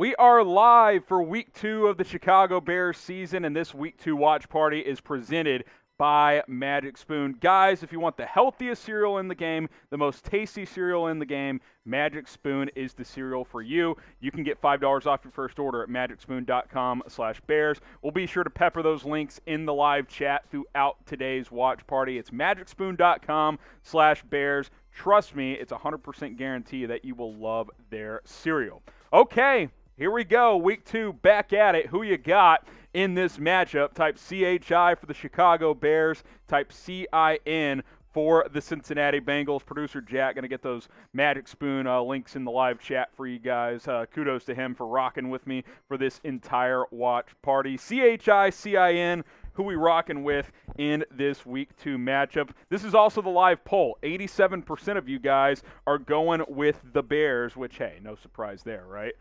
We are live for week 2 of the Chicago Bears season, and this week 2 watch party is presented by Magic Spoon. Guys, if you want the healthiest cereal in the game, the most tasty cereal in the game, Magic Spoon is the cereal for you. You can get $5 off your first order at magicspoon.com/bears. We'll be sure to pepper those links in the live chat throughout today's watch party. It's magicspoon.com/bears. Trust me, it's a 100% guarantee that you will love their cereal. Okay. Here we go, week 2, back at it. Who you got in this matchup? Type CHI for the Chicago Bears. Type CIN for the Cincinnati Bengals. Producer Jack going to get those Magic Spoon links in the live chat for you guys. Kudos to him for rocking with me for this entire watch party. CHI, CIN, who we rocking with in this week 2 matchup. This is also the live poll. 87% of you guys are going with the Bears, which, hey, no surprise there, right?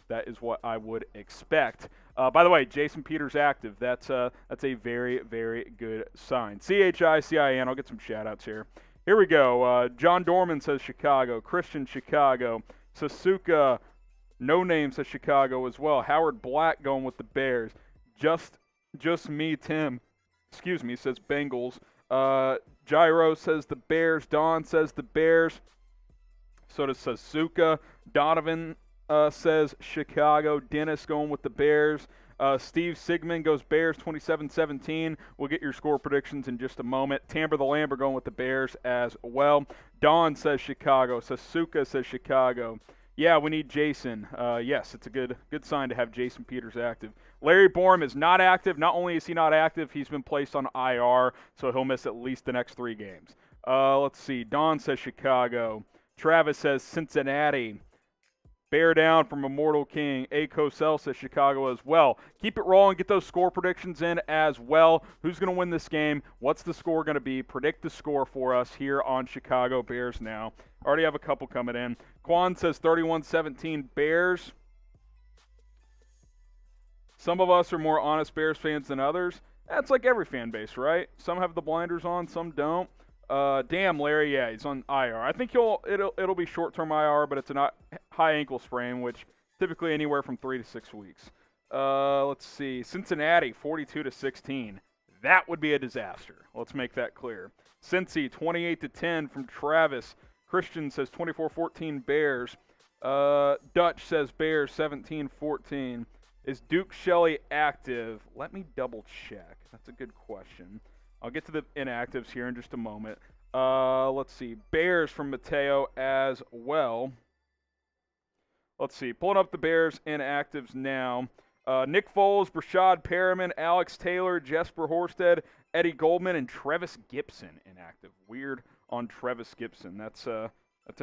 That is what I would expect. By the way, Jason Peters active. That's a very, very good sign. CHI, CIN. I'll get some shout-outs here. Here we go. John Dorman says Chicago. Christian, Chicago. Sasuka, no name, says Chicago as well. Howard Black going with the Bears. Just me, Tim. Excuse me, says Bengals. Gyro says the Bears. Don says the Bears. So does Sasuka. Donovan says Chicago. Dennis going with the Bears. Steve Sigmund goes Bears 27-17. We'll get your score predictions in just a moment. Tamber the Lamber going with the Bears as well. Don says Chicago. Sasuka says Chicago. Yeah, we need Jason. Yes, it's a good sign to have Jason Peters active. Larry Borum is not active. Not only is he not active, he's been placed on IR, so he'll miss at least the next 3 games. Let's see. Don says Chicago. Travis says Cincinnati. Bear down from Immortal King. A. Cosell says Chicago as well. Keep it rolling. Get those score predictions in as well. Who's going to win this game? What's the score going to be? Predict the score for us here on Chicago Bears Now. Already have a couple coming in. Quan says 31-17 Bears. Some of us are more honest Bears fans than others. That's like every fan base, right? Some have the blinders on, some don't. Damn, Larry, yeah, he's on IR. I think it'll be short-term IR, but it's a high ankle sprain, which typically anywhere from 3 to 6 weeks. Let's see. Cincinnati, 42-16. That would be a disaster. Let's make that clear. Cincy, 28-10 from Travis. Christian says 24-14 Bears. Dutch says Bears 17-14. Is Duke Shelley active? Let me double check. That's a good question. I'll get to the inactives here in just a moment. Let's see. Bears from Mateo as well. Let's see. Pulling up the Bears inactives now. Nick Foles, Brashad Perriman, Alex Taylor, Jesper Horsted, Eddie Goldman, and Trevis Gibson inactive. Weird on Trevis Gibson. That's an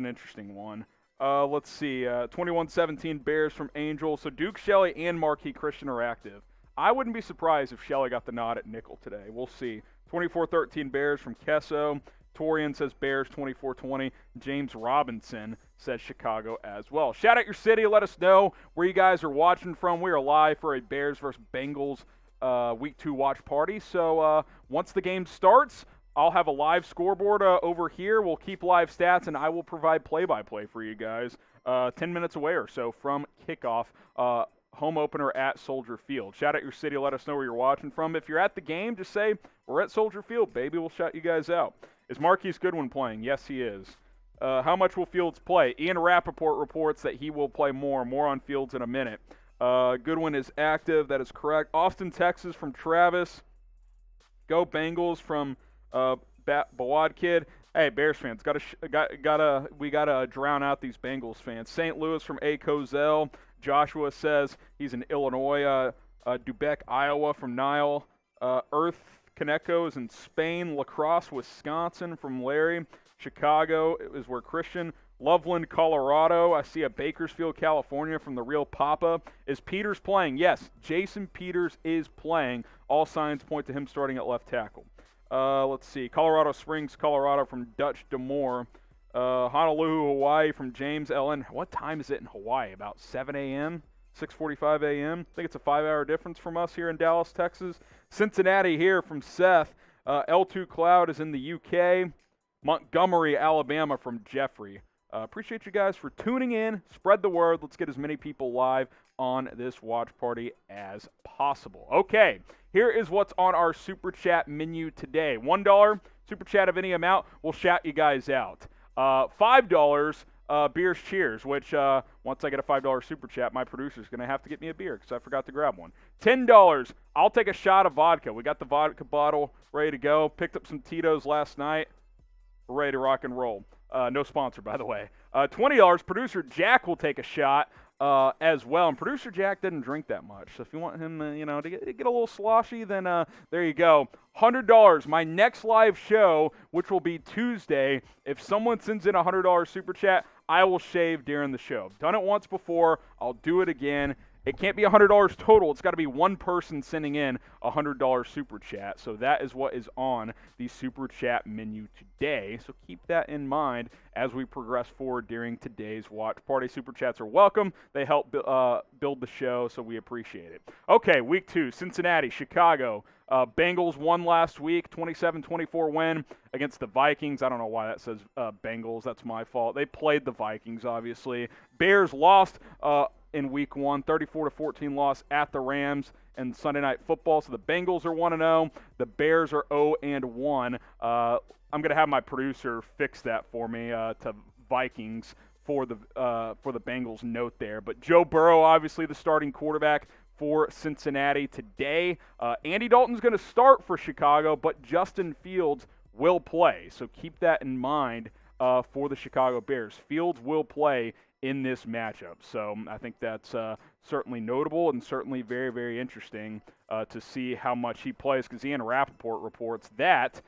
interesting one. Let's see. 21-17 Bears from Angel. So Duke Shelley and Marquis Christian are active. I wouldn't be surprised if Shelley got the nod at nickel today. We'll see. 24-13 Bears from Kesso. Torian says Bears 24-20. James Robinson says Chicago as well. Shout out your city. Let us know where you guys are watching from. We are live for a Bears versus Bengals Week 2 watch party. So once the game starts, I'll have a live scoreboard over here. We'll keep live stats, and I will provide play-by-play for you guys 10 minutes away or so from kickoff. Home opener at Soldier Field. Shout out your city. Let us know where you're watching from. If you're at the game, just say, we're at Soldier Field, baby. We'll shout you guys out. Is Marquise Goodwin playing? Yes, he is. How much will Fields play? Ian Rapoport reports that he will play more. More on Fields in a minute. Goodwin is active. That is correct. Austin, Texas from Travis. Go Bengals from Bawad Kid. Hey, Bears fans, we gotta drown out these Bengals fans. St. Louis from A. Cozell. Joshua says he's in Illinois. Dubec, Iowa from Nile. Earth Kaneko is in Spain. La Crosse, Wisconsin from Larry. Chicago is where Christian. Loveland, Colorado. I see a Bakersfield, California from the real Papa. Is Peters playing? Yes, Jason Peters is playing. All signs point to him starting at left tackle. Let's see. Colorado Springs, Colorado from Dutch Demore. Honolulu, Hawaii from James Ellen. What time is it in Hawaii? About 7 a.m.? 6:45 a.m.? I think it's a 5-hour difference from us here in Dallas, Texas. Cincinnati here from Seth. L2 Cloud is in the UK. Montgomery, Alabama from Jeffrey. Appreciate you guys for tuning in. Spread the word. Let's get as many people live on this watch party as possible. Okay, here is what's on our Super Chat menu today. $1 Super Chat of any amount. We'll shout you guys out. $5 beers cheers, which once I get a $5 Super Chat, my producer's going to have to get me a beer because I forgot to grab one. $10, I'll take a shot of vodka. We got the vodka bottle ready to go. Picked up some Tito's last night. We're ready to rock and roll. No sponsor, by the way. $20, producer Jack will take a shot as well. And producer Jack didn't drink that much. So if you want him, to get a little sloshy, then there you go. $100, my next live show, which will be Tuesday. If someone sends in a $100 Super Chat, I will shave during the show. Done it once before. I'll do it again. It can't be $100 total. It's got to be one person sending in a $100 Super Chat. So that is what is on the Super Chat menu today. So keep that in mind as we progress forward during today's watch party. Super Chats are welcome. They help build the show, so we appreciate it. Okay, week 2, Cincinnati, Chicago. Bengals won last week, 27-24 win against the Vikings. I don't know why that says Bengals. That's my fault. They played the Vikings, obviously. Bears lost in week 1, 34-14 loss at the Rams and Sunday Night Football. So the Bengals are 1-0. The Bears are 0-1. I'm going to have my producer fix that for me to Vikings for the Bengals note there. But Joe Burrow, obviously the starting quarterback for Cincinnati today. Andy Dalton's going to start for Chicago, but Justin Fields will play. So keep that in mind for the Chicago Bears. Fields will play in this matchup. So I think that's certainly notable and certainly very, very interesting to see how much he plays, because Ian Rapoport reports that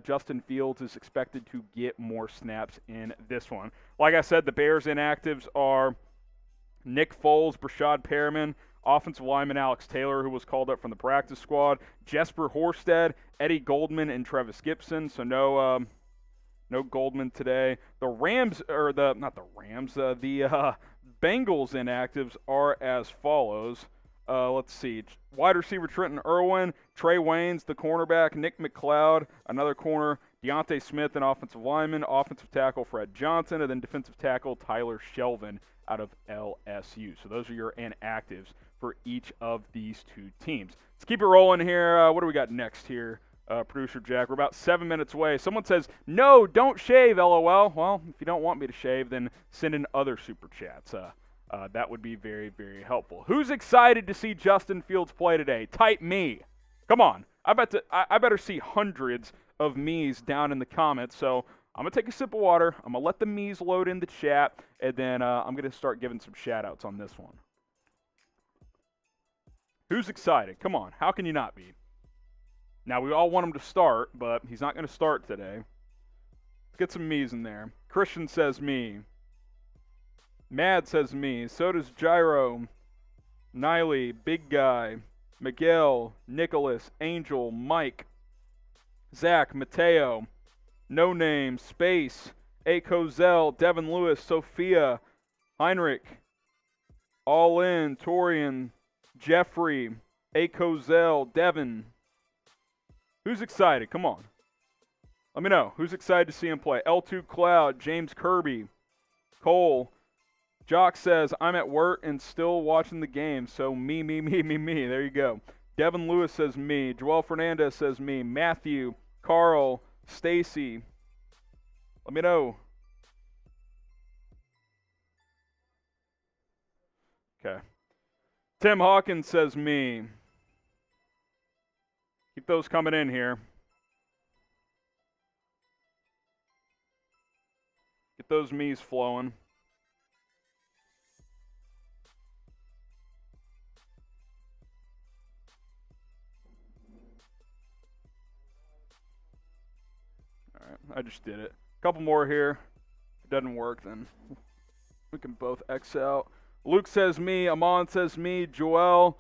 Justin Fields is expected to get more snaps in this one. Like I said, the Bears inactives are Nick Foles, Brashad Perriman, offensive lineman Alex Taylor, who was called up from the practice squad, Jesper Horsted, Eddie Goldman, and Travis Gibson. So no Goldman today. The Bengals inactives are as follows. Let's see. Wide receiver Trenton Irwin, Trey Waynes, the cornerback, Nick McLeod, another corner, Deontay Smith, an offensive lineman, offensive tackle Fred Johnson, and then defensive tackle Tyler Shelvin out of LSU. So those are your inactives for each of these two teams. Let's keep it rolling here. What do we got next here? Producer Jack, we're about 7 minutes away. Someone says, no, don't shave, LOL. Well, if you don't want me to shave, then send in other Super Chats. That would be very, very helpful. Who's excited to see Justin Fields play today? Type me. Come on. I better see hundreds of me's down in the comments. So I'm going to take a sip of water. I'm going to let the me's load in the chat, and then I'm going to start giving some shout-outs on this one. Who's excited? Come on. How can you not be? Now, we all want him to start, but he's not going to start today. Let's get some me's in there. Christian says me. Mad says me. So does Gyro, Niley, Big Guy, Miguel, Nicholas, Angel, Mike, Zach, Mateo, No Name, Space, A. Cozell, Devin Lewis, Sophia, Heinrich, All In, Torian, Jeffrey, A. Cozell, Devin. Who's excited? Come on. Let me know. Who's excited to see him play? L2 Cloud, James Kirby, Cole. Jock says, I'm at work and still watching the game, so me. There you go. Devin Lewis says me. Joel Fernandez says me. Matthew, Carl, Stacy. Let me know. Okay. Tim Hawkins says me. Keep those coming in here. Get those me's flowing. All right, I just did it. A couple more here. If it doesn't work, then we can both X out. Luke says me. Amon says me. Joel,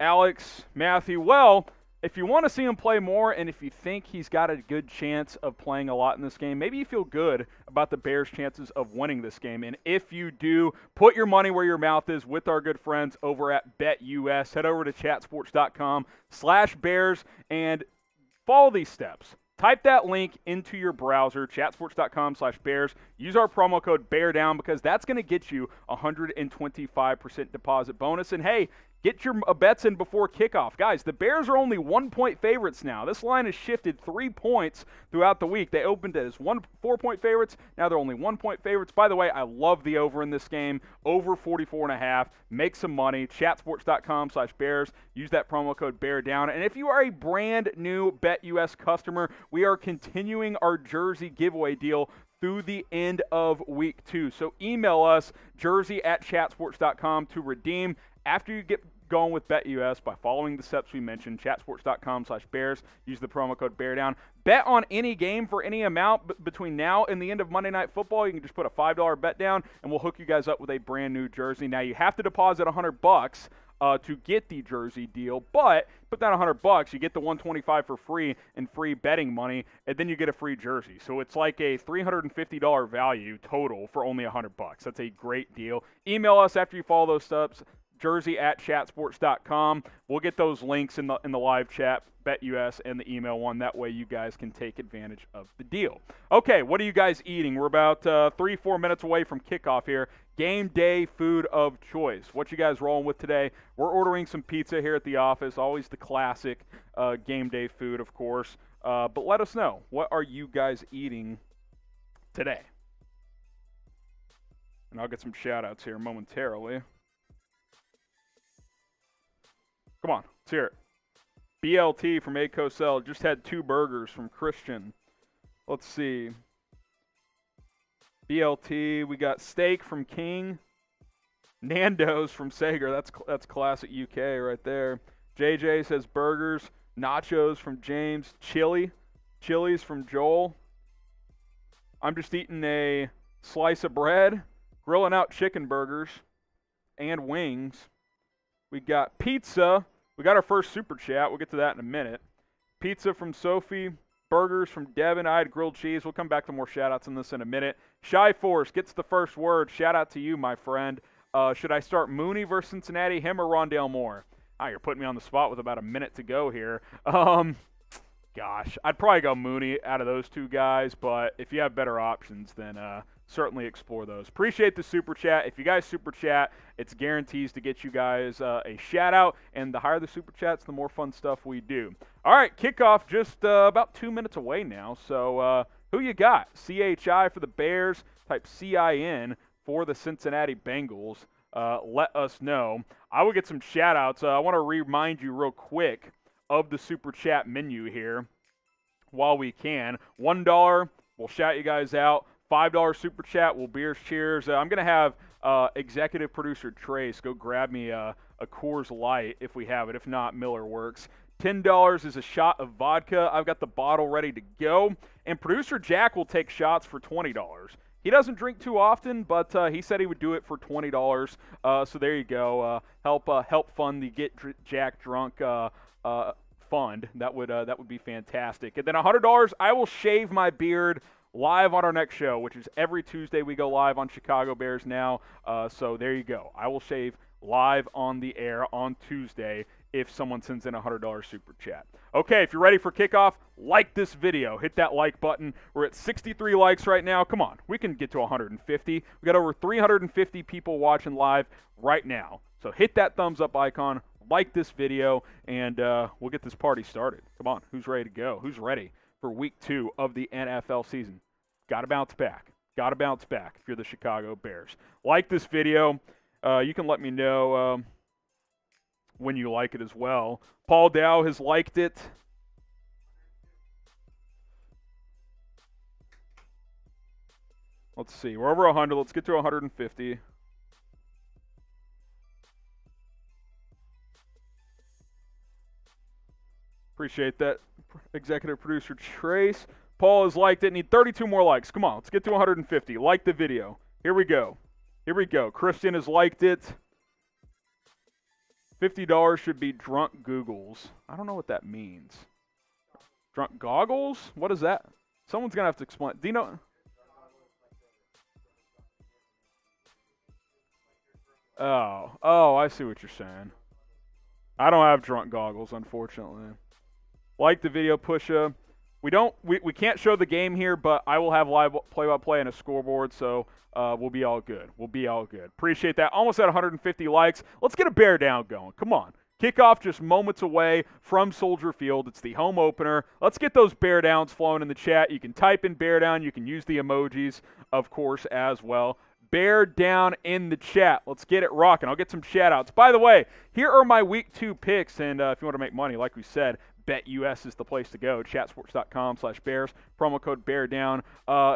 Alex, Matthew. Well, if you want to see him play more, and if you think he's got a good chance of playing a lot in this game, maybe you feel good about the Bears' chances of winning this game. And if you do, put your money where your mouth is with our good friends over at BetUS. Head over to chatsports.com/Bears and follow these steps. Type that link into your browser, chatsports.com/Bears. Use our promo code BEARDOWN because that's going to get you a 125% deposit bonus. And hey, get your bets in before kickoff. Guys, the Bears are only 1-point favorites now. This line has shifted 3 points throughout the week. They opened as 4-point favorites. Now they're only 1-point favorites. By the way, I love the over in this game. Over 44.5. Make some money. Chatsports.com/Bears. Use that promo code BEARDOWN. And if you are a brand new BetUS customer, we are continuing our jersey giveaway deal through the end of week 2. So email us, jersey@chatsports.com to redeem. After you get going with BetUS by following the steps we mentioned, chatsports.com/Bears. Use the promo code BEARDOWN. Bet on any game for any amount between now and the end of Monday Night Football. You can just put a $5 bet down, and we'll hook you guys up with a brand new jersey. Now, you have to deposit $100 to get the jersey deal, but put down $100, you get the $125 for free and free betting money, and then you get a free jersey. So it's like a $350 value total for only $100. That's a great deal. Email us after you follow those steps. Jersey@chatsports.com. We'll get those links in the live chat, BetUS, and the email one. That way you guys can take advantage of the deal. Okay, what are you guys eating? We're about 3-4 minutes away from kickoff here. Game day food of choice. What you guys rolling with today? We're ordering some pizza here at the office. Always the classic game day food, of course. But let us know. What are you guys eating today? And I'll get some shout-outs here momentarily. Come on, let's hear it. BLT from A. Cosell just had 2 burgers from Christian. Let's see. BLT, we got steak from King. Nando's from Sager. That's classic UK right there. JJ says burgers. Nachos from James. Chili's from Joel. I'm just eating a slice of bread, grilling out chicken burgers and wings. We got pizza. We got our first super chat. We'll get to that in a minute. Pizza from Sophie. Burgers from Devin. I had grilled cheese. We'll come back to more shout-outs on this in a minute. Shy Force gets the first word. Shout-out to you, my friend. Should I start Mooney versus Cincinnati, him or Rondale Moore? You're putting me on the spot with about a minute to go here. Gosh, I'd probably go Mooney out of those 2 guys, but if you have better options, then certainly explore those. Appreciate the super chat. If you guys super chat, it's guarantees to get you guys a shout out, and the higher the super chats, the more fun stuff we do. All right, kickoff just about 2 minutes away now. So who you got? CHI for the Bears. Type CIN for the Cincinnati Bengals. Let us know. I will get some shout outs. I want to remind you real quick of the super chat menu here while we can. $1, we'll shout you guys out. $5 super chat, will Beers cheers. I'm going to have executive producer Trace go grab me a Coors Light if we have it. If not, Miller works. $10 is a shot of vodka. I've got the bottle ready to go. And producer Jack will take shots for $20. He doesn't drink too often, but he said he would do it for $20. So there you go. Help fund the Get Jack Drunk fund. That would be fantastic. And then $100, I will shave my beard live on our next show, which is every Tuesday. We go live on Chicago Bears Now. So there you go. I will shave live on the air on Tuesday if someone sends in a $100 super chat. Okay, if you're ready for kickoff, like this video. Hit that like button. We're at 63 likes right now. Come on, we can get to 150. We got over 350 people watching live right now. So hit that thumbs up icon, like this video, and we'll get this party started. Come on, who's ready to go? Who's ready for week 2 of the NFL season? Got to bounce back. Got to bounce back if you're the Chicago Bears. Like this video. You can let me know when you like it as well. Paul Dow has liked it. Let's see. We're over 100. Let's get to 150. Appreciate that, executive producer Trace. Paul has liked it. Need 32 more likes. Come on, let's get to 150. Like the video. Here we go. Here we go. Christian has liked it. $50 should be drunk googles. I don't know what that means. Drunk goggles? What is that? Someone's going to have to explain. Do you know? Oh, I see what you're saying. I don't have drunk goggles, unfortunately. Like the video, Pusha. We can't show the game here, but I will have live play-by-play and a scoreboard, so we'll be all good. We'll be all good. Appreciate that. Almost at 150 likes. Let's get a bear down going. Come on. Kickoff just moments away from Soldier Field. It's the home opener. Let's get those bear downs flowing in the chat. You can type in bear down. You can use the emojis, of course, as well. Bear down in the chat. Let's get it rocking. I'll get some shout-outs. By the way, here are my Week 2 picks, and if you want to make money, like we said, BetUS is the place to go. Chatsports.com/Bears. Promo code BearDown.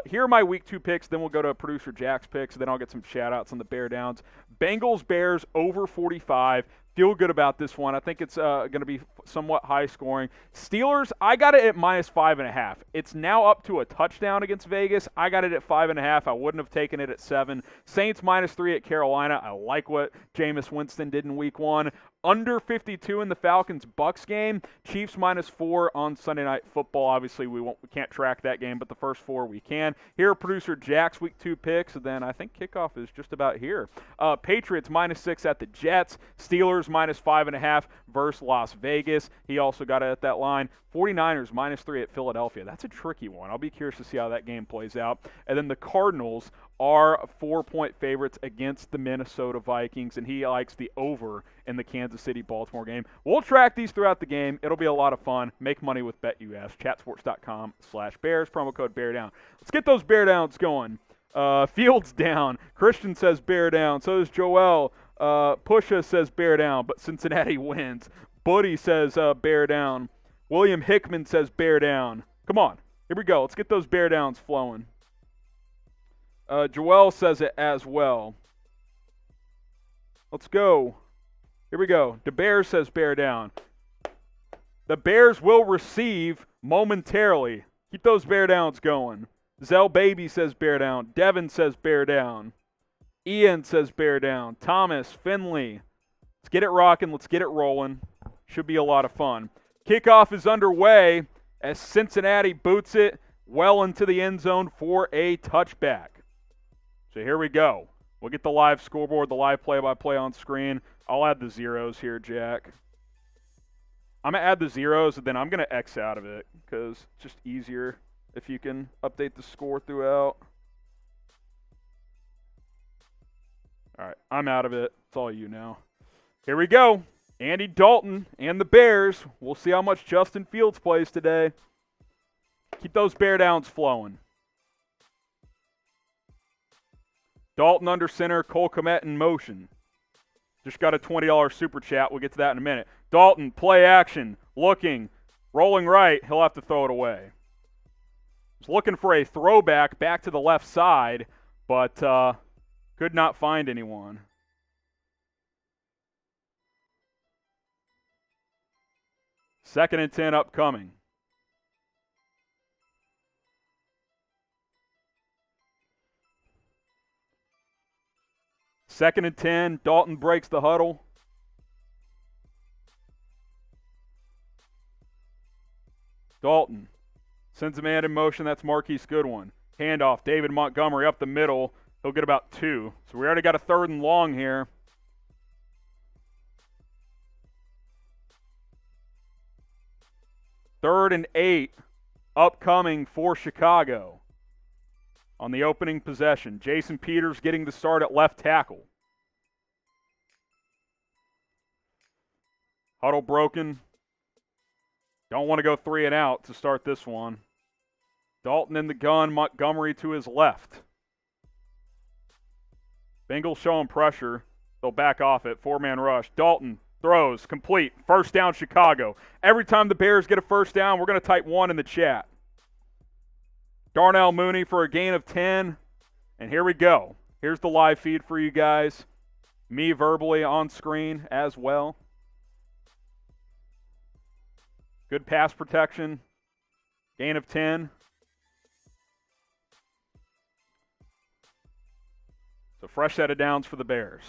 Here are my Week 2 picks. Then we'll go to producer Jack's picks. Then I'll get some shout-outs on the Bear Downs. Bengals, Bears, over 45. Feel good about this one. I think it's going to be somewhat high scoring. Steelers, I got it at -5.5. It's now up to a touchdown against Vegas. I got it at 5.5. I wouldn't have taken it at 7. Saints -3 at Carolina. I like what Jameis Winston did in Week 1. Under 52 in the Falcons-Bucks game. Chiefs -4 on Sunday Night Football. Obviously, we can't track that game, but the first 4 we can. Here are producer Jack's Week 2 picks, and then I think kickoff is just about here. Patriots -6 at the Jets. Steelers -5.5 versus Las Vegas. He also got it at that line. 49ers -3 at Philadelphia. That's a tricky one. I'll be curious to see how that game plays out. And then the Cardinals are 4-point favorites against the Minnesota Vikings, and he likes the over in the Kansas City-Baltimore game. We'll track these throughout the game. It'll be a lot of fun. Make money with BetUS. Chatsports.com/Bears. Promo code BearDown. Let's get those Bear Downs going. Fields down. Christian says Bear down. So does Joel. Pusha says Bear down, but Cincinnati wins. Buddy says Bear down. William Hickman says bear down. Come on. Here we go. Let's get those bear downs flowing. Joel says it as well. Let's go. Here we go. The Bears says bear down. The Bears will receive momentarily. Keep those bear downs going. Zell Baby says bear down. Devin says bear down. Ian says bear down. Thomas, Finley. Let's get it rocking. Let's get it rolling. Should be a lot of fun. Kickoff is underway as Cincinnati boots it well into the end zone for a touchback. So here we go. We'll get the live scoreboard, the live play-by-play on screen. I'll add the zeros here, Jack. I'm going to add the zeros, and then I'm going to X out of it because it's just easier if you can update the score throughout. All right, I'm out of it. It's all you now. Here we go. Andy Dalton and the Bears. We'll see how much Justin Fields plays today. Keep those bear downs flowing. Dalton under center, Cole Kmet in motion. Just got a $20 super chat. We'll get to that in a minute. Dalton, play action, looking, rolling right. He'll have to throw it away. Was looking for a throwback back to the left side, but could not find anyone. Second and 10 upcoming. Second and 10. Dalton breaks the huddle. Dalton sends a man in motion. That's Marquise Goodwin. Handoff. David Montgomery up the middle. He'll get about 2. So we already got a 3rd and long here. Third and 8 upcoming for Chicago on the opening possession. Jason Peters getting the start at left tackle. Huddle broken. Don't want to go 3 and out to start this one. Dalton in the gun, Montgomery to his left. Bengals showing pressure. They'll back off it. 4-man rush. Dalton throws, complete. First down, Chicago. Every time the Bears get a first down, we're going to type 1 in the chat. Darnell Mooney for a gain of 10. And here we go. Here's the live feed for you guys. Me verbally on screen as well. Good pass protection. Gain of 10. So fresh set of downs for the Bears.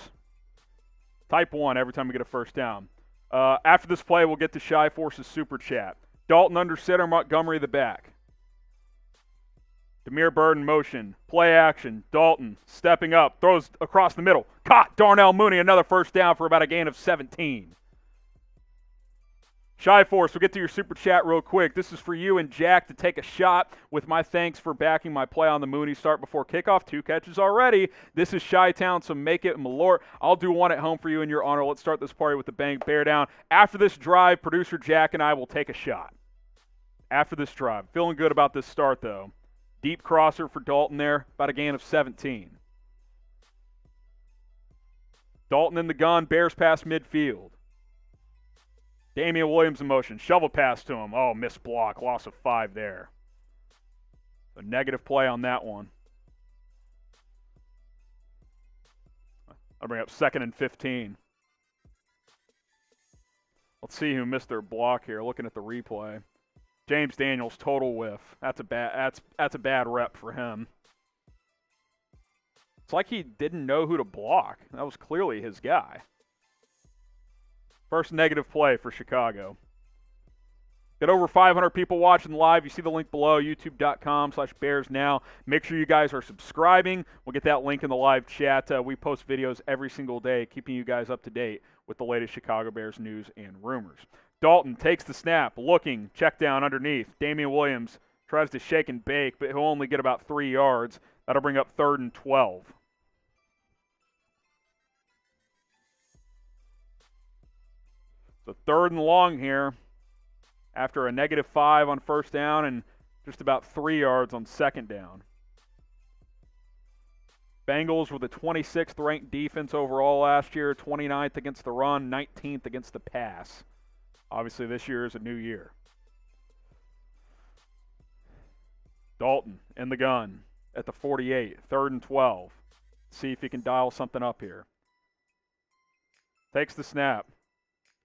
Type 1 every time we get a first down. After this play, we'll get to Shy Force's super chat. Dalton under center, Montgomery the back. Demir Bird in motion. Play action. Dalton stepping up. Throws across the middle. Caught. Darnell Mooney, another first down for about a gain of 17. Shy Force, we'll get to your super chat real quick. This is for you and Jack to take a shot with my thanks for backing my play on the Mooney start before kickoff. 2 catches already. This is Chi-Town, so make it Malort. I'll do one at home for you in your honor. Let's start this party with the bank bear down. After this drive, producer Jack and I will take a shot. After this drive. Feeling good about this start, though. Deep crosser for Dalton there, about a gain of 17. Dalton in the gun, Bears pass midfield. Damian Williams in motion. Shovel pass to him. Oh, missed block. Loss of 5 there. A negative play on that one. I'll bring up 2nd and 15. Let's see who missed their block here. Looking at the replay. James Daniels, total whiff. That's a bad rep for him. It's like he didn't know who to block. That was clearly his guy. First negative play for Chicago. Got over 500 people watching live. You see the link below, youtube.com/BearsNow. Make sure you guys are subscribing. We'll get that link in the live chat. We post videos every single day, keeping you guys up to date with the latest Chicago Bears news and rumors. Dalton takes the snap, looking, check down underneath. Damian Williams tries to shake and bake, but he'll only get about 3 yards. That'll bring up 3rd and 12. So 3rd and long here after a -5 on 1st down and just about 3 yards on 2nd down. Bengals were the 26th ranked defense overall last year, 29th against the run, 19th against the pass. Obviously this year is a new year. Dalton in the gun at the 48, 3rd and 12. See if he can dial something up here. Takes the snap.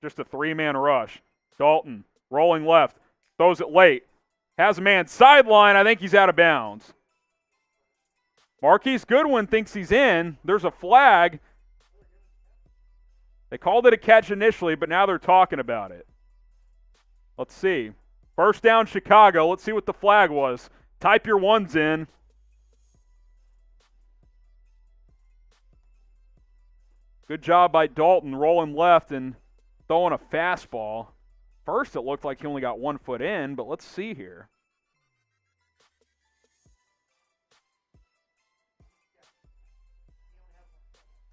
Just a 3-man rush. Dalton rolling left. Throws it late. Has a man sideline. I think he's out of bounds. Marquise Goodwin thinks he's in. There's a flag. They called it a catch initially, but now they're talking about it. Let's see. 1st down Chicago. Let's see what the flag was. Type your ones in. Good job by Dalton rolling left and throwing a fastball. First, it looked like he only got 1 foot in, but let's see here.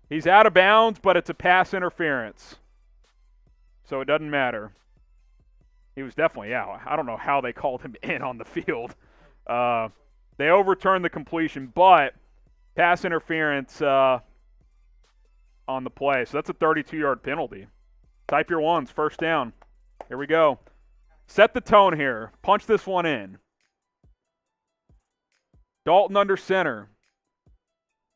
He's out of bounds, but it's a pass interference. So it doesn't matter. He was definitely out. I don't know how they called him in on the field. They overturned the completion, but pass interference on the play. So that's a 32-yard penalty. Type your ones, 1st down. Here we go. Set the tone here. Punch this one in. Dalton under center.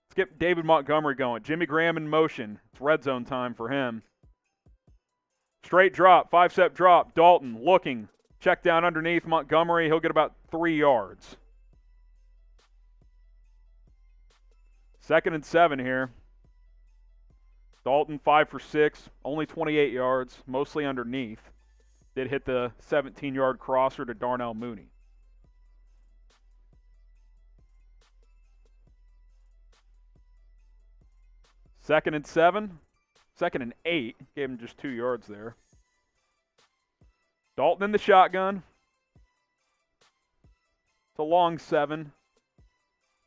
Let's get David Montgomery going. Jimmy Graham in motion. It's red zone time for him. Straight drop, 5-step drop. Dalton looking. Check down underneath Montgomery. He'll get about 3 yards. 2nd and 7 here. Dalton 5 for 6, only 28 yards, mostly underneath. Did hit the 17-yard crosser to Darnell Mooney. Second and 7, 2nd and 8, gave him just 2 yards there. Dalton in the shotgun. It's a long 7.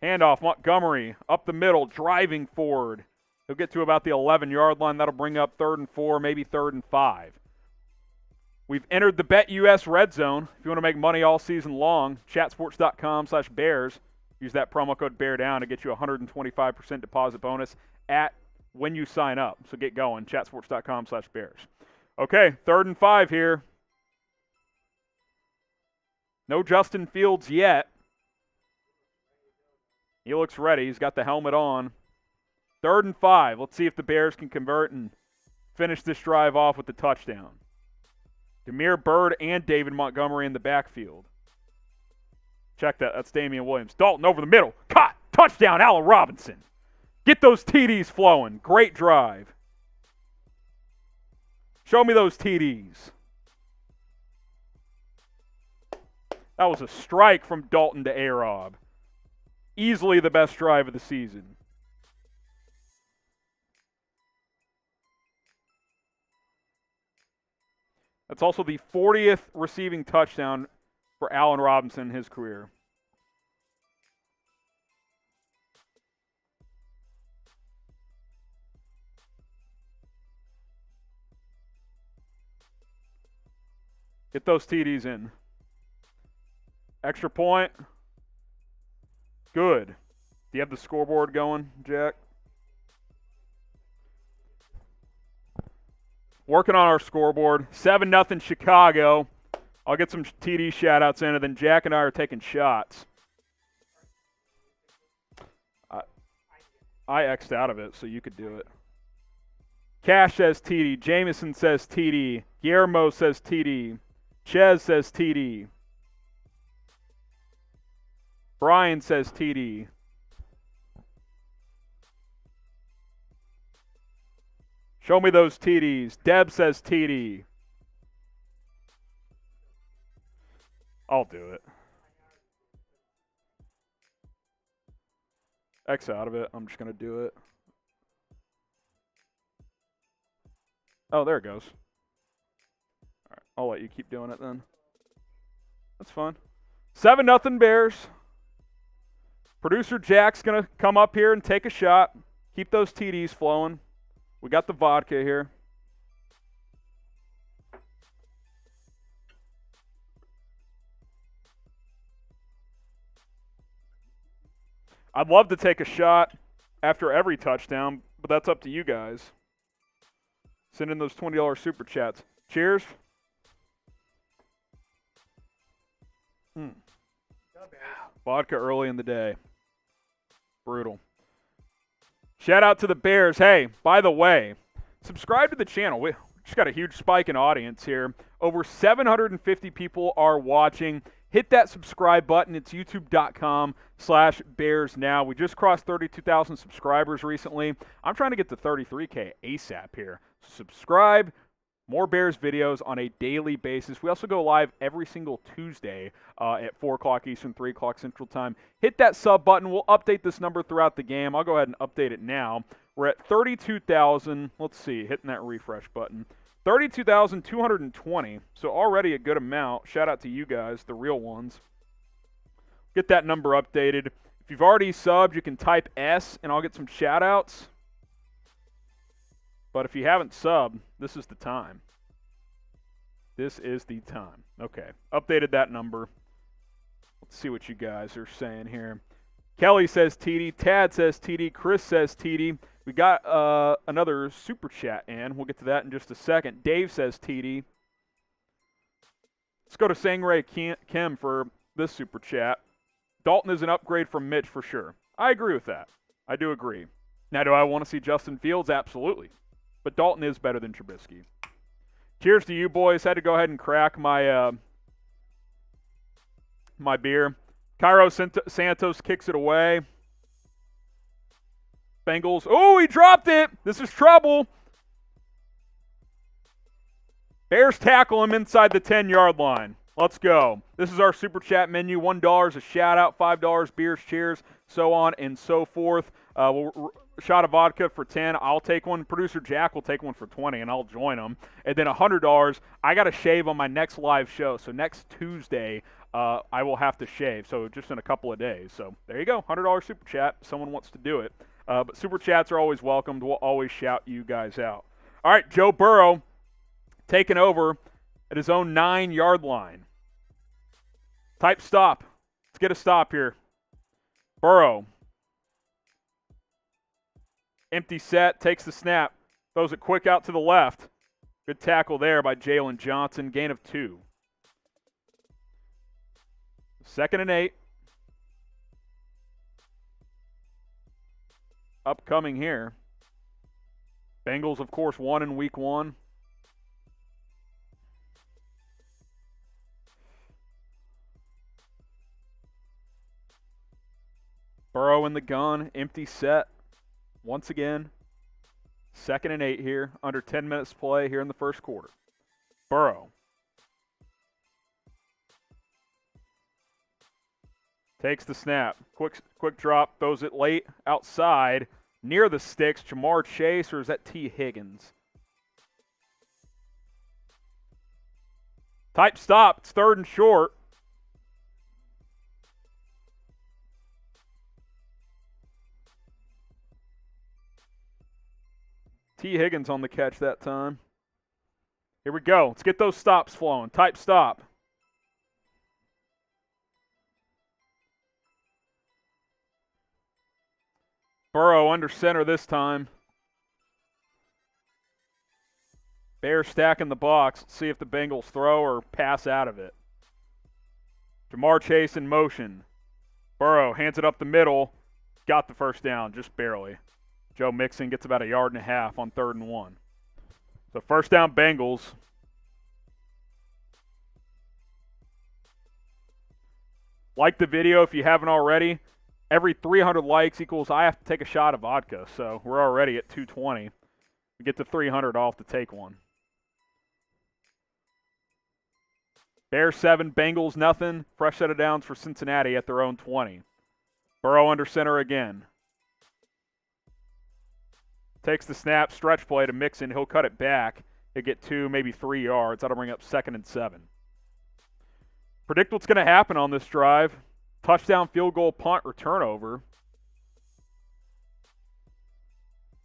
Handoff, Montgomery up the middle, driving forward. He'll get to about the 11-yard line. That'll bring up 3rd and 4, maybe 3rd and 5. We've entered the BetUS red zone. If you want to make money all season long, chatsports.com/Bears. Use that promo code BEARDOWN to get you a 125% deposit bonus when you sign up. So get going, chatsports.com/Bears. Okay, 3rd and 5 here. No Justin Fields yet. He looks ready. He's got the helmet on. 3rd and 5. Let's see if the Bears can convert and finish this drive off with the touchdown. Demir Byrd and David Montgomery in the backfield. Check that. That's Damian Williams. Dalton over the middle. Caught. Touchdown, Allen Robinson. Get those TDs flowing. Great drive. Show me those TDs. That was a strike from Dalton to A-Rob. Easily the best drive of the season. That's also the 40th receiving touchdown for Allen Robinson in his career. Get those TDs in. Extra point. Good. Do you have the scoreboard going, Jack? Working on our scoreboard. 7-0 Chicago. I'll get some TD shout-outs in, and then Jack and I are taking shots. I X'd out of it, so you could do it. Cash says TD. Jameson says TD. Guillermo says TD. Ches says TD. Brian says TD. Show me those TDs. Deb says TD. I'll do it. X out of it. I'm just going to do it. Oh, there it goes. All right, I'll let you keep doing it then. That's fine. 7-0 Bears. Producer Jack's going to come up here and take a shot. Keep those TDs flowing. We got the vodka here. I'd love to take a shot after every touchdown, but that's up to you guys. Send in those $20 super chats. Cheers. Vodka early in the day. Brutal. Shout out to the Bears. Hey, by the way, subscribe to the channel. We just got a huge spike in audience here. Over 750 people are watching. Hit that subscribe button. It's youtube.com/BearsNow. We just crossed 32,000 subscribers recently. I'm trying to get to 33K ASAP here. Subscribe. More Bears videos on a daily basis. We also go live every single Tuesday at 4 o'clock Eastern, 3 o'clock Central Time. Hit that sub button. We'll update this number throughout the game. I'll go ahead and update it now. We're at 32,000. Let's see, hitting that refresh button. 32,220, so already a good amount. Shout out to you guys, the real ones. Get that number updated. If you've already subbed, you can type S, and I'll get some shout-outs. But if you haven't subbed, this is the time. This is the time. Okay, updated that number. Let's see what you guys are saying here. Kelly says TD. Tad says TD. Chris says TD. We got another super chat in. We'll get to that in just a second. Dave says TD. Let's go to Sangray Kim for this super chat. Dalton is an upgrade from Mitch for sure. I agree with that. I do agree. Now, do I want to see Justin Fields? Absolutely. But Dalton is better than Trubisky. Cheers to you, boys. Had to go ahead and crack my my beer. Cairo Santos kicks it away. Bengals. Oh, he dropped it. This is trouble. Bears tackle him inside the 10-yard line. Let's go. This is our super chat menu. $1 a shout out, $5 beers, cheers, so on and so forth. Shot of vodka for 10. I'll take one. Producer Jack will take one for 20, and I'll join him. And then $100. I got to shave on my next live show. So next Tuesday, I will have to shave. So just in a couple of days. So there you go. $100 super chat. Someone wants to do it. But super chats are always welcomed. We'll always shout you guys out. All right, Joe Burrow taking over at his own 9-yard line. Type stop. Let's get a stop here. Burrow. Empty set, takes the snap, throws it quick out to the left. Good tackle there by Jalen Johnson, gain of 2. 2nd and 8. Upcoming here. Bengals, of course, won in week 1. Burrow in the gun, empty set. Once again, 2nd and 8 here, under 10 minutes play here in the first quarter. Burrow. Takes the snap. Quick drop, throws it late, outside, near the sticks. Jamar Chase, or is that T. Higgins? Type stop. It's 3rd and short. T. Higgins on the catch that time. Here we go. Let's get those stops flowing. Type stop. Burrow under center this time. Bears stacking the box. Let's see if the Bengals throw or pass out of it. Jamar Chase in motion. Burrow hands it up the middle. Got the first down, just barely. Joe Mixon gets about 1.5 yards on 3rd and 1. So first down Bengals. Like the video if you haven't already. Every 300 likes equals I have to take a shot of vodka. So we're already at 220. We get to 300 off to take one. Bears 7, Bengals nothing. Fresh set of downs for Cincinnati at their own 20. Burrow under center again. Takes the snap, stretch play to Mixon. He'll cut it back. He'll get 2, maybe 3 yards. That'll bring up 2nd and 7. Predict what's going to happen on this drive. Touchdown, field goal, punt, or turnover.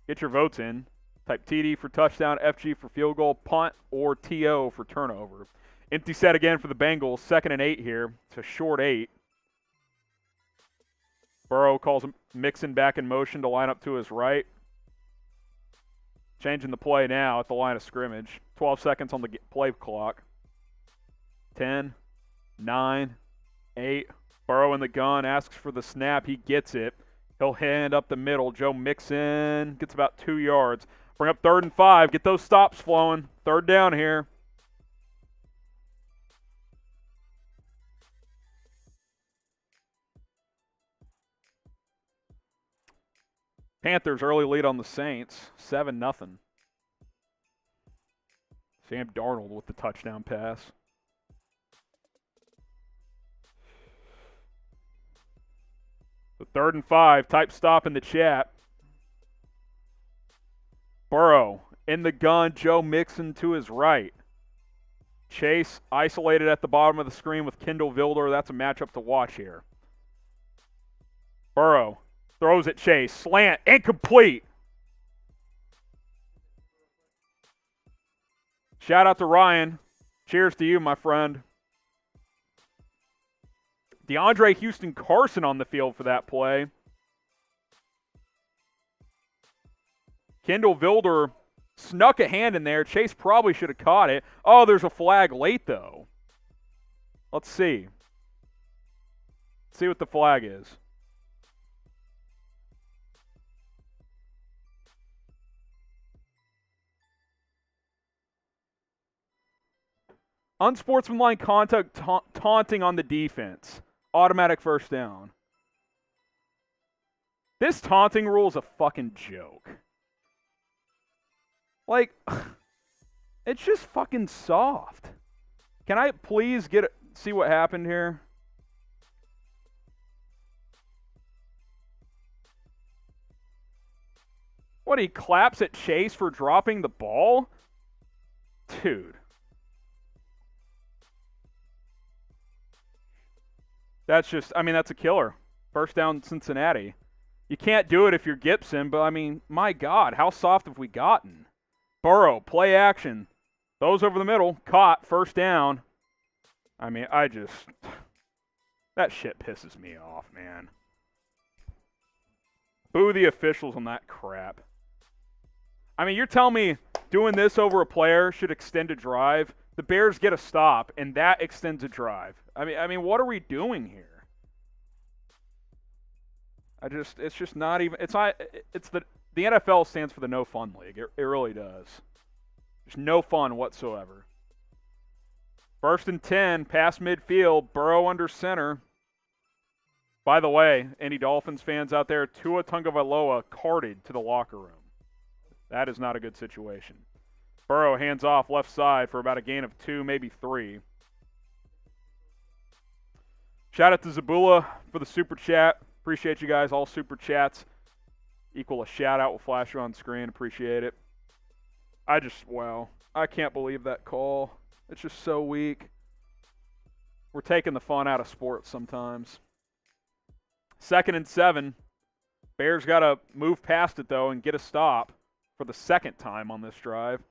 Get your votes in. Type TD for touchdown, FG for field goal, punt, or TO for turnover. Empty set again for the Bengals. 2nd and 8 here. It's a short 8. Burrow calls Mixon back in motion to line up to his right. Changing the play now at the line of scrimmage. 12 seconds on the play clock. 10, 9, 8. Burrow in the gun, asks for the snap. He gets it. He'll hand up the middle. Joe Mixon gets about 2 yards. Bring up 3rd and 5. Get those stops flowing. 3rd down here. Panthers early lead on the Saints. 7-0. Sam Darnold with the touchdown pass. So 3rd and 5. Type stop in the chat. Burrow in the gun. Joe Mixon to his right. Chase isolated at the bottom of the screen with Kendall Vilder. That's a matchup to watch here. Burrow throws at Chase. Slant. Incomplete. Shout out to Ryan. Cheers to you, my friend. DeAndre Houston Carson on the field for that play. Kendall Vilder snuck a hand in there. Chase probably should have caught it. Oh, there's a flag late, though. Let's see. Let's see what the flag is. Unsportsmanlike contact, taunting on the defense. Automatic first down. This taunting rule is a fucking joke. Like, it's just fucking soft. Can I please see what happened here? What, he claps at Chase for dropping the ball? Dude. That's just, I mean, that's a killer. First down Cincinnati. You can't do it if you're Gibson, but I mean, my God, how soft have we gotten? Burrow, play action. Those over the middle, caught, first down. I mean, that shit pisses me off, man. Boo the officials on that crap. I mean, you're telling me doing this over a player should extend a drive? The Bears get a stop, and that extends a drive. I mean, what are we doing here? It's just not even. The NFL stands for the no fun league. It really does. There's no fun whatsoever. 1st and 10, past midfield, Burrow under center. By the way, any Dolphins fans out there, Tua Tagovailoa carted to the locker room. That is not a good situation. Burrow hands off left side for about a gain of 2, maybe 3. Shout out to Zabula for the super chat. Appreciate you guys. All super chats equal a shout out. We'll flash you on screen. Appreciate it. Wow. I can't believe that call. It's just so weak. We're taking the fun out of sports sometimes. 2nd and 7. Bears got to move past it, though, and get a stop for the second time on this drive.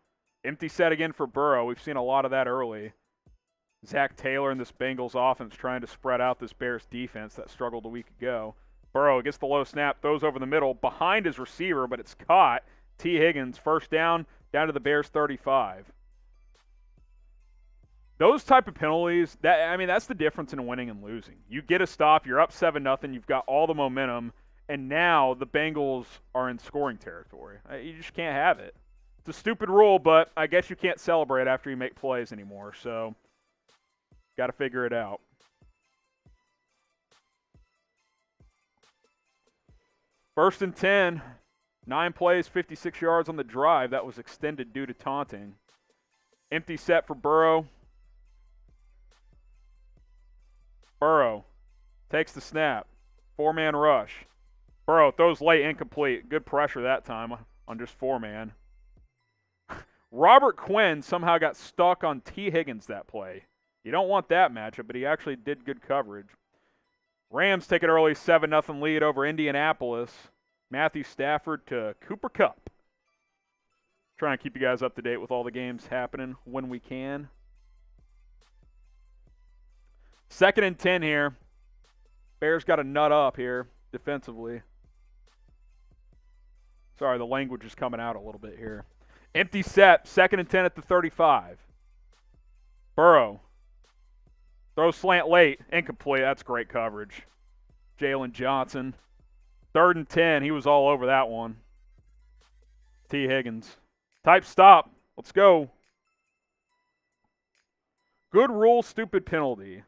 Empty set again for Burrow. We've seen a lot of that early. Zach Taylor and this Bengals offense trying to spread out this Bears defense that struggled a week ago. Burrow gets the low snap, throws over the middle, behind his receiver, but it's caught. T. Higgins, first down to the Bears 35. Those type of penalties, that's the difference in winning and losing. You get a stop, you're up 7-0, you've got all the momentum, and now the Bengals are in scoring territory. You just can't have it. It's a stupid rule, but I guess you can't celebrate after you make plays anymore, so got to figure it out. First and 10, 9 plays, 56 yards on the drive. That was extended due to taunting. Empty set for Burrow. Burrow takes the snap. 4-man rush. Burrow throws late, incomplete. Good pressure that time on just 4-man. Robert Quinn somehow got stuck on T. Higgins that play. You don't want that matchup, but he actually did good coverage. Rams take an early 7-0 lead over Indianapolis. Matthew Stafford to Cooper Kupp. Trying to keep you guys up to date with all the games happening when we can. 2nd and 10 here. Bears got to nut up here defensively. Sorry, the language is coming out a little bit here. Empty set, 2nd and 10 at the 35. Burrow. Throw slant late, incomplete. That's great coverage. Jalen Johnson. 3rd and 10. He was all over that one. T. Higgins. Type stop. Let's go. Good rule, stupid penalty.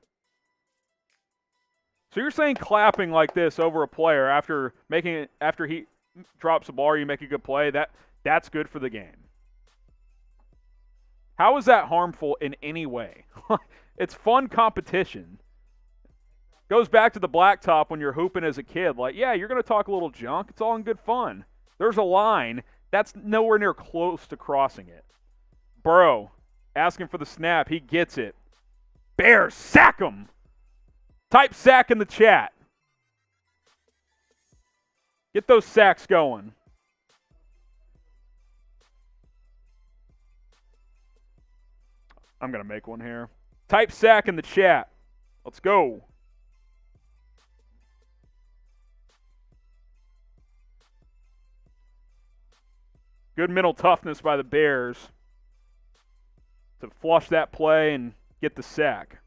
So you're saying clapping like this over a player after he drops the ball or you make a good play, that's good for the game. How is that harmful in any way? It's fun competition. Goes back to the blacktop when you're hooping as a kid. Like, yeah, you're going to talk a little junk. It's all in good fun. There's a line. That's nowhere near close to crossing it. Burrow asking for the snap. He gets it. Bears, sack him. Type sack in the chat. Get those sacks going. I'm going to make one here. Type sack in the chat. Let's go. Good mental toughness by the Bears to flush that play and get the sack.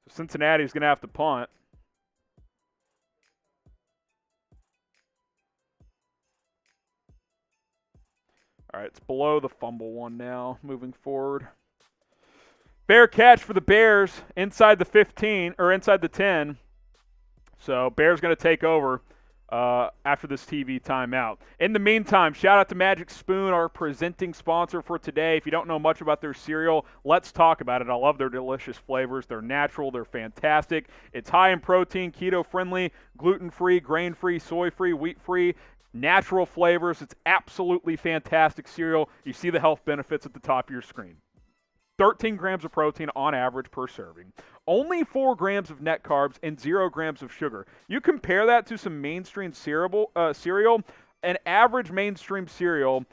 So Cincinnati's going to have to punt. All right, it's below the fumble one now, moving forward. Fair catch for the Bears inside the 15, or inside the 10. So Bears going to take over after this TV timeout. In the meantime, shout out to Magic Spoon, our presenting sponsor for today. If you don't know much about their cereal, let's talk about it. I love their delicious flavors. They're natural. They're fantastic. It's high in protein, keto-friendly, gluten-free, grain-free, soy-free, wheat-free. Natural flavors. It's absolutely fantastic cereal. You see the health benefits at the top of your screen. 13 grams of protein on average per serving. Only 4 grams of net carbs and 0 grams of sugar. You compare that to some mainstream cereal, an average mainstream cereal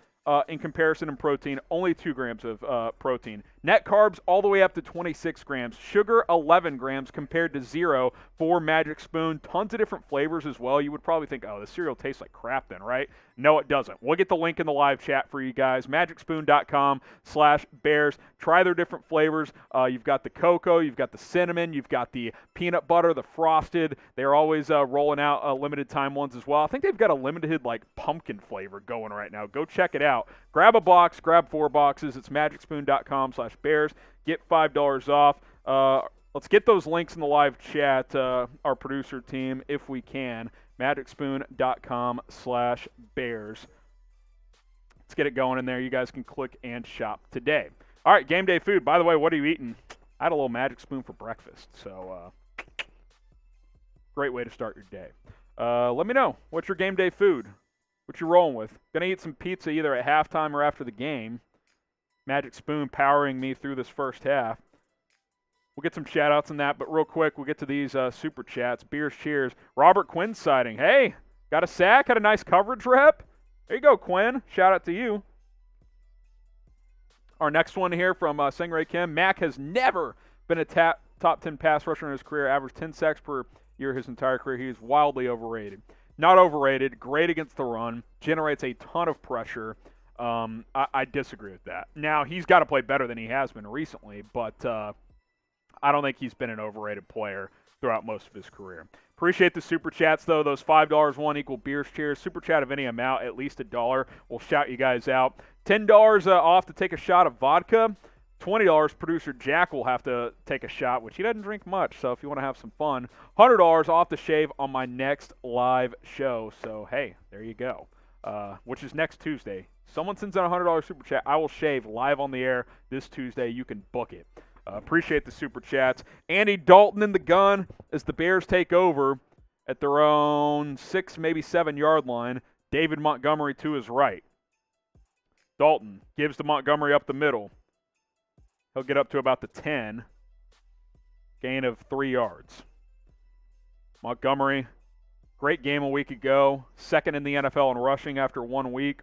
in comparison in protein, only 2 grams of protein. Net carbs all the way up to 26 grams. Sugar, 11 grams compared to 0 for Magic Spoon. Tons of different flavors as well. You would probably think, oh, the cereal tastes like crap then, right? No, it doesn't. We'll get the link in the live chat for you guys. MagicSpoon.com/Bears. Try their different flavors. You've got the cocoa, you've got the cinnamon, you've got the peanut butter, the frosted. They're always rolling out limited time ones as well. I think they've got a limited pumpkin flavor going right now. Go check it out. Grab a box, grab 4 boxes. It's MagicSpoon.com/Bears. Get $5 off. Let's get those links in the live chat, our producer team, if we can. MagicSpoon.com/Bears. Let's get it going in there. You guys can click and shop today. All right, game day food. By the way, what are you eating? I had a little Magic Spoon for breakfast, so great way to start your day. Let me know. What's your game day food? What you rolling with? Gonna eat some pizza either at halftime or after the game. Magic Spoon powering me through this first half. We'll get some shout-outs on that, but real quick, we'll get to these super chats. Beers Cheers. Robert Quinn sighting. Hey, got a sack, had a nice coverage rep. There you go, Quinn. Shout-out to you. Our next one here from Stingray Kim. Mack has never been a top 10 pass rusher in his career, averaged 10 sacks per year his entire career. He is wildly overrated. Not overrated, great against the run, generates a ton of pressure. I disagree with that. Now, he's got to play better than he has been recently, but I don't think he's been an overrated player throughout most of his career. Appreciate the super chats, though. Those $5 one equal Beers Cheers. Super chat of any amount, at least $1. We'll shout you guys out. $10 off to take a shot of vodka. $20 producer Jack will have to take a shot, which he doesn't drink much, so if you want to have some fun. $100 off to shave on my next live show. So, hey, there you go, which is next Tuesday. Someone sends out a $100 super chat. I will shave live on the air this Tuesday. You can book it. Appreciate the super chats. Andy Dalton in the gun as the Bears take over at their own 6, maybe 7-yard line. David Montgomery to his right. Dalton gives to Montgomery up the middle. He'll get up to about the 10. Gain of 3 yards. Montgomery, great game a week ago. Second in the NFL in rushing after 1 week.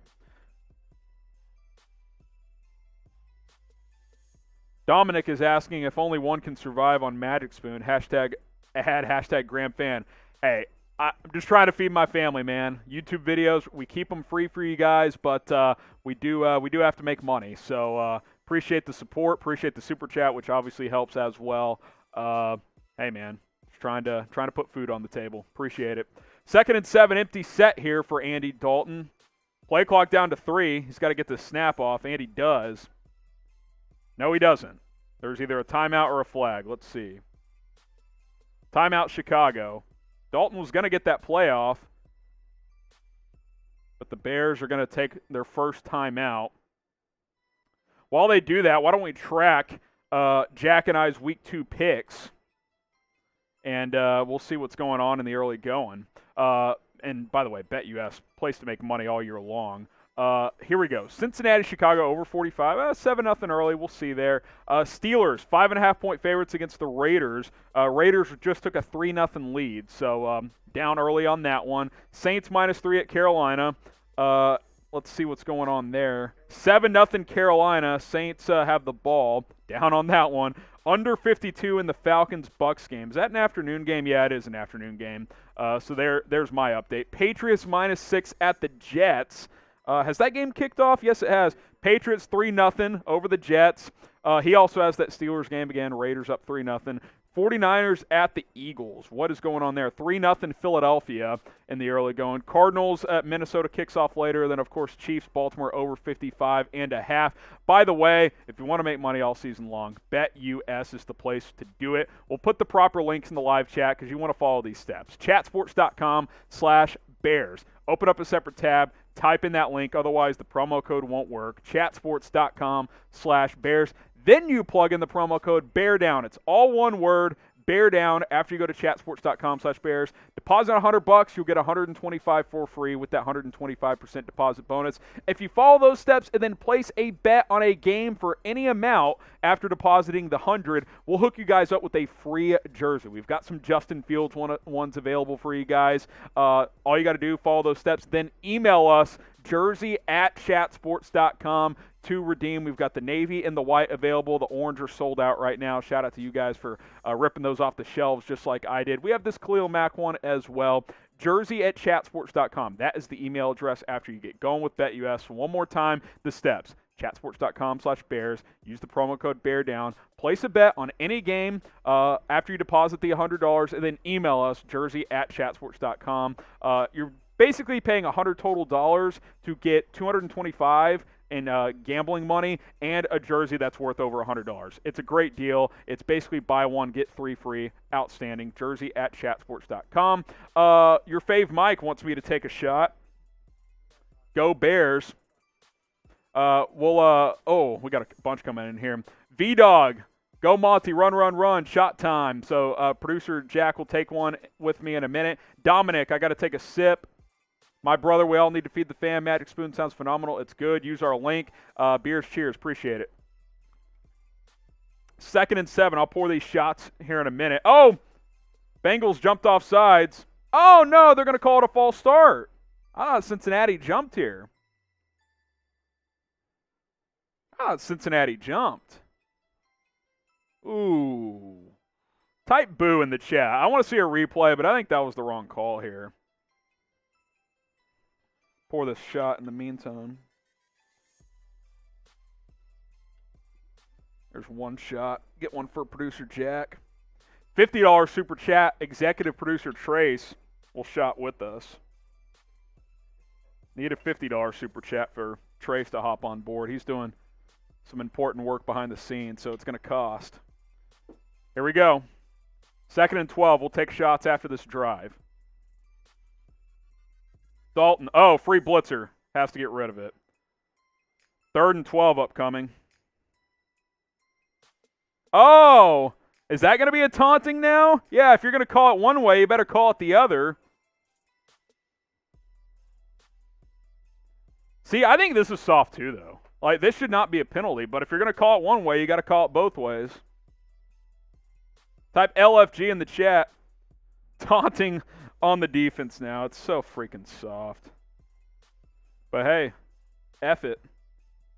Dominic is asking if only one can survive on Magic Spoon. Hashtag Graham fan. Hey, I'm just trying to feed my family, man. YouTube videos, we keep them free for you guys, but we do have to make money. So appreciate the support, appreciate the super chat, which obviously helps as well. Hey, man, just trying to put food on the table. Appreciate it. 2nd and 7, empty set here for Andy Dalton. Play clock down to 3. He's got to get the snap off. Andy does. No, he doesn't. There's either a timeout or a flag. Let's see. Timeout, Chicago. Dalton was going to get that play off, but the Bears are going to take their first timeout. While they do that, why don't we track Jack and I's Week 2 picks, and we'll see what's going on in the early going. And by the way, BetUS, place to make money all year long. Here we go. Cincinnati, Chicago, over 45. 7-0 early. We'll see there. Steelers, 5.5-point favorites against the Raiders. Raiders just took a 3-0 lead, so down early on that one. Saints -3 at Carolina. Let's see what's going on there. 7-0 Carolina. Saints have the ball. Down on that one. Under 52 in the Falcons-Bucks game. Is that an afternoon game? Yeah, it is an afternoon game. So there's my update. Patriots -6 at the Jets. Has that game kicked off? Yes, it has. Patriots 3-0 over the Jets. He also has that Steelers game again. Raiders up 3-0. 49ers at the Eagles. What is going on there? 3-0 Philadelphia in the early going. Cardinals at Minnesota kicks off later. Then, of course, Chiefs, Baltimore over 55.5. By the way, if you want to make money all season long, BetUS is the place to do it. We'll put the proper links in the live chat because you want to follow these steps. Chatsports.com/Bears. Open up a separate tab. Type in that link. Otherwise, the promo code won't work. Chatsports.com/Bears. Then you plug in the promo code BEARDOWN. It's all one word, Bear Down, after you go to chatsports.com/Bears. Deposit $100, you'll get $125 for free with that 125% deposit bonus. If you follow those steps and then place a bet on a game for any amount after depositing the $100, we'll hook you guys up with a free jersey. We've got some Justin Fields ones available for you guys. All you got to do, follow those steps, then email us, jersey@chatsports.com to redeem. We've got the navy and the white available. The orange are sold out right now. Shout out to you guys for ripping those off the shelves just like I did. We have this Khalil Mack one as well. Jersey@chatsports.com. That is the email address after you get going with BetUS. One more time, the steps. Chatsports.com/Bears. Use the promo code BEARDOWN. Place a bet on any game after you deposit the $100, and then email us, jersey@chatsports.com. You're basically paying $100 total to get $225 in gambling money and a jersey that's worth over $100. It's a great deal. It's basically buy one, get 3 free. Outstanding. Jersey@chatsports.com. Your fave Mike wants me to take a shot. Go Bears. We got a bunch coming in here. V-Dog. Go Monty, run, shot time. So producer Jack will take one with me in a minute. Dominic, I got to take a sip. My brother, we all need to feed the fan. Magic Spoon sounds phenomenal. It's good. Use our link. Beers, cheers. Appreciate it. 2nd and 7. I'll pour these shots here in a minute. Oh, Bengals jumped off sides. Oh, no, they're going to call it a false start. I thought Cincinnati jumped here. Cincinnati jumped. Ooh. Type boo in the chat. I want to see a replay, but I think that was the wrong call here. Pour this shot in the meantime. There's one shot. Get one for producer Jack. $50 super chat. Executive producer Trace will shot with us. Need a $50 super chat for Trace to hop on board. He's doing some important work behind the scenes, so it's going to cost. Here we go. 2nd and 12. We'll take shots after this drive. Dalton. Oh, free blitzer. Has to get rid of it. 3rd and 12 upcoming. Oh, is that going to be a taunting now? Yeah, if you're going to call it one way, you better call it the other. See, I think this is soft too, though. Like, this should not be a penalty, but if you're going to call it one way, you got to call it both ways. Type LFG in the chat. Taunting on the defense now. It's so freaking soft. But hey, F it.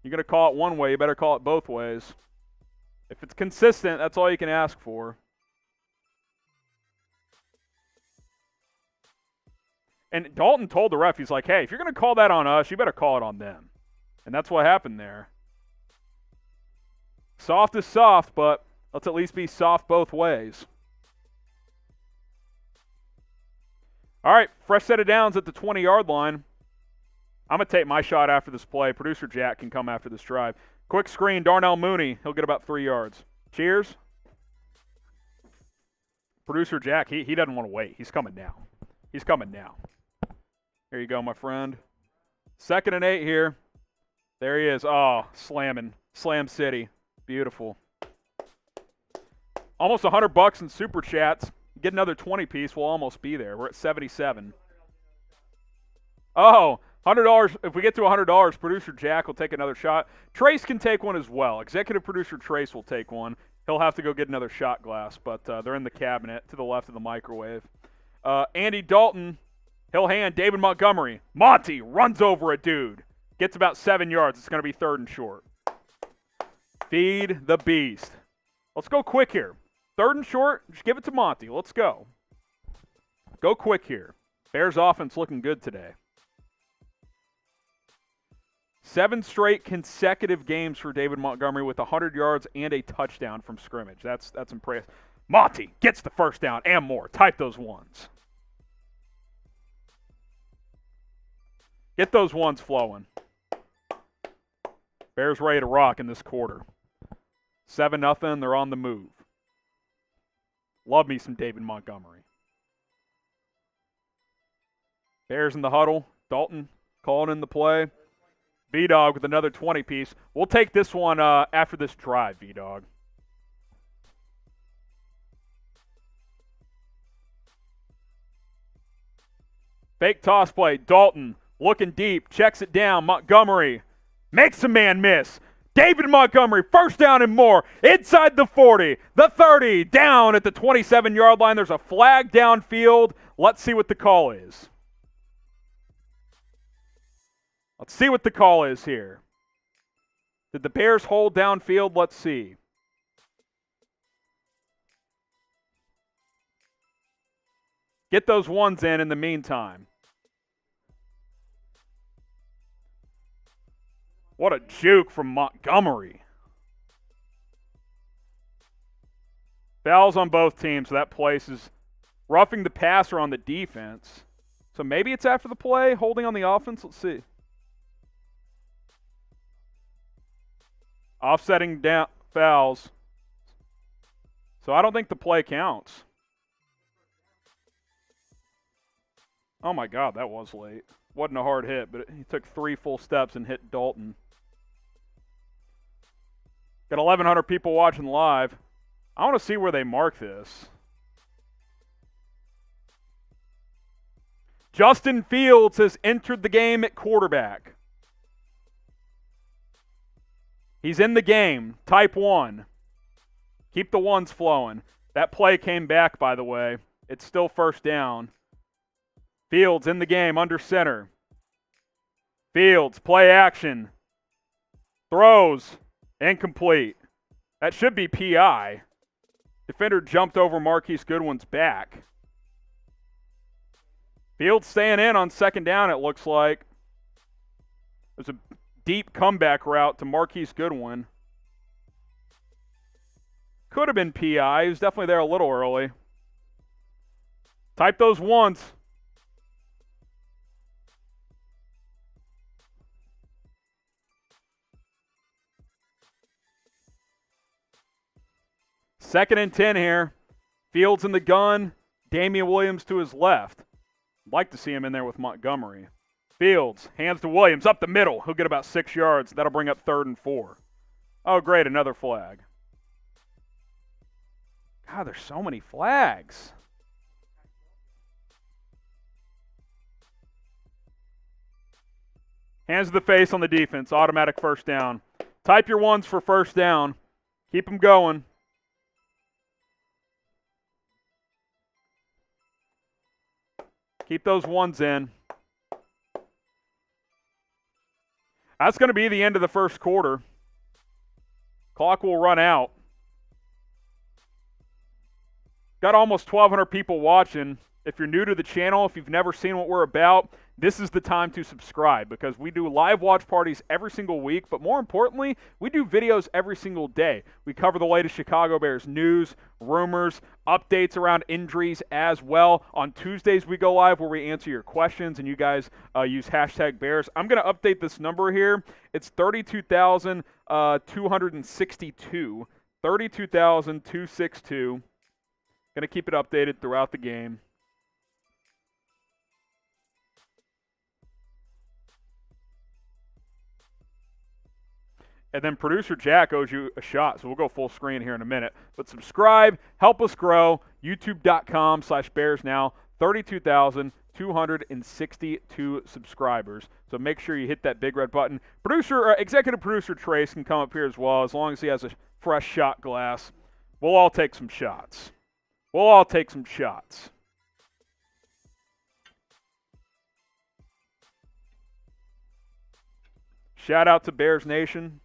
You're going to call it one way, you better call it both ways. If it's consistent, that's all you can ask for. And Dalton told the ref, he's like, hey, if you're going to call that on us, you better call it on them. And that's what happened there. Soft is soft, but let's at least be soft both ways. All right, fresh set of downs at the 20-yard line. I'm going to take my shot after this play. Producer Jack can come after this drive. Quick screen, Darnell Mooney. He'll get about 3 yards. Cheers. Producer Jack, he doesn't want to wait. He's coming now. He's coming now. Here you go, my friend. 2nd and 8 here. There he is. Oh, slamming. Slam City. Beautiful. Almost $100 in super chats. Get another 20-piece. We'll almost be there. We're at 77. Oh, $100. If we get to $100, producer Jack will take another shot. Trace can take one as well. Executive producer Trace will take one. He'll have to go get another shot glass, but they're in the cabinet to the left of the microwave. Andy Dalton, he'll hand David Montgomery. Monty runs over a dude. Gets about 7 yards. It's going to be 3rd and short. Feed the beast. Let's go quick here. 3rd and short, just give it to Monty. Let's go. Go quick here. Bears offense looking good today. 7 straight consecutive games for David Montgomery with 100 yards and a touchdown from scrimmage. That's impressive. Monty gets the first down and more. Type those ones. Get those ones flowing. Bears ready to rock in this quarter. 7-0. They're on the move. Love me some David Montgomery. Bears in the huddle. Dalton calling in the play. V-Dog with another 20-piece. We'll take this one after this drive, V-Dog. Fake toss play. Dalton looking deep. Checks it down. Montgomery makes a man miss. David Montgomery, first down and more. Inside the 40, the 30, down at the 27-yard line. There's a flag downfield. Let's see what the call is. Let's see what the call is here. Did the Bears hold downfield? Let's see. Get those ones in the meantime. What a juke from Montgomery. Fouls on both teams, so that places roughing the passer on the defense. So maybe it's after the play, holding on the offense. Let's see. Offsetting down fouls. So I don't think the play counts. Oh my God, that was late. Wasn't a hard hit, but he took 3 full steps and hit Dalton. Got 1,100 people watching live. I want to see where they mark this. Justin Fields has entered the game at quarterback. He's in the game. Type 1. Keep the ones flowing. That play came back, by the way. It's still first down. Fields in the game, under center. Fields, play action. Throws. Incomplete. That should be PI. Defender jumped over Marquise Goodwin's back. Fields staying in on second down, it looks like. There's a deep comeback route to Marquise Goodwin. Could have been PI. He was definitely there a little early. Type those ones. Second and 10 here. Fields in the gun. Damian Williams to his left. I'd like to see him in there with Montgomery. Fields, hands to Williams, up the middle. He'll get about 6 yards. That'll bring up 3rd and 4. Oh, great, another flag. God, there's so many flags. Hands to the face on the defense. Automatic first down. Type your ones for first down. Keep them going. Keep those ones in. That's going to be the end of the first quarter. Clock will run out. Got almost 1,200 people watching. If you're new to the channel, if you've never seen what we're about, this is the time to subscribe because we do live watch parties every single week, but more importantly, we do videos every single day. We cover the latest Chicago Bears news, rumors, updates around injuries as well. On Tuesdays, we go live where we answer your questions and you guys use hashtag Bears. I'm going to update this number here. It's 32,262. 32,262. Going to keep it updated throughout the game. And then Producer Jack owes you a shot, so we'll go full screen here in a minute. But subscribe, help us grow, youtube.com/BearsNow, 32,262 subscribers. So make sure you hit that big red button. Executive Producer Trace can come up here as well, as long as he has a fresh shot glass. We'll all take some shots. We'll all take some shots. Shout out to Bears Nation.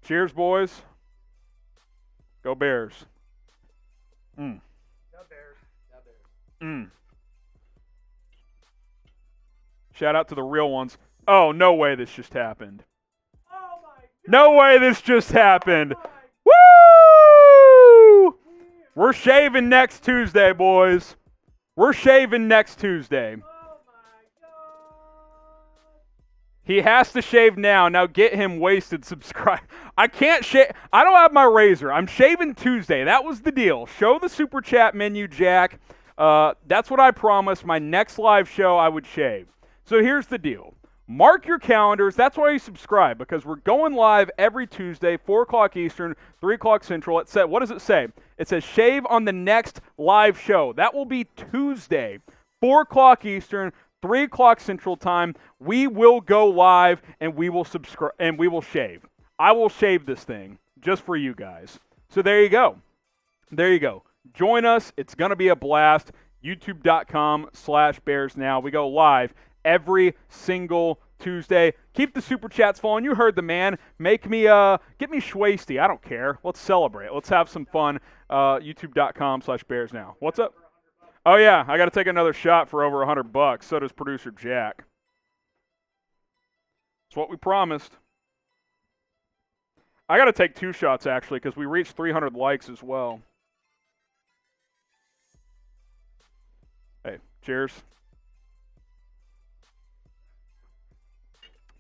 Cheers, boys. Go Bears. Go Bears. Go Bears. Shout out to the real ones. Oh, no way this just happened. Oh my God. No way this just happened. Woo! We're shaving next Tuesday, boys. We're shaving next Tuesday. Oh my God. He has to shave now. Now get him wasted. Subscribe. I can't shave. I don't have my razor. I'm shaving Tuesday. That was the deal. Show the super chat menu, Jack. That's what I promised. My next live show, I would shave. So here's the deal. Mark your calendars. That's why you subscribe, because we're going live every Tuesday, 4 o'clock Eastern, 3 o'clock Central. What does it say? It says shave on the next live show. That will be Tuesday, 4 o'clock Eastern, 3 o'clock Central Time. We will go live and we will subscribe and we will shave. I will shave this thing just for you guys. So there you go. There you go. Join us. It's going to be a blast. YouTube.com/BearsNow. We go live every single Tuesday. Keep the super chats flowing. You heard the man. Get me schwasty. I don't care. Let's celebrate. Let's have some fun. YouTube.com/BearsNow. What's up? Oh yeah, I got to take another shot for over $100. So does Producer Jack. It's what we promised. I got to take 2 shots actually because we reached 300 likes as well. Hey, cheers.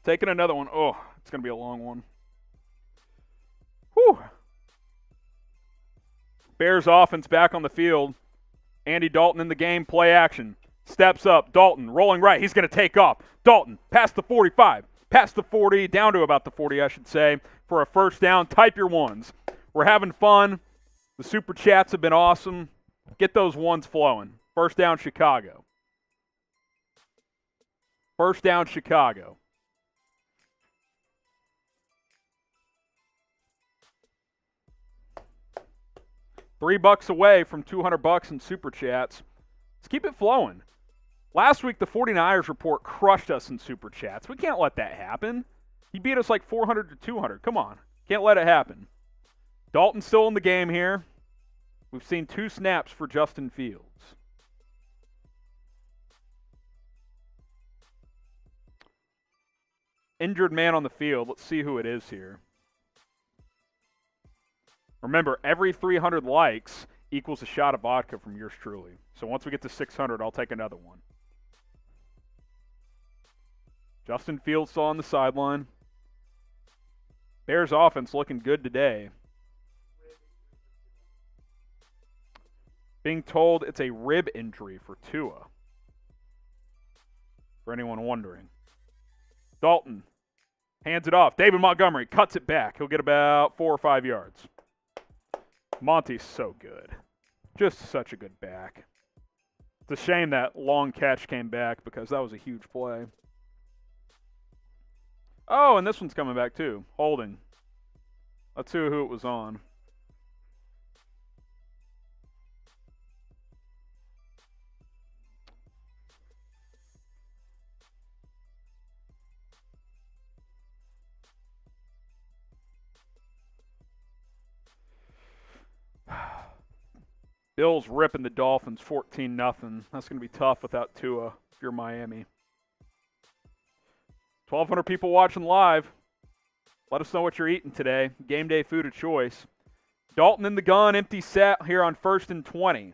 Taking another one. Oh, it's going to be a long one. Whew. Bears offense back on the field. Andy Dalton in the game. Play action. Steps up. Dalton rolling right. He's going to take off. Dalton past the 45. past the 40, down to about the 40, I should say, for a first down. Type your ones. We're having fun. The super chats have been awesome. Get those ones flowing. First down, Chicago. First down, Chicago. $3 away from $200 in super chats. Let's keep it flowing. Last week, the 49ers report crushed us in super chats. We can't let that happen. He beat us like 400 to 200. Come on. Can't let it happen. Dalton's still in the game here. We've seen 2 snaps for Justin Fields. Injured man on the field. Let's see who it is here. Remember, every 300 likes equals a shot of vodka from yours truly. So once we get to 600, I'll take another one. Justin Fields still on the sideline. Bears offense looking good today. Being told it's a rib injury for Tua. For anyone wondering. Dalton hands it off. David Montgomery cuts it back. He'll get about 4 or 5 yards. Monty's so good. Just such a good back. It's a shame that long catch came back because that was a huge play. Oh, and this one's coming back too. Holding. Let's see who it was on. Bills ripping the Dolphins 14-0. That's going to be tough without Tua if you're Miami. 1,200 people watching live. Let us know what you're eating today. Game day food of choice. Dalton in the gun, empty set here on 1st and 20.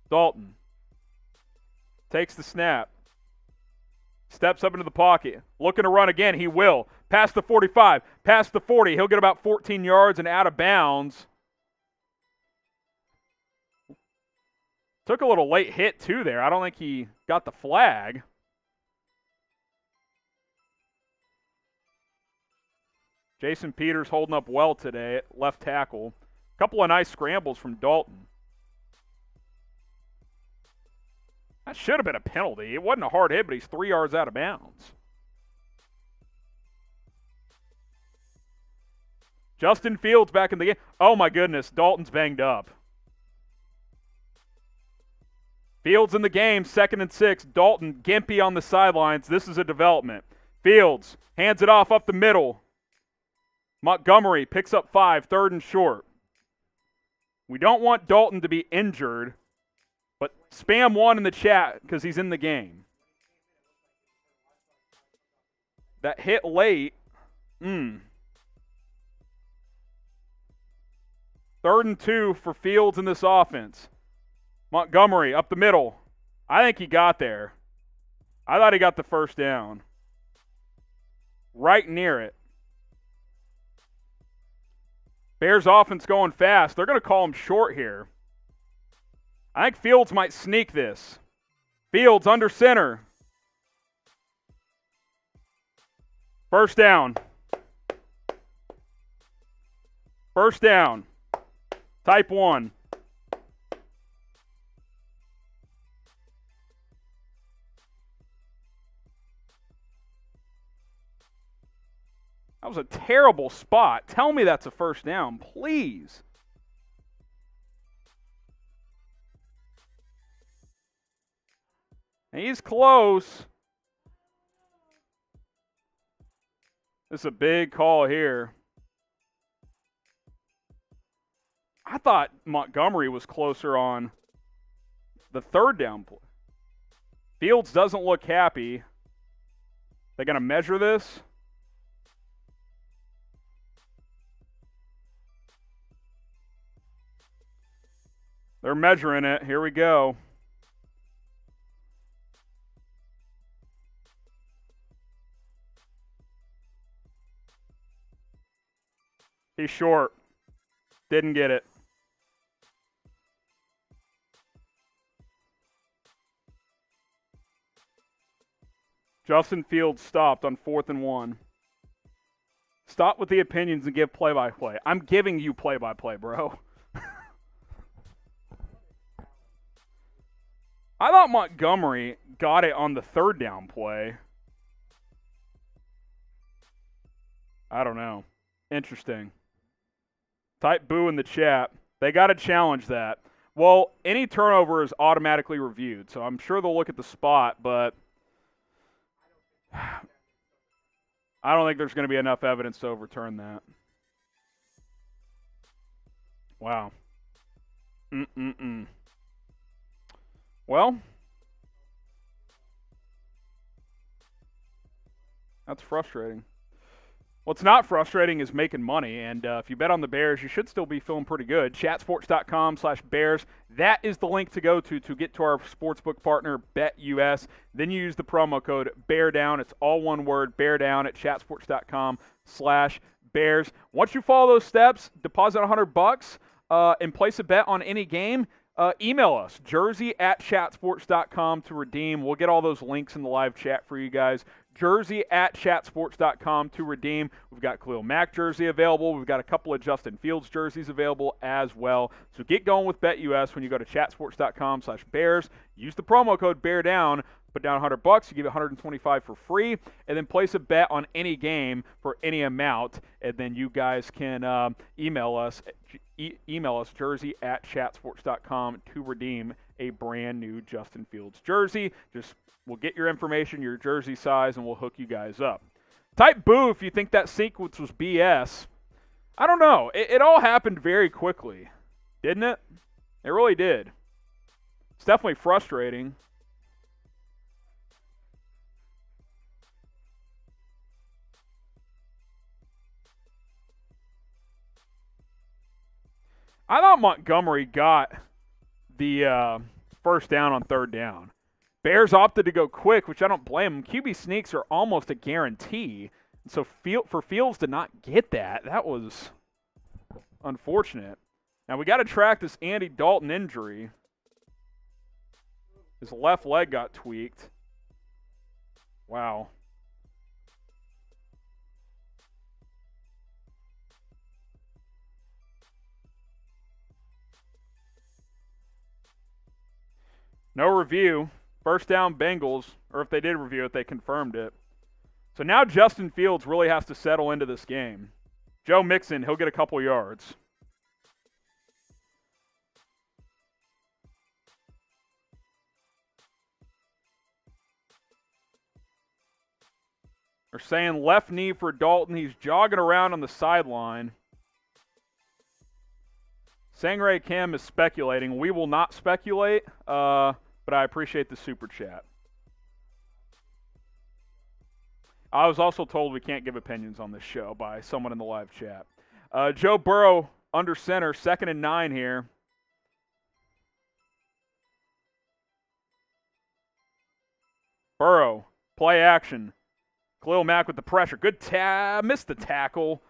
Dalton takes the snap. Steps up into the pocket. Looking to run again. He will. Past the 45. Past the 40. He'll get about 14 yards and out of bounds. Took a little late hit, too, there. I don't think he got the flag. Jason Peters holding up well today at left tackle. A couple of nice scrambles from Dalton. That should have been a penalty. It wasn't a hard hit, but he's 3 yards out of bounds. Justin Fields back in the game. Oh, my goodness. Dalton's banged up. Fields in the game, 2nd and 6. Dalton, gimpy on the sidelines. This is a development. Fields hands it off up the middle. Montgomery picks up 5, 3rd and short. We don't want Dalton to be injured, but spam 1 in the chat because he's in the game. That hit late. 3rd and 2 for Fields in this offense. Montgomery up the middle. I think he got there. I thought he got the first down. Right near it. Bears offense going fast. They're going to call him short here. I think Fields might sneak this. Fields under center. First down. First down. Type 1. That was a terrible spot. Tell me that's a first down, please. He's close. This is a big call here. I thought Montgomery was closer on the 3rd down play. Fields doesn't look happy. They going to measure this? They're measuring it. Here we go. He's short. Didn't get it. Justin Fields stopped on 4th and 1. Stop with the opinions and give play-by-play. I'm giving you play-by-play, bro. I thought Montgomery got it on the 3rd down play. I don't know. Interesting. Type boo in the chat. They got to challenge that. Well, any turnover is automatically reviewed, so I'm sure they'll look at the spot, but I don't think there's going to be enough evidence to overturn that. Wow. Well, that's frustrating. What's not frustrating is making money, and if you bet on the Bears, you should still be feeling pretty good. Chatsports.com/Bears. That is the link to go to get to our sportsbook partner, BetUS. Then you use the promo code BEARDOWN. It's all one word, BEARDOWN at chatsports.com/Bears. Once you follow those steps, deposit $100 and place a bet on any game. Email us, jersey@chatsports.com to redeem. We'll get all those links in the live chat for you guys. Jersey@chatsports.com to redeem. We've got Khalil Mack jersey available. We've got a couple of Justin Fields jerseys available as well. So get going with BetUS when you go to chatsports.com/Bears. Use the promo code BEARDOWN. Put down $100, you give it $125 for free, and then place a bet on any game for any amount, and then you guys can email us jersey@chatsports.com to redeem a brand new Justin Fields jersey. We'll get your information, your jersey size, and we'll hook you guys up. Type boo if you think that sequence was BS. I don't know. It all happened very quickly, didn't it? It really did. It's definitely frustrating. I thought Montgomery got the first down on 3rd down. Bears opted to go quick, which I don't blame them. QB sneaks are almost a guarantee. So for Fields to not get that was unfortunate. Now we got to track this Andy Dalton injury. His left leg got tweaked. Wow. No review. First down Bengals, or if they did review it, they confirmed it. So now Justin Fields really has to settle into this game. Joe Mixon, he'll get a couple yards. They're saying left knee for Dalton. He's jogging around on the sideline. Sangray Kim is speculating. We will not speculate, but I appreciate the super chat. I was also told we can't give opinions on this show by someone in the live chat. Joe Burrow under center, 2nd and 9 here. Burrow, play action. Khalil Mack with the pressure. Good missed the tackle.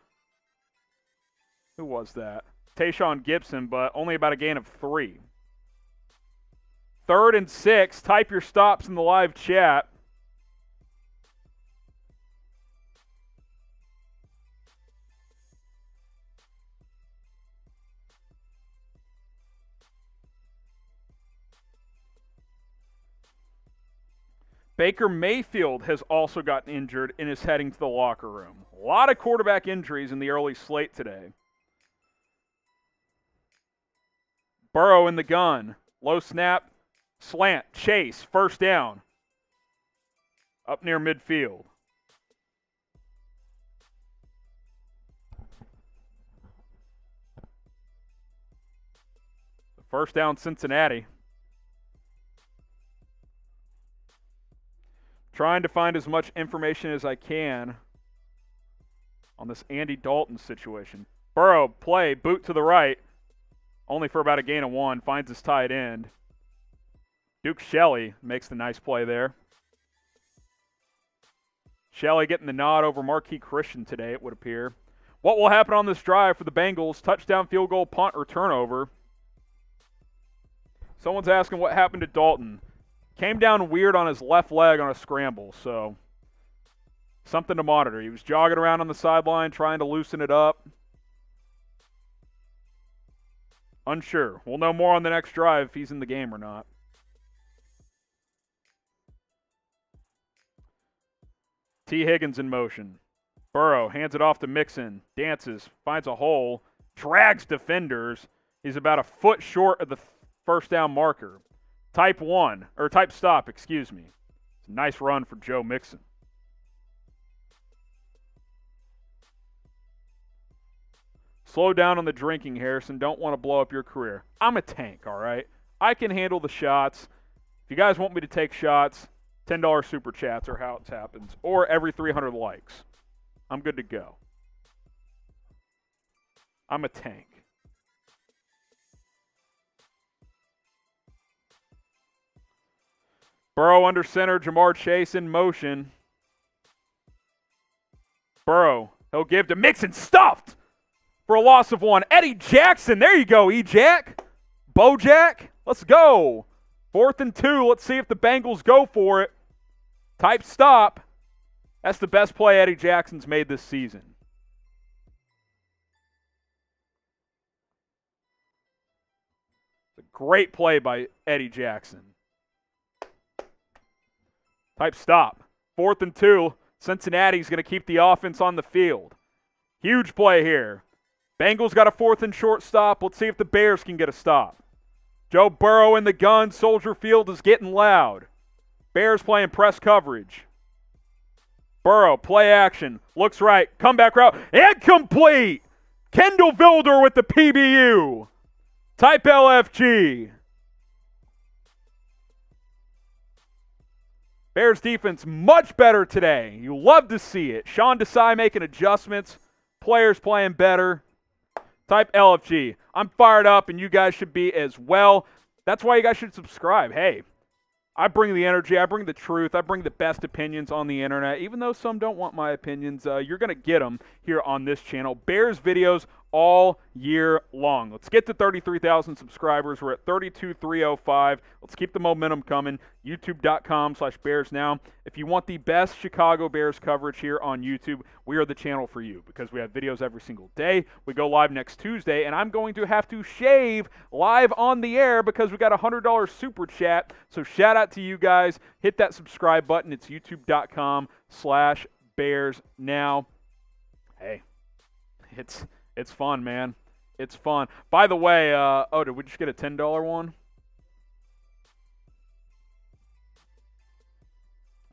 Who was that? Tayshaun Gibson, but only about a gain of 3. 3rd and 6. Type your stops in the live chat. Baker Mayfield has also gotten injured and is heading to the locker room. A lot of quarterback injuries in the early slate today. Burrow in the gun. Low snap. Slant. Chase. First down. Up near midfield. First down Cincinnati. Trying to find as much information as I can on this Andy Dalton situation. Burrow, play, boot to the right. Only for about a gain of 1. Finds his tight end. Duke Shelley makes the nice play there. Shelley getting the nod over Marquis Christian today, it would appear. What will happen on this drive for the Bengals? Touchdown, field goal, punt, or turnover? Someone's asking what happened to Dalton. Came down weird on his left leg on a scramble, so Something to monitor. He was jogging around on the sideline trying to loosen it up. Unsure. We'll know more on the next drive if he's in the game or not. T. Higgins in motion. Burrow hands it off to Mixon. Dances. Finds a hole. Drags defenders. He's about a foot short of the first down marker. Type stop, excuse me. It's a nice run for Joe Mixon. Slow down on the drinking, Harrison. Don't want to blow up your career. I'm a tank, all right? I can handle the shots. If you guys want me to take shots, $10 super chats are how it happens. Or every 300 likes. I'm good to go. I'm a tank. Burrow under center, Jamar Chase in motion. Burrow, he'll give to Mixon, stuffed for a loss of 1. Eddie Jackson, there you go, E-Jack. Bojack, let's go. 4th and 2, let's see if the Bengals go for it. Type stop. That's the best play Eddie Jackson's made this season. It's a great play by Eddie Jackson. Type stop. 4th and 2. Cincinnati's going to keep the offense on the field. Huge play here. Bengals got a 4th and short stop. Let's see if the Bears can get a stop. Joe Burrow in the gun. Soldier Field is getting loud. Bears playing press coverage. Burrow, play action. Looks right. Comeback route. Incomplete. Kendall Vilder with the PBU. Type LFG. Bears defense much better today. You love to see it. Sean Desai making adjustments. Players playing better. Type LFG. I'm fired up, and you guys should be as well. That's why you guys should subscribe. Hey, I bring the energy. I bring the truth. I bring the best opinions on the internet. Even though some don't want my opinions, you're going to get them here on this channel. Bears videos all year long. Let's get to 33,000 subscribers. We're at 32,305. Let's keep the momentum coming. YouTube.com/BearsNow. If you want the best Chicago Bears coverage here on YouTube, we are the channel for you because we have videos every single day. We go live next Tuesday, and I'm going to have to shave live on the air because we got a $100 super chat. So shout out to you guys. Hit that subscribe button. It's youtube.com/BearsNow. Hey, it's fun, man. It's fun. By the way, did we just get a $10 one?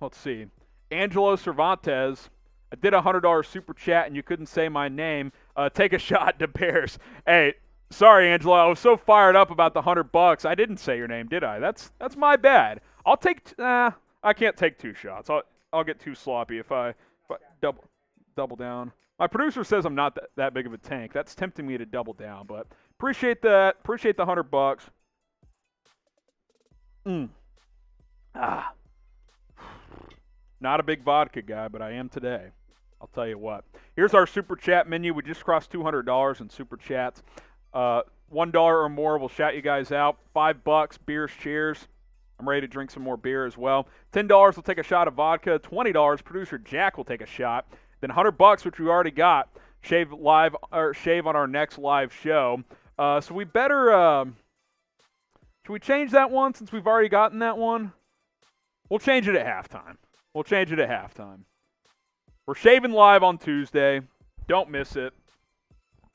Let's see. Angelo Cervantes, I did a $100 super chat and you couldn't say my name. Take a shot to Bears. Hey, sorry, Angelo. I was so fired up about the $100. I didn't say your name, did I? That's my bad. I'll take. I can't take 2 shots. I'll get too sloppy if I double down. My producer says I'm not that big of a tank. That's tempting me to double down, but appreciate that. Appreciate the $100. Not a big vodka guy, but I am today. I'll tell you what. Here's our super chat menu. We just crossed $200 in super chats. $1 or more, we'll shout you guys out. $5, beers, cheers. I'm ready to drink some more beer as well. $10, we'll take a shot of vodka. $20, producer Jack will take a shot. Then $100, which we already got, shave on our next live show. So we better. Should we change that one since we've already gotten that one? We'll change it at halftime. We're shaving live on Tuesday. Don't miss it.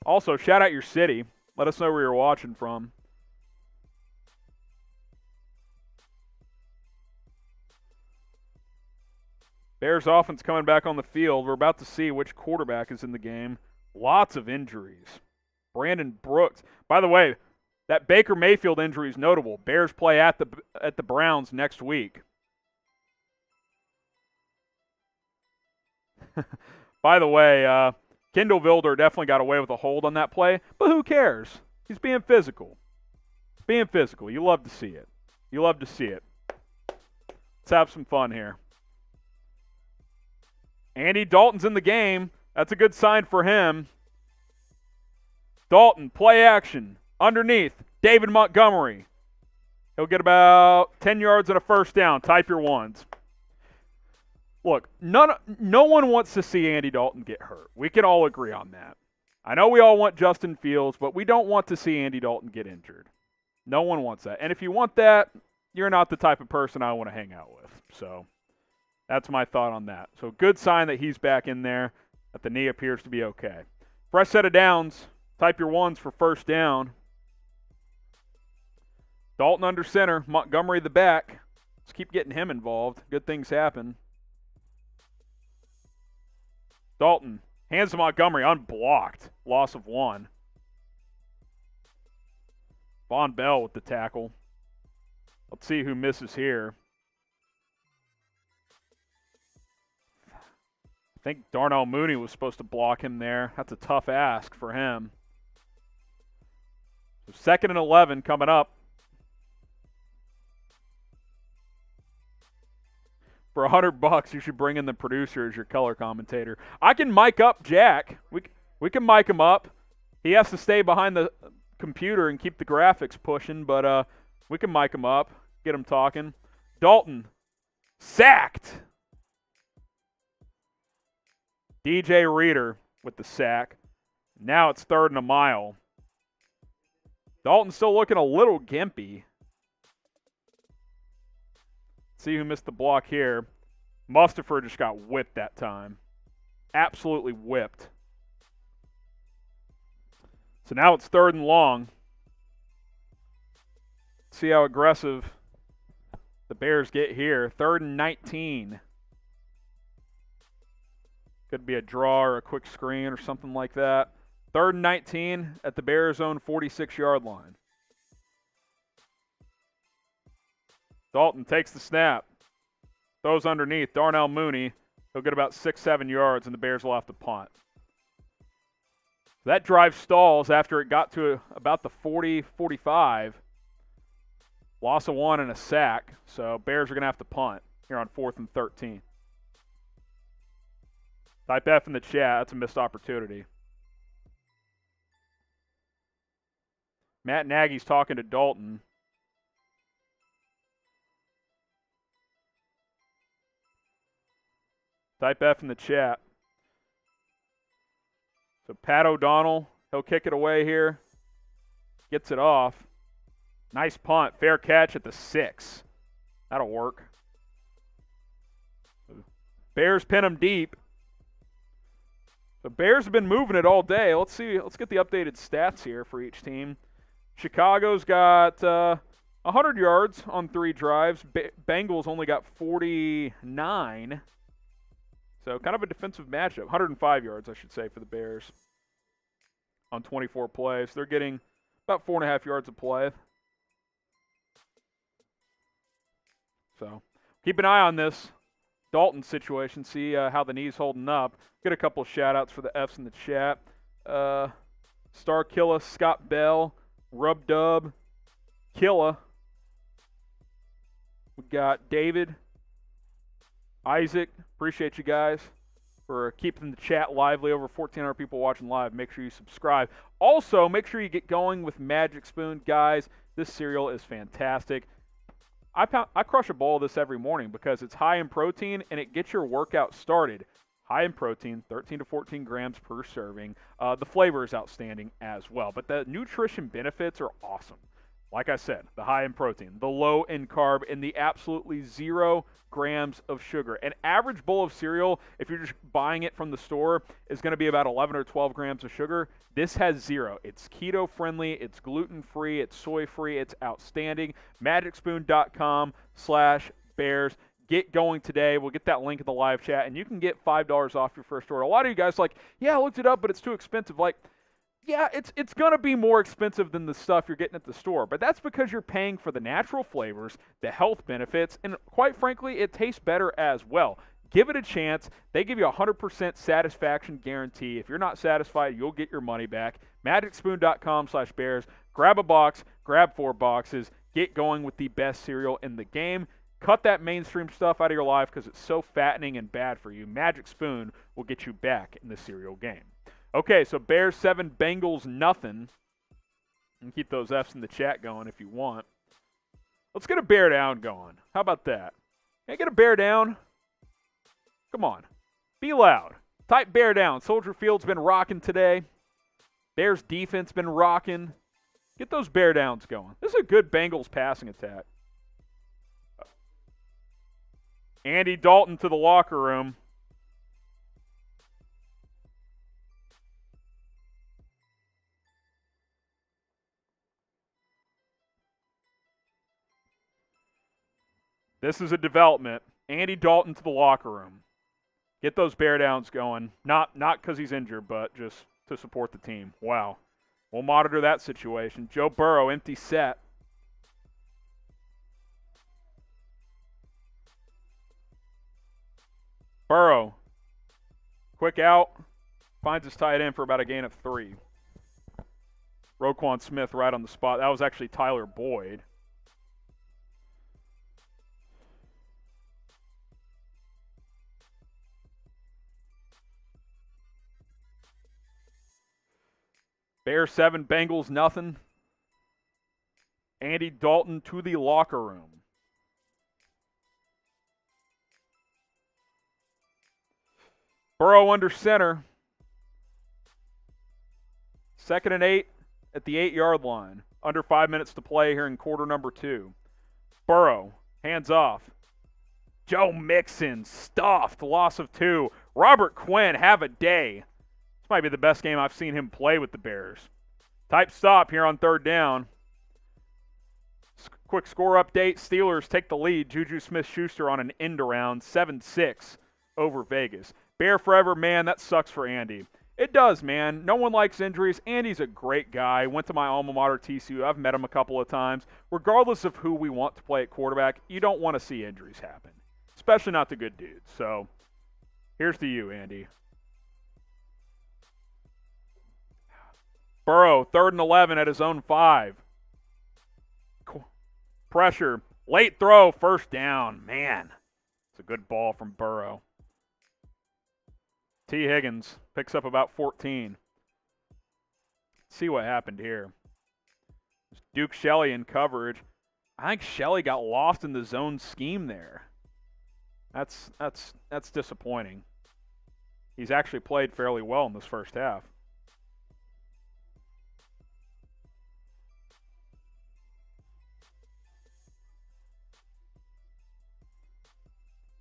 Also, shout out your city. Let us know where you're watching from. Bears offense coming back on the field. We're about to see which quarterback is in the game. Lots of injuries. Brandon Brooks. By the way, that Baker Mayfield injury is notable. Bears play at the Browns next week. By the way, Kendall Vilder definitely got away with a hold on that play, but who cares? He's being physical. You love to see it. Let's have some fun here. Andy Dalton's in the game. That's a good sign for him. Dalton, play action. Underneath, David Montgomery. He'll get about 10 yards and a first down. Type your ones. Look, no one wants to see Andy Dalton get hurt. We can all agree on that. I know we all want Justin Fields, but we don't want to see Andy Dalton get injured. No one wants that. And if you want that, you're not the type of person I want to hang out with. So that's my thought on that. So good sign that he's back in there, that the knee appears to be okay. Fresh set of downs. Type your ones for first down. Dalton under center. Montgomery the back. Let's keep getting him involved. Good things happen. Dalton hands to Montgomery, unblocked. Loss of 1. Von Bell with the tackle. Let's see who misses here. I think Darnell Mooney was supposed to block him there. That's a tough ask for him. So 2nd and 11 coming up. For $100, you should bring in the producer as your color commentator. I can mic up Jack. We can mic him up. He has to stay behind the computer and keep the graphics pushing, but we can mic him up, get him talking. Dalton, sacked. DJ Reader with the sack. Now it's 3rd and a mile. Dalton's still looking a little gimpy. See who missed the block here. Mustipher just got whipped that time. Absolutely whipped. So now it's 3rd and long. See how aggressive the Bears get here. 3rd and 19. Could be a draw or a quick screen or something like that. 3rd and 19 at the Bears' own 46-yard line. Dalton takes the snap. Throws underneath. Darnell Mooney. He'll get about 6-7 yards, and the Bears will have to punt. That drive stalls after it got to about the 40-45. Loss of 1 and a sack. So Bears are going to have to punt here on 4th and 13. Type F in the chat. That's a missed opportunity. Matt Nagy's talking to Dalton. Type F in the chat. So Pat O'Donnell, he'll kick it away here. Gets it off. Nice punt. Fair catch at the 6. That'll work. Bears pin him deep. The Bears have been moving it all day. Let's see. Let's get the updated stats here for each team. Chicago's got 100 yards on 3 drives. Bengals only got 49. So kind of a defensive matchup. 105 yards, I should say, for the Bears on 24 plays. They're getting about 4.5 yards of play. So keep an eye on this Dalton situation. See how the knee's holding up. Get a couple of shout-outs for the Fs in the chat. Star Killa, Scott Bell, Rub Dub, Killa. We got David, Isaac. Appreciate you guys for keeping the chat lively. Over 1,400 people watching live. Make sure you subscribe. Also, make sure you get going with Magic Spoon. Guys, this cereal is fantastic. I crush a bowl of this every morning because it's high in protein and it gets your workout started. High in protein, 13 to 14 grams per serving. The flavor is outstanding as well. But the nutrition benefits are awesome. Like I said, the high in protein, the low in carb, and the absolutely 0 grams of sugar. An average bowl of cereal, if you're just buying it from the store, is going to be about 11 or 12 grams of sugar. This has 0. It's keto-friendly. It's gluten-free. It's soy-free. It's outstanding. MagicSpoon.com/Bears. Get going today. We'll get that link in the live chat, and you can get $5 off your first order. A lot of you guys are like, yeah, I looked it up, but it's too expensive. Like, yeah, it's going to be more expensive than the stuff you're getting at the store, but that's because you're paying for the natural flavors, the health benefits, and quite frankly, it tastes better as well. Give it a chance. They give you a 100% satisfaction guarantee. If you're not satisfied, you'll get your money back. MagicSpoon.com/Bears. Grab a box, grab 4 boxes, get going with the best cereal in the game. Cut that mainstream stuff out of your life because it's so fattening and bad for you. Magic Spoon will get you back in the cereal game. Okay, so Bears 7, Bengals nothing. And keep those Fs in the chat going if you want. Let's get a bear down going. How about that? Can I get a bear down? Come on. Be loud. Type bear down. Soldier Field's been rocking today. Bears defense been rocking. Get those bear downs going. This is a good Bengals passing attack. Andy Dalton to the locker room. This is a development. Andy Dalton to the locker room. Get those bear downs going. Not because he's injured, but just to support the team. Wow. We'll monitor that situation. Joe Burrow, empty set. Burrow. Quick out. Finds his tight end for about a gain of 3. Roquan Smith right on the spot. That was actually Tyler Boyd. Bears 7, Bengals nothing. Andy Dalton to the locker room. Burrow under center. 2nd and 8 at the 8-yard line. Under 5 minutes to play here in quarter number 2. Burrow, hands off. Joe Mixon, stuffed, loss of 2. Robert Quinn, have a day. This might be the best game I've seen him play with the Bears. Type stop here on 3rd down. Quick score update. Steelers take the lead. Juju Smith-Schuster on an end around. 7-6 over Vegas. Bear forever, man. That sucks for Andy. It does, man. No one likes injuries. Andy's a great guy. Went to my alma mater, TCU. I've met him a couple of times. Regardless of who we want to play at quarterback, you don't want to see injuries happen. Especially not the good dudes. So, here's to you, Andy. Burrow, 3rd and 11 at his own 5. Pressure. Late throw, 1st down. Man, it's a good ball from Burrow. T. Higgins picks up about 14. Let's see what happened here. Duke Shelley in coverage. I think Shelley got lost in the zone scheme there. That's disappointing. He's actually played fairly well in this first half.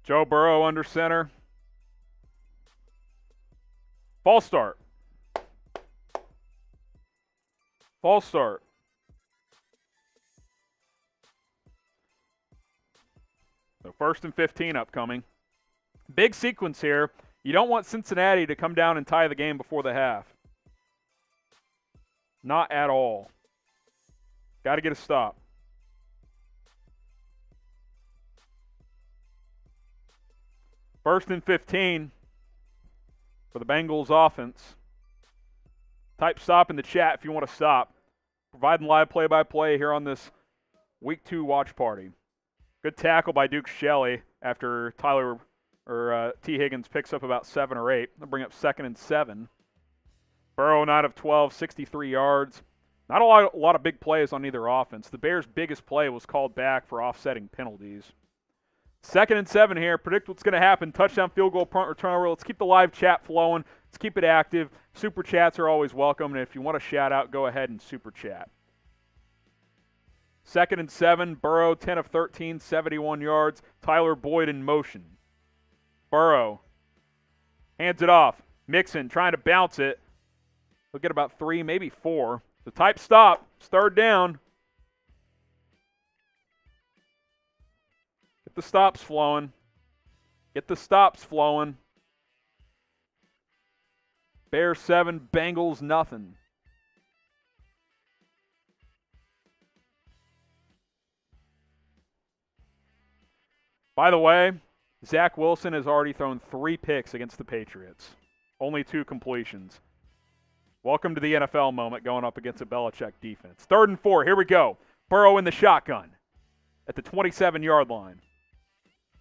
Joe Burrow under center. False start. False start. So 1st and 15 upcoming. Big sequence here. You don't want Cincinnati to come down and tie the game before the half. Not at all. Got to get a stop. First and 15 for the Bengals offense. Type stop in the chat if you want to stop. Providing live play-by-play here on this Week 2 watch party. Good tackle by Duke Shelley after T. Higgins picks up about 7 or 8. They'll bring up 2nd and 7. Burrow 9 of 12, 63 yards. Not a lot of big plays on either offense. The Bears' biggest play was called back for offsetting penalties. 2nd and 7 here. Predict what's going to happen. Touchdown, field goal, punt, return. Let's keep the live chat flowing. Let's keep it active. Super chats are always welcome. And if you want to shout out, go ahead and super chat. 2nd and 7. Burrow, 10 of 13, 71 yards. Tyler Boyd in motion. Burrow hands it off. Mixon trying to bounce it. He'll get about 3, maybe 4. The type stop. It's 3rd down. Get the stops flowing. Get the stops flowing. Bears 7, Bengals nothing. By the way, Zach Wilson has already thrown 3 picks against the Patriots. Only 2 completions. Welcome to the NFL moment going up against a Belichick defense. 3rd and 4. Here we go. Burrow in the shotgun at the 27-yard line.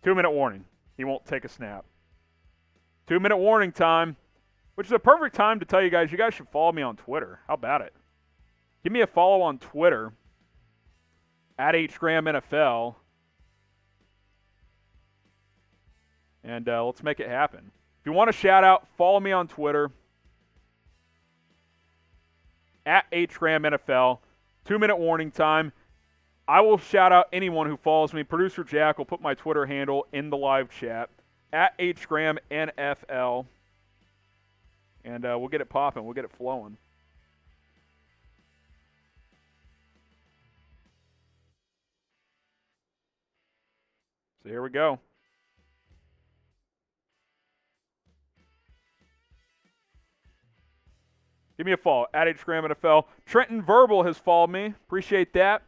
2-minute warning. He won't take a snap. 2-minute warning time, which is a perfect time to tell you guys should follow me on Twitter. How about it? Give me a follow on Twitter at HGramNFL. and let's make it happen. If you want a shout-out, follow me on Twitter, at HGramNFL. 2-minute warning time. I will shout out anyone who follows me. Producer Jack will put my Twitter handle in the live chat, at HGramNFL. And we'll get it popping. We'll get it flowing. So here we go. Give me a follow, at HGramNFL. Trenton Verbal has followed me. Appreciate that.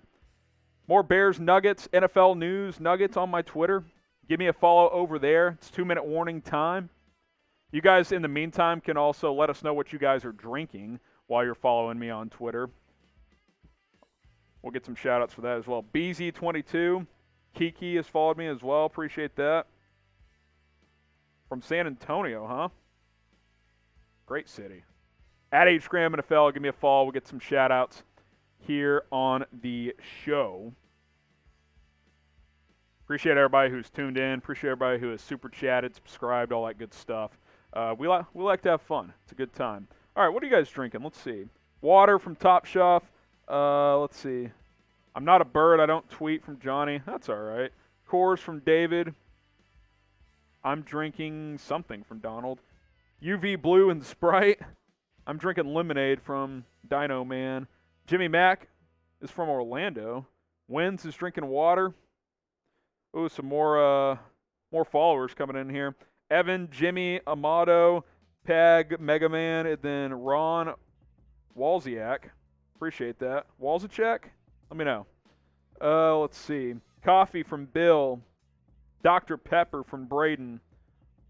More Bears Nuggets, NFL news nuggets on my Twitter. Give me a follow over there. It's 2-minute warning time. You guys, in the meantime, can also let us know what you guys are drinking while you're following me on Twitter. We'll get some shout-outs for that as well. BZ22, Kiki has followed me as well. Appreciate that. From San Antonio, huh? Great city. At HGramNFL, give me a follow. We'll get some shout-outs here on the show. Appreciate everybody who's tuned in. Appreciate everybody who has super chatted, subscribed, all that good stuff. We like to have fun. It's a good time. All right, what are you guys drinking? Let's see. Water from Top Shelf. Let's see. I'm not a bird. I don't tweet from Johnny. That's all right. Coors from David. I'm drinking something from Donald. UV Blue and Sprite. I'm drinking lemonade from Dino Man. Jimmy Mack is from Orlando. Wins is drinking water. Ooh, some more followers coming in here. Evan, Jimmy, Amato, Peg, Mega Man, and then Ron Walziak. Appreciate that. Walzichek? Let me know. Let's see. Coffee from Bill. Dr. Pepper from Braden.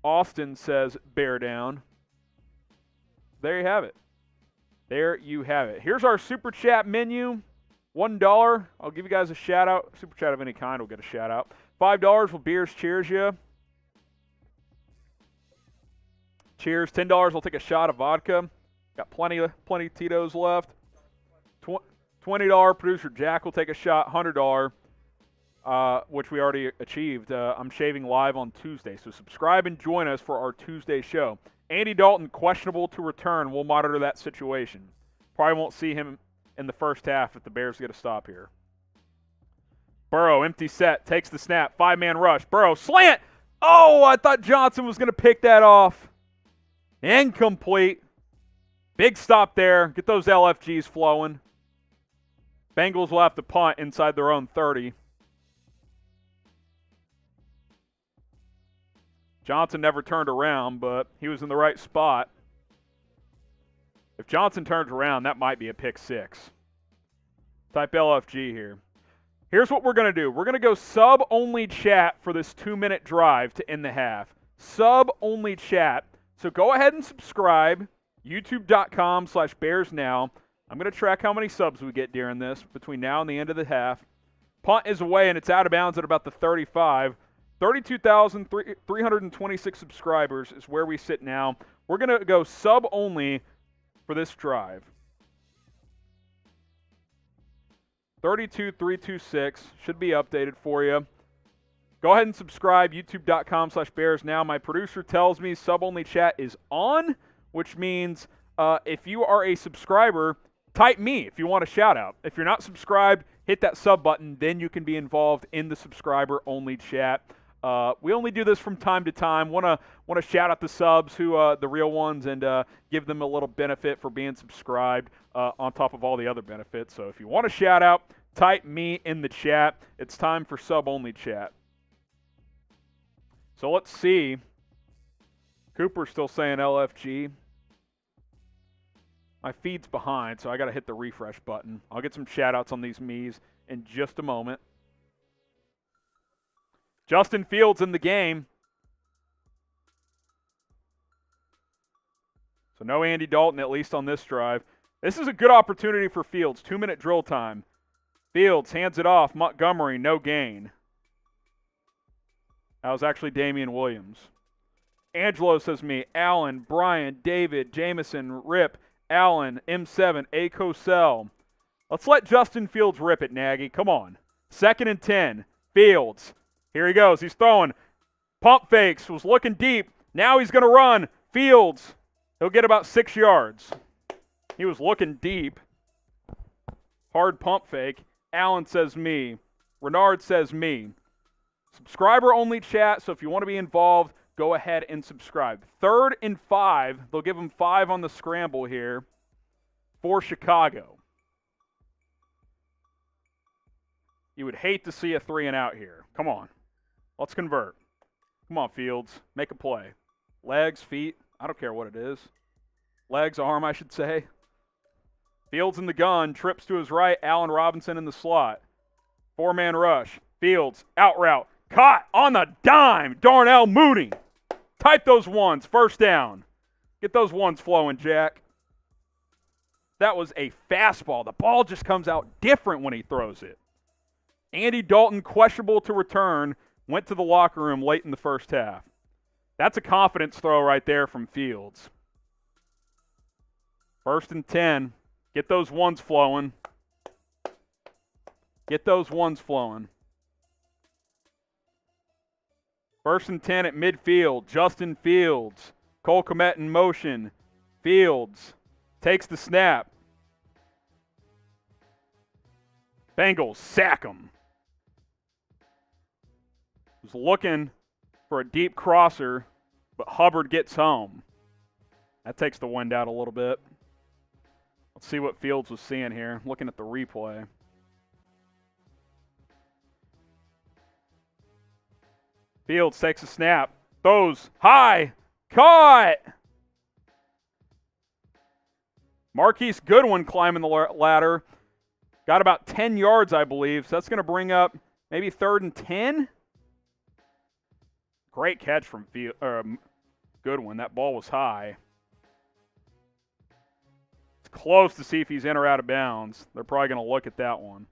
Austin says bear down. There you have it. There you have it. Here's our Super Chat menu. $1. I'll give you guys a shout out. Super Chat of any kind will get a shout out. $5 will Beers cheers you. Cheers. $10 will take a shot of vodka. Got plenty Tito's left. $20 producer Jack will take a shot. $100, which we already achieved. I'm shaving live on Tuesday, so subscribe and join us for our Tuesday show. Andy Dalton, questionable to return. We'll monitor that situation. Probably won't see him in the first half if the Bears get a stop here. Burrow, empty set, takes the snap. 5-man rush. Burrow, slant. Oh, I thought Johnson was going to pick that off. Incomplete. Big stop there. Get those LFGs flowing. Bengals will have to punt inside their own 30. Johnson never turned around, but he was in the right spot. If Johnson turns around, that might be a pick six. Type LFG here. Here's what we're going to do. We're going to go sub-only chat for this 2-minute drive to end the half. Sub-only chat. So go ahead and subscribe. YouTube.com/BearsNow. I'm going to track how many subs we get during this between now and the end of the half. Punt is away, and it's out of bounds at about the 35. 32,326 subscribers is where we sit now. We're going to go sub-only for this drive. 32,326 should be updated for you. Go ahead and subscribe, youtube.com/BearsNow. My producer tells me sub-only chat is on, which means if you are a subscriber, type me if you want a shout-out. If you're not subscribed, hit that sub button. Then you can be involved in the subscriber-only chat. We only do this from time to time. Want to shout out the subs, who the real ones, and give them a little benefit for being subscribed on top of all the other benefits. So if you want a shout out, type me in the chat. It's time for sub-only chat. So let's see. Cooper's still saying LFG. My feed's behind, so I got to hit the refresh button. I'll get some shout outs on these me's in just a moment. Justin Fields in the game. So no Andy Dalton, at least on this drive. This is a good opportunity for Fields. 2-minute drill time. Fields hands it off. Montgomery, no gain. That was actually Damian Williams. Angelo says me. Allen, Brian, David, Jameson, Rip, Allen, M7, A. Cosell. Let's let Justin Fields rip it, Nagy. Come on. 2nd and 10. Fields. Here he goes. He's throwing. Pump fakes, was looking deep. Now he's going to run. Fields, he'll get about 6 yards. He was looking deep. Hard pump fake. Allen says me. Renard says me. Subscriber-only chat, so if you want to be involved, go ahead and subscribe. 3rd and 5. They'll give them 5 on the scramble here for Chicago. You would hate to see a 3-and-out here. Come on. Let's convert. Come on, Fields. Make a play. Legs, feet, I don't care what it is. Legs, arm, I should say. Fields in the gun, trips to his right, Allen Robinson in the slot. 4-man rush. Fields, out route. Caught on the dime. Darnell Mooney. Type those ones. First down. Get those ones flowing, Jack. That was a fastball. The ball just comes out different when he throws it. Andy Dalton, questionable to return, went to the locker room late in the first half. That's a confidence throw right there from Fields. 1st and 10. Get those ones flowing. Get those ones flowing. 1st and 10 at midfield. Justin Fields. Cole Kmet in motion. Fields takes the snap. Bengals sack him. Was looking for a deep crosser, but Hubbard gets home. That takes the wind out a little bit. Let's see what Fields was seeing here. Looking at the replay. Fields takes a snap. Throws high. Caught! Marquise Goodwin climbing the ladder. Got about 10 yards, I believe. So that's going to bring up maybe 3rd and 10. Great catch from Goodwin. That ball was high. It's close to see if he's in or out of bounds. They're probably going to look at that one.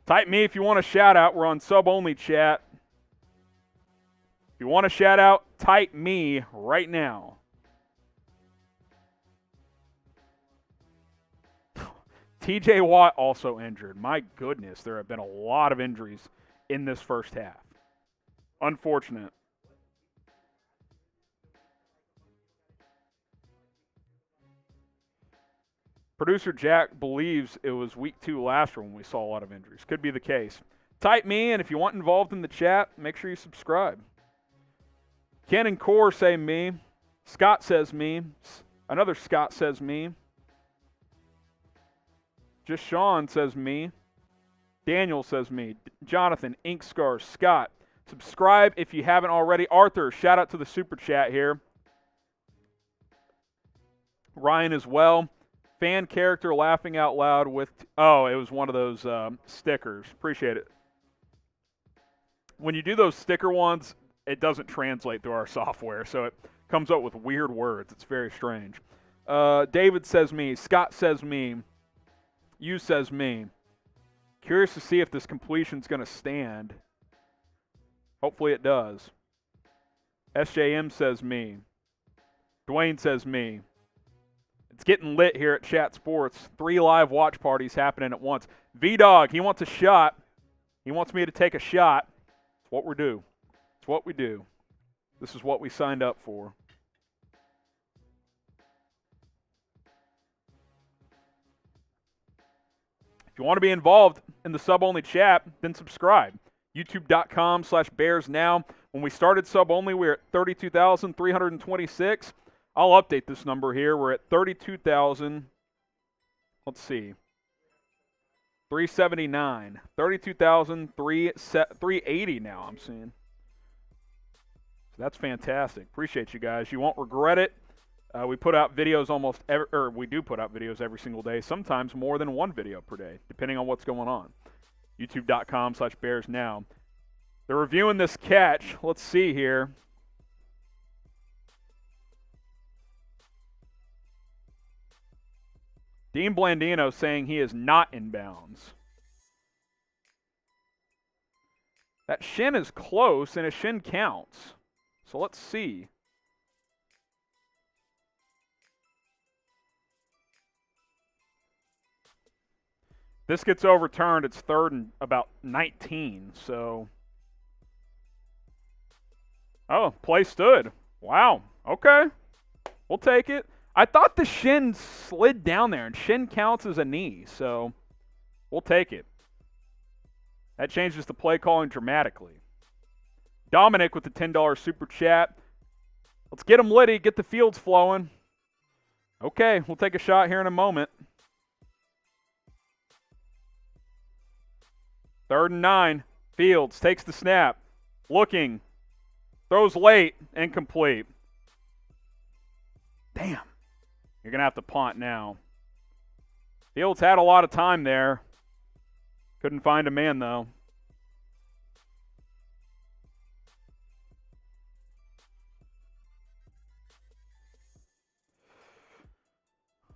Type me if you want a shout out. We're on sub-only chat. If you want a shout out, type me right now. TJ Watt also injured. My goodness, there have been a lot of injuries in this first half. Unfortunate. Producer Jack believes it was week 2 last year when we saw a lot of injuries. Could be the case. Type me, and if you want involved in the chat, make sure you subscribe. Ken and Core say me. Scott says me. Another Scott says me. Just Sean says me. Daniel says me. Jonathan, Ink Scars, Scott. Subscribe if you haven't already. Arthur, shout out to the super chat here. Ryan as well. Fan character laughing out loud with, oh, it was one of those stickers. Appreciate it. When you do those sticker ones, it doesn't translate through our software, so it comes up with weird words. It's very strange. David says me. Scott says me. You says me. Curious to see if this completion's going to stand. Hopefully it does. SJM says me. Dwayne says me. It's getting lit here at Chat Sports. 3 live watch parties happening at once. V-Dog, he wants a shot. He wants me to take a shot. It's what we do. It's what we do. This is what we signed up for. If you want to be involved in the sub-only chat, then subscribe. YouTube.com/BearsNow. When we started sub-only, we were at 32,326. I'll update this number here. We're at 32,000. Let's see. 379. 32,380 now, I'm seeing. So that's fantastic. Appreciate you guys. You won't regret it. We put out videos we do put out videos every single day, sometimes more than one video per day, depending on what's going on. YouTube.com/BearsNow. They're reviewing this catch. Let's see here. Dean Blandino saying he is not in bounds. That shin is close, and a shin counts. So let's see. This gets overturned. It's 3rd and about 19, so Oh, play stood. Wow. Okay. We'll take it. I thought the shin slid down there, and shin counts as a knee, so we'll take it. That changes the play calling dramatically. Dominic with the $10 super chat. Let's get him litty, get the fields flowing. Okay, we'll take a shot here in a moment. 3rd and 9. Fields takes the snap. Looking. Throws late. Incomplete. Damn. You're going to have to punt now. Fields had a lot of time there. Couldn't find a man, though.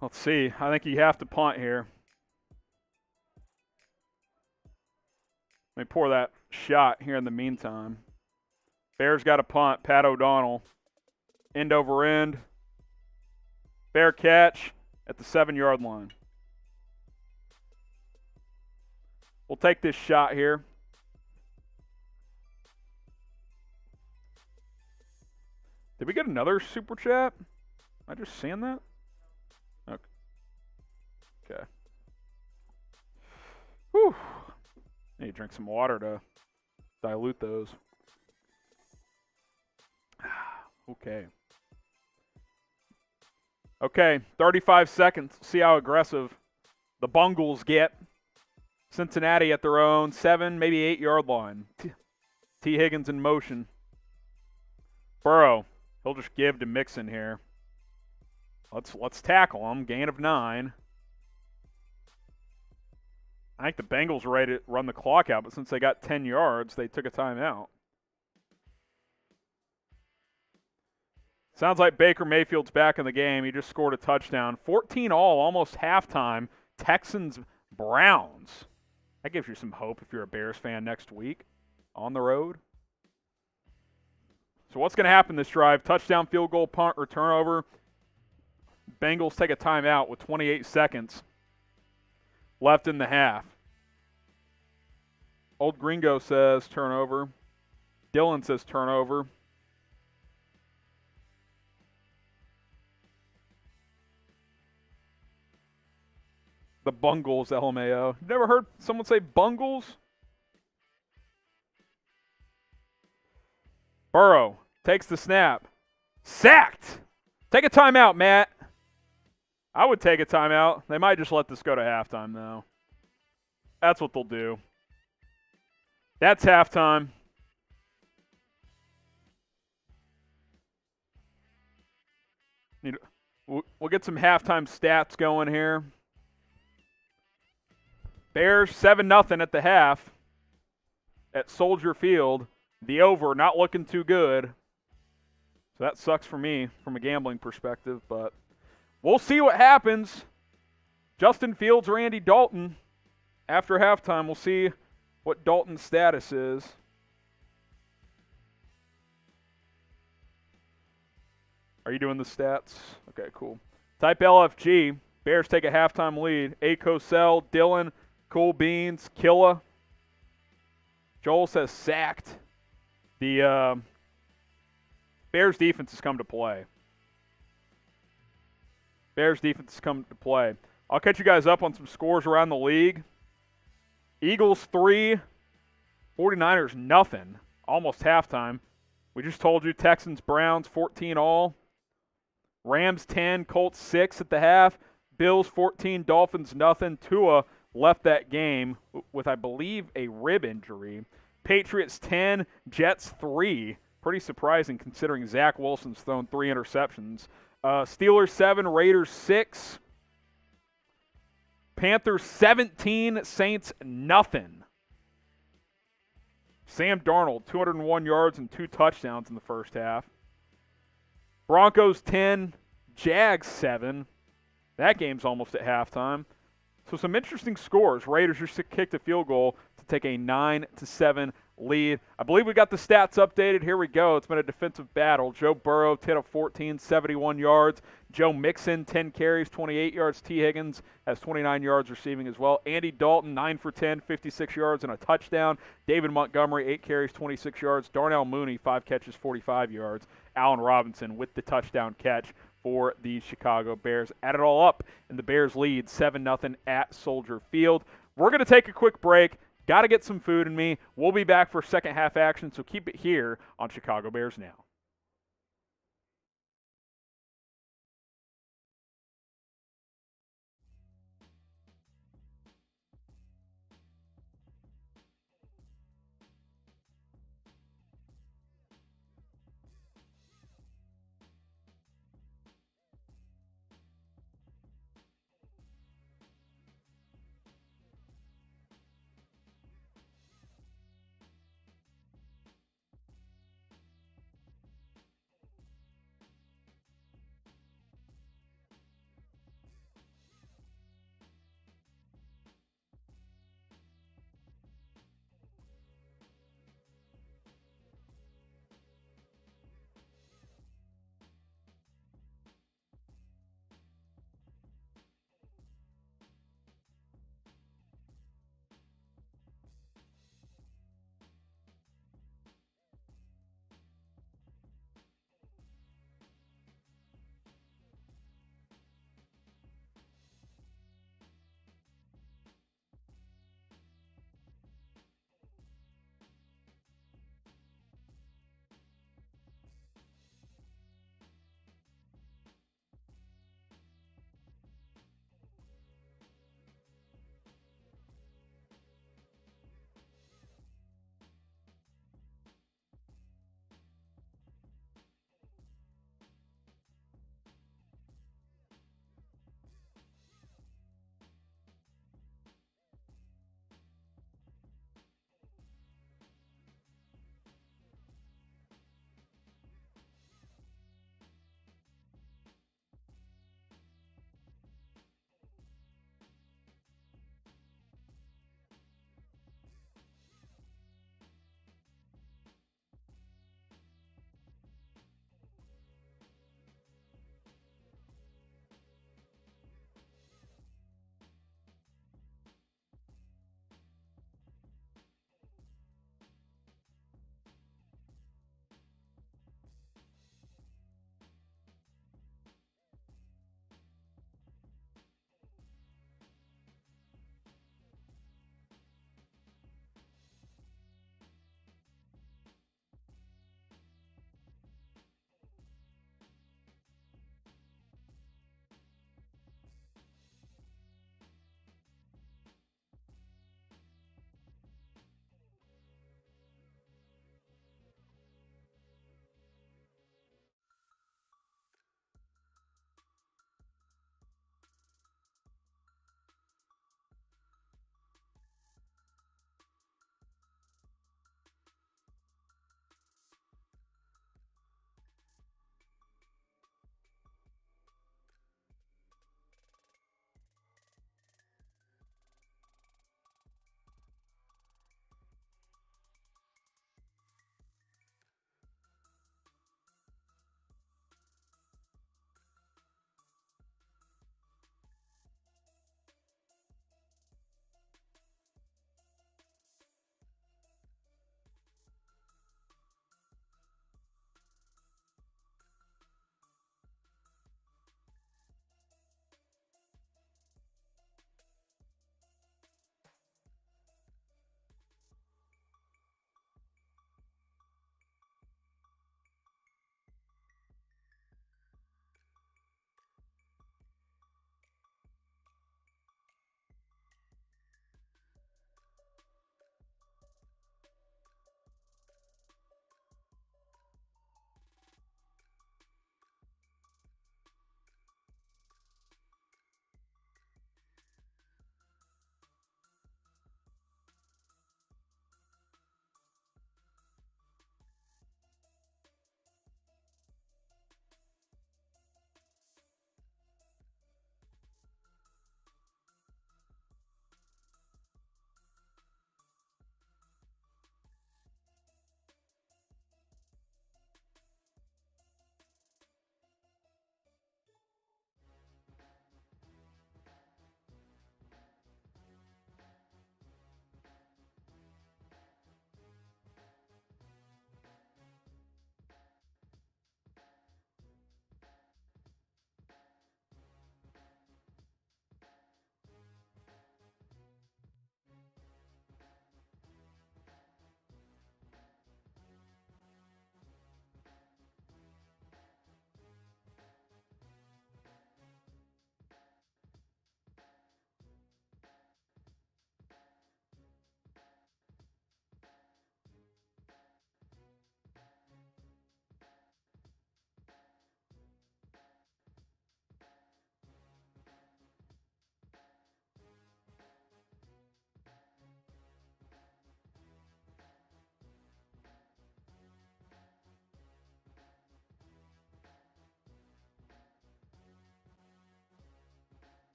Let's see. I think you have to punt here. Let me pour that shot here in the meantime. Bears got a punt. Pat O'Donnell. End over end. Fair catch at the 7-yard line. We'll take this shot here. Did we get another super chat? Am I just seeing that? Okay. Whew. Need to drink some water to dilute those. Okay. Okay, 35 seconds. See how aggressive the Bengals get. Cincinnati at their own 7, maybe 8-yard line. T. Higgins in motion. Burrow. He'll just give to Mixon here. Let's tackle him. Gain of 9. I think the Bengals were ready to run the clock out, but since they got 10 yards, they took a timeout. Sounds like Baker Mayfield's back in the game. He just scored a touchdown. 14-all, almost halftime. Texans-Browns. That gives you some hope if you're a Bears fan next week on the road. So what's going to happen this drive? Touchdown, field goal, punt, or turnover. Bengals take a timeout with 28 seconds left in the half. Old Gringo says turnover. Dylan says turnover. The Bungles, LMAO. You never heard someone say Bungles? Burrow takes the snap. Sacked! Take a timeout, Matt. I would take a timeout. They might just let this go to halftime, though. That's what they'll do. That's halftime. We'll get some halftime stats going here. Bears 7-0 at the half at Soldier Field. The over not looking too good. So that sucks for me from a gambling perspective, but we'll see what happens. Justin Fields or Andy Dalton after halftime. We'll see what Dalton's status is. Are you doing the stats? Okay, cool. Type LFG. Bears take a halftime lead. A. Cosell, Dylan, Cool Beans, Killa. Joel says sacked. The Bears defense has come to play. Bears defense has come to play. I'll catch you guys up on some scores around the league. Eagles 3, 49ers nothing. Almost halftime. We just told you Texans, Browns 14-all. Rams 10, Colts 6 at the half. Bills 14, Dolphins nothing. Tua left that game with, I believe, a rib injury. Patriots 10, Jets 3. Pretty surprising considering Zach Wilson's thrown 3 interceptions. Steelers 7, Raiders 6. Panthers 17, Saints nothing. Sam Darnold, 201 yards and 2 touchdowns in the first half. Broncos 10, Jags 7. That game's almost at halftime. So some interesting scores. Raiders just kicked a field goal to take a 9-7 lead. I believe we got the stats updated. Here we go. It's been a defensive battle. Joe Burrow, 10 of 14, 71 yards. Joe Mixon, 10 carries, 28 yards. T. Higgins has 29 yards receiving as well. Andy Dalton, 9 for 10, 56 yards and a touchdown. David Montgomery, 8 carries, 26 yards. Darnell Mooney, 5 catches, 45 yards. Allen Robinson with the touchdown catch for the Chicago Bears. Add it all up, and the Bears lead 7-0 at Soldier Field. We're going to take a quick break. Got to get some food in me. We'll be back for second half action, so keep it here on Chicago Bears Now.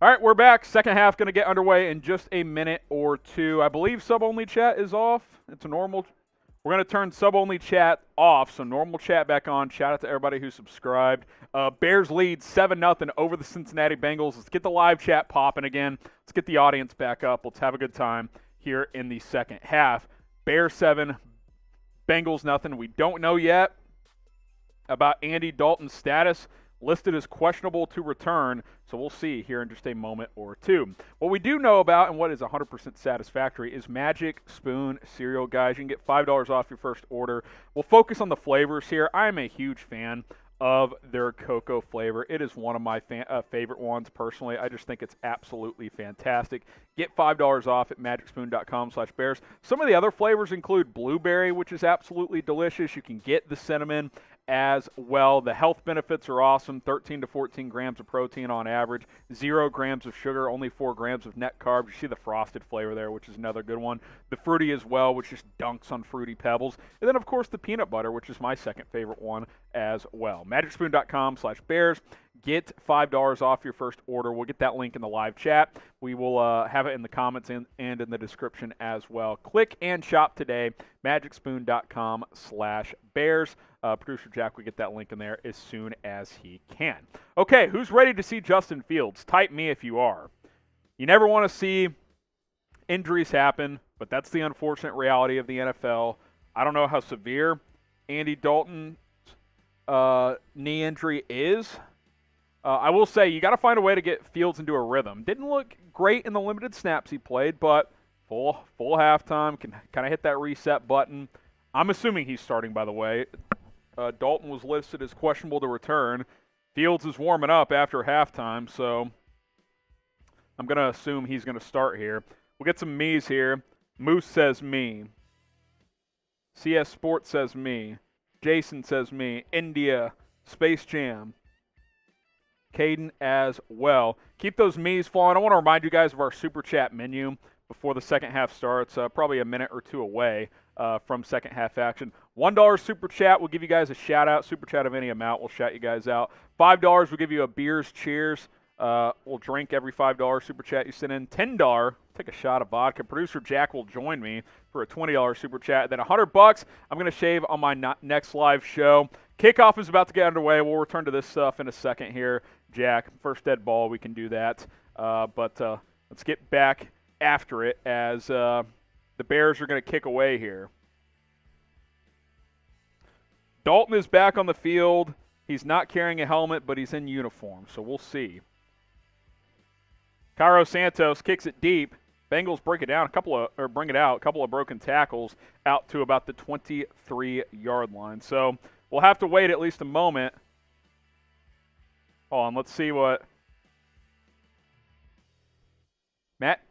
All right, we're back. Second half going to get underway in just a minute or two. I believe sub-only chat is off. It's a normal. We're going to turn sub-only chat off, so normal chat back on. Shout out to everybody who subscribed. Bears lead 7-0 over the Cincinnati Bengals. Let's get the live chat popping again. Let's get the audience back up. Let's have a good time here in the second half. Bears 7, Bengals nothing. We don't know yet about Andy Dalton's status. Listed as questionable to return, so we'll see here in just a moment or two. What we do know about and what is 100% satisfactory is Magic Spoon cereal, guys. You can get $5 off your first order. We'll focus on the flavors here. I am a huge fan of their cocoa flavor. It is one of my favorite ones personally. I just think it's absolutely fantastic. Get $5 off at magicspoon.com/bears. Some of the other flavors include blueberry, which is absolutely delicious. You can get the cinnamon as well. The health benefits are awesome. 13 to 14 grams of protein on average, 0 grams of sugar, only 4 grams of net carbs. You see the frosted flavor there, which is another good one. The fruity as well, which just dunks on Fruity Pebbles. And then, of course, the peanut butter, which is my second favorite one as well. magicspoon.com/bears. Get $5 off your first order. We'll get that link in the live chat. We will have it in the comments and in the description as well. Click and shop today, magicspoon.com/bears. Producer Jack will get that link in there as soon as he can. Okay, who's ready to see Justin Fields? Type me if you are. You never want to see injuries happen, but that's the unfortunate reality of the NFL. I don't know how severe Andy Dalton's knee injury is. I will say you got to find a way to get Fields into a rhythm. Didn't look great in the limited snaps he played, but full halftime, can kind of hit that reset button. I'm assuming he's starting, by the way. Dalton was listed as questionable to return. Fields is warming up after halftime, so I'm going to assume he's going to start here. We'll get some me's here. Moose says me. CS Sports says me. Jason says me. India. Space Jam. Caden as well. Keep those me's flowing. I want to remind you guys of our Super Chat menu before the second half starts. Probably a minute or two away from second half action. $1 Super Chat will give you guys a shout out. Super Chat of any amount will shout you guys out. $5 will give you a beers cheers. We'll drink every $5 Super Chat you send in. $10, take a shot of vodka. Producer Jack will join me for a $20 Super Chat. Then $100, I'm going to shave on my next live show. Kickoff is about to get underway. We'll return to this stuff in a second here. Jack, first dead ball, we can do that. But let's get back after it as the Bears are going to kick away here. Dalton is back on the field. He's not carrying a helmet, but he's in uniform, so we'll see. Cairo Santos kicks it deep. Bengals bring it out. A couple of broken tackles out to about the 23-yard line. So we'll have to wait at least a moment. Hold on, let's see what Matt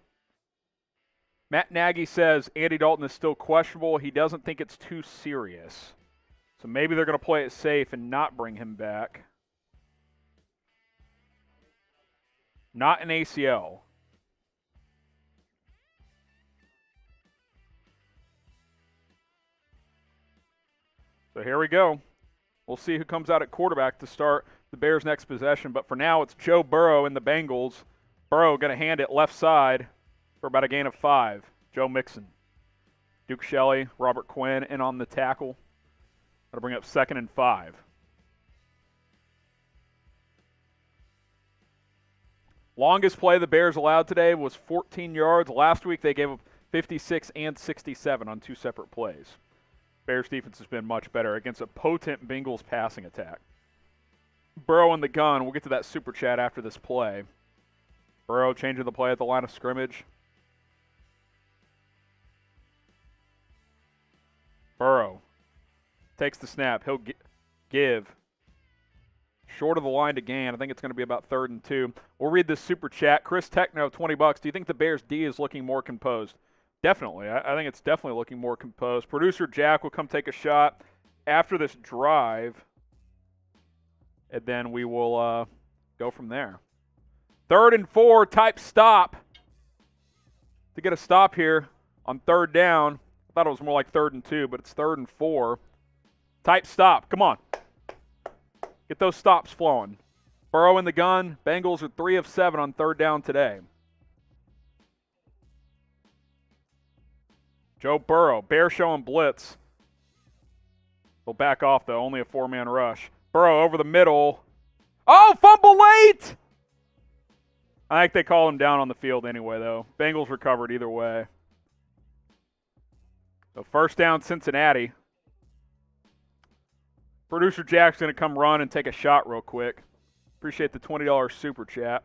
Nagy says. Andy Dalton is still questionable. He doesn't think it's too serious. So maybe they're going to play it safe and not bring him back. Not an ACL. So here we go. We'll see who comes out at quarterback to start the Bears' next possession. But for now, it's Joe Burrow and the Bengals. Burrow going to hand it left side for about a gain of 5. Joe Mixon. Duke Shelley, Robert Quinn in on the tackle. That'll bring up 2nd and 5. Longest play the Bears allowed today was 14 yards. Last week they gave up 56 and 67 on 2 separate plays. Bears defense has been much better against a potent Bengals passing attack. Burrow in the gun. We'll get to that super chat after this play. Burrow changing the play at the line of scrimmage. Burrow takes the snap. He'll give. Short of the line to gain. I think it's going to be about 3rd and 2. We'll read this super chat. Chris Techno, $20. Do you think the Bears D is looking more composed? Definitely. I think it's definitely looking more composed. Producer Jack will come take a shot after this drive, and then we will go from there. 3rd and 4 type stop to get a stop here on 3rd down. I thought it was more like 3rd and 2, but it's 3rd and 4. Type stop. Come on. Get those stops flowing. Burrow in the gun. Bengals are 3 of 7 on third down today. Joe Burrow. Bears showing blitz. They'll back off, though. Only a 4-man rush. Burrow over the middle. Oh, fumble late! I think they called him down on the field anyway, though. Bengals recovered either way. So first down, Cincinnati. Producer Jack's going to come run and take a shot real quick. Appreciate the $20 super chat.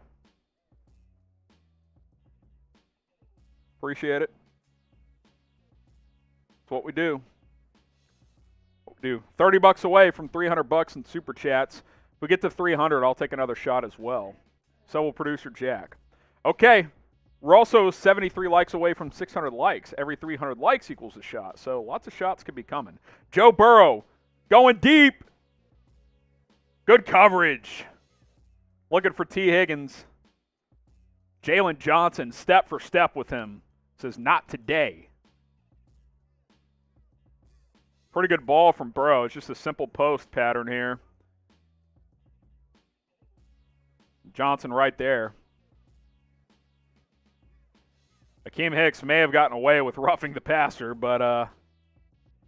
Appreciate it. That's what we do. 30 bucks away from 300 bucks in super chats. If we get to 300, I'll take another shot as well. So will producer Jack. Okay. We're also 73 likes away from 600 likes. Every 300 likes equals a shot. So lots of shots could be coming. Joe Burrow going deep. Good coverage. Looking for T. Higgins. Jalen Johnson, step for step with him. Says, not today. Pretty good ball from Burrow. It's just a simple post pattern here. Johnson right there. Akeem Hicks may have gotten away with roughing the passer, but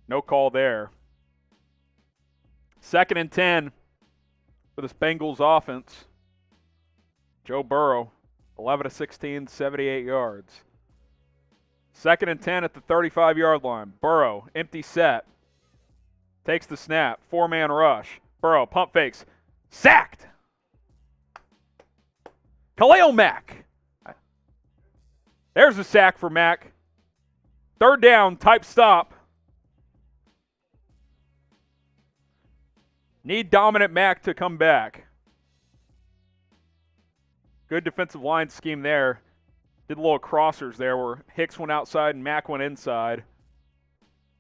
no call there. 2nd and 10 for this Bengals offense. Joe Burrow, 11 of 16, 78 yards. 2nd and 10 at the 35-yard line. Burrow, empty set. Takes the snap. 4-man rush. Burrow, pump fakes. Sacked! Khalil Mack. There's a sack for Mack. 3rd down, type stop. Need dominant Mack to come back. Good defensive line scheme there. Did a little crossers there where Hicks went outside and Mack went inside.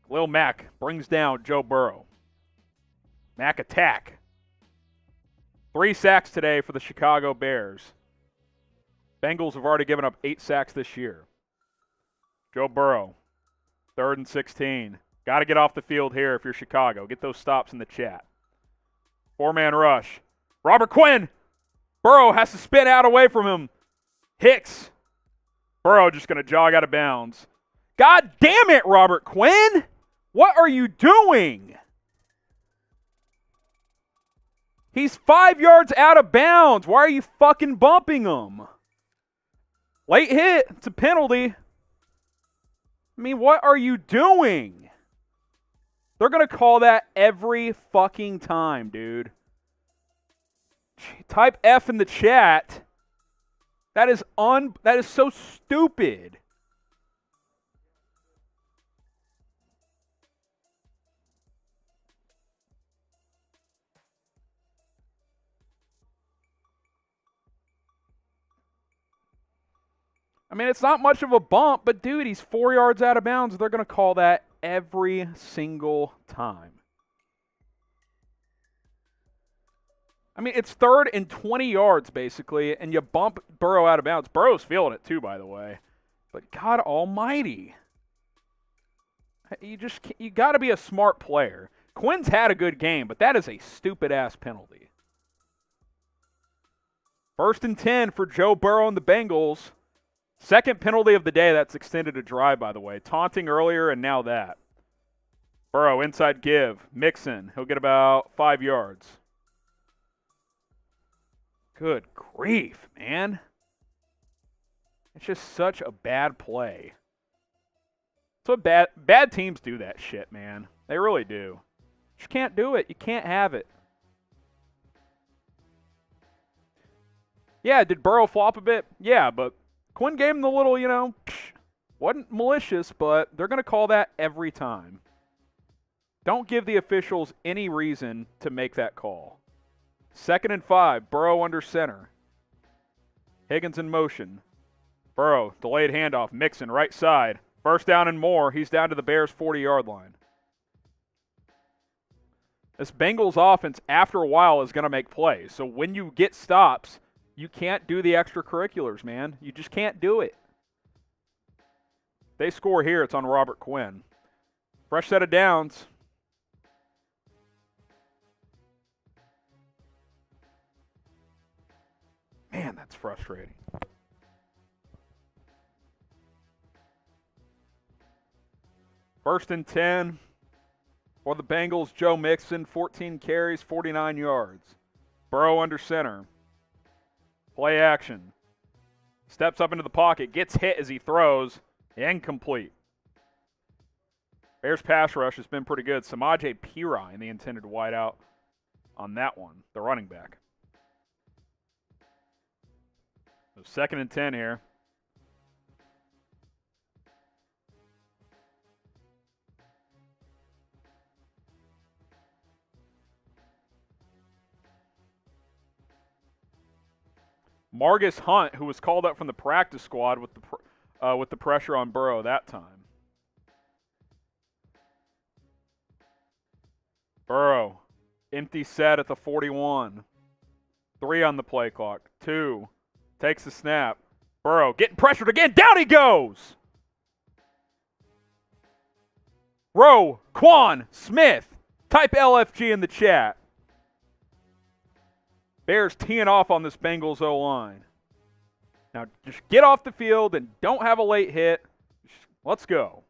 Khalil Mack brings down Joe Burrow. Mack attack. 3 sacks today for the Chicago Bears. Bengals have already given up 8 sacks this year. Joe Burrow, 3rd and 16. Got to get off the field here if you're Chicago. Get those stops in the chat. 4-man rush. Robert Quinn. Burrow has to spin out away from him. Hicks. Burrow just going to jog out of bounds. God damn it, Robert Quinn. What are you doing? He's 5 yards out of bounds. Why are you fucking bumping him? Late hit. It's a penalty. I mean, what are you doing? They're going to call that every fucking time, dude. Type F in the chat. That is so stupid. I mean, it's not much of a bump, but dude, he's 4 yards out of bounds. They're going to call that every single time. I mean, it's 3rd and 20 yards, basically, and you bump Burrow out of bounds. Burrow's feeling it, too, by the way. But God almighty. You got to be a smart player. Quinn's had a good game, but that is a stupid-ass penalty. 1st and 10 for Joe Burrow and the Bengals. 2nd penalty of the day. That's extended a drive, by the way. Taunting earlier and now that. Burrow, inside give. Mixon. He'll get about 5 yards. Good grief, man. It's just such a bad play. So bad teams do that shit, man. They really do. You just can't do it. You can't have it. Yeah, did Burrow flop a bit? Yeah, but Quinn gave him the little, wasn't malicious, but they're going to call that every time. Don't give the officials any reason to make that call. 2nd and 5, Burrow under center. Higgins in motion. Burrow, delayed handoff. Mixon, right side. 1st down and more. He's down to the Bears' 40-yard line. This Bengals offense, after a while, is going to make plays. So when you get stops, you can't do the extracurriculars, man. You just can't do it. They score here, it's on Robert Quinn. Fresh set of downs. That's frustrating. First and 10 for the Bengals. Joe Mixon, 14 carries, 49 yards. Burrow under center. Play action. Steps up into the pocket, gets hit as he throws. Incomplete. Bears pass rush has been pretty good. Samaje Perine, the intended wideout on that one, the running back. So second and 10 here. Margus Hunt, who was called up from the practice squad with the pressure on Burrow that time. Burrow, empty set at the 41. 3 on the play clock. 2, takes the snap. Burrow getting pressured again. Down he goes. Roquan Smith. Type LFG in the chat. Bears teeing off on this Bengals O-line. Now, just get off the field and don't have a late hit. Let's go.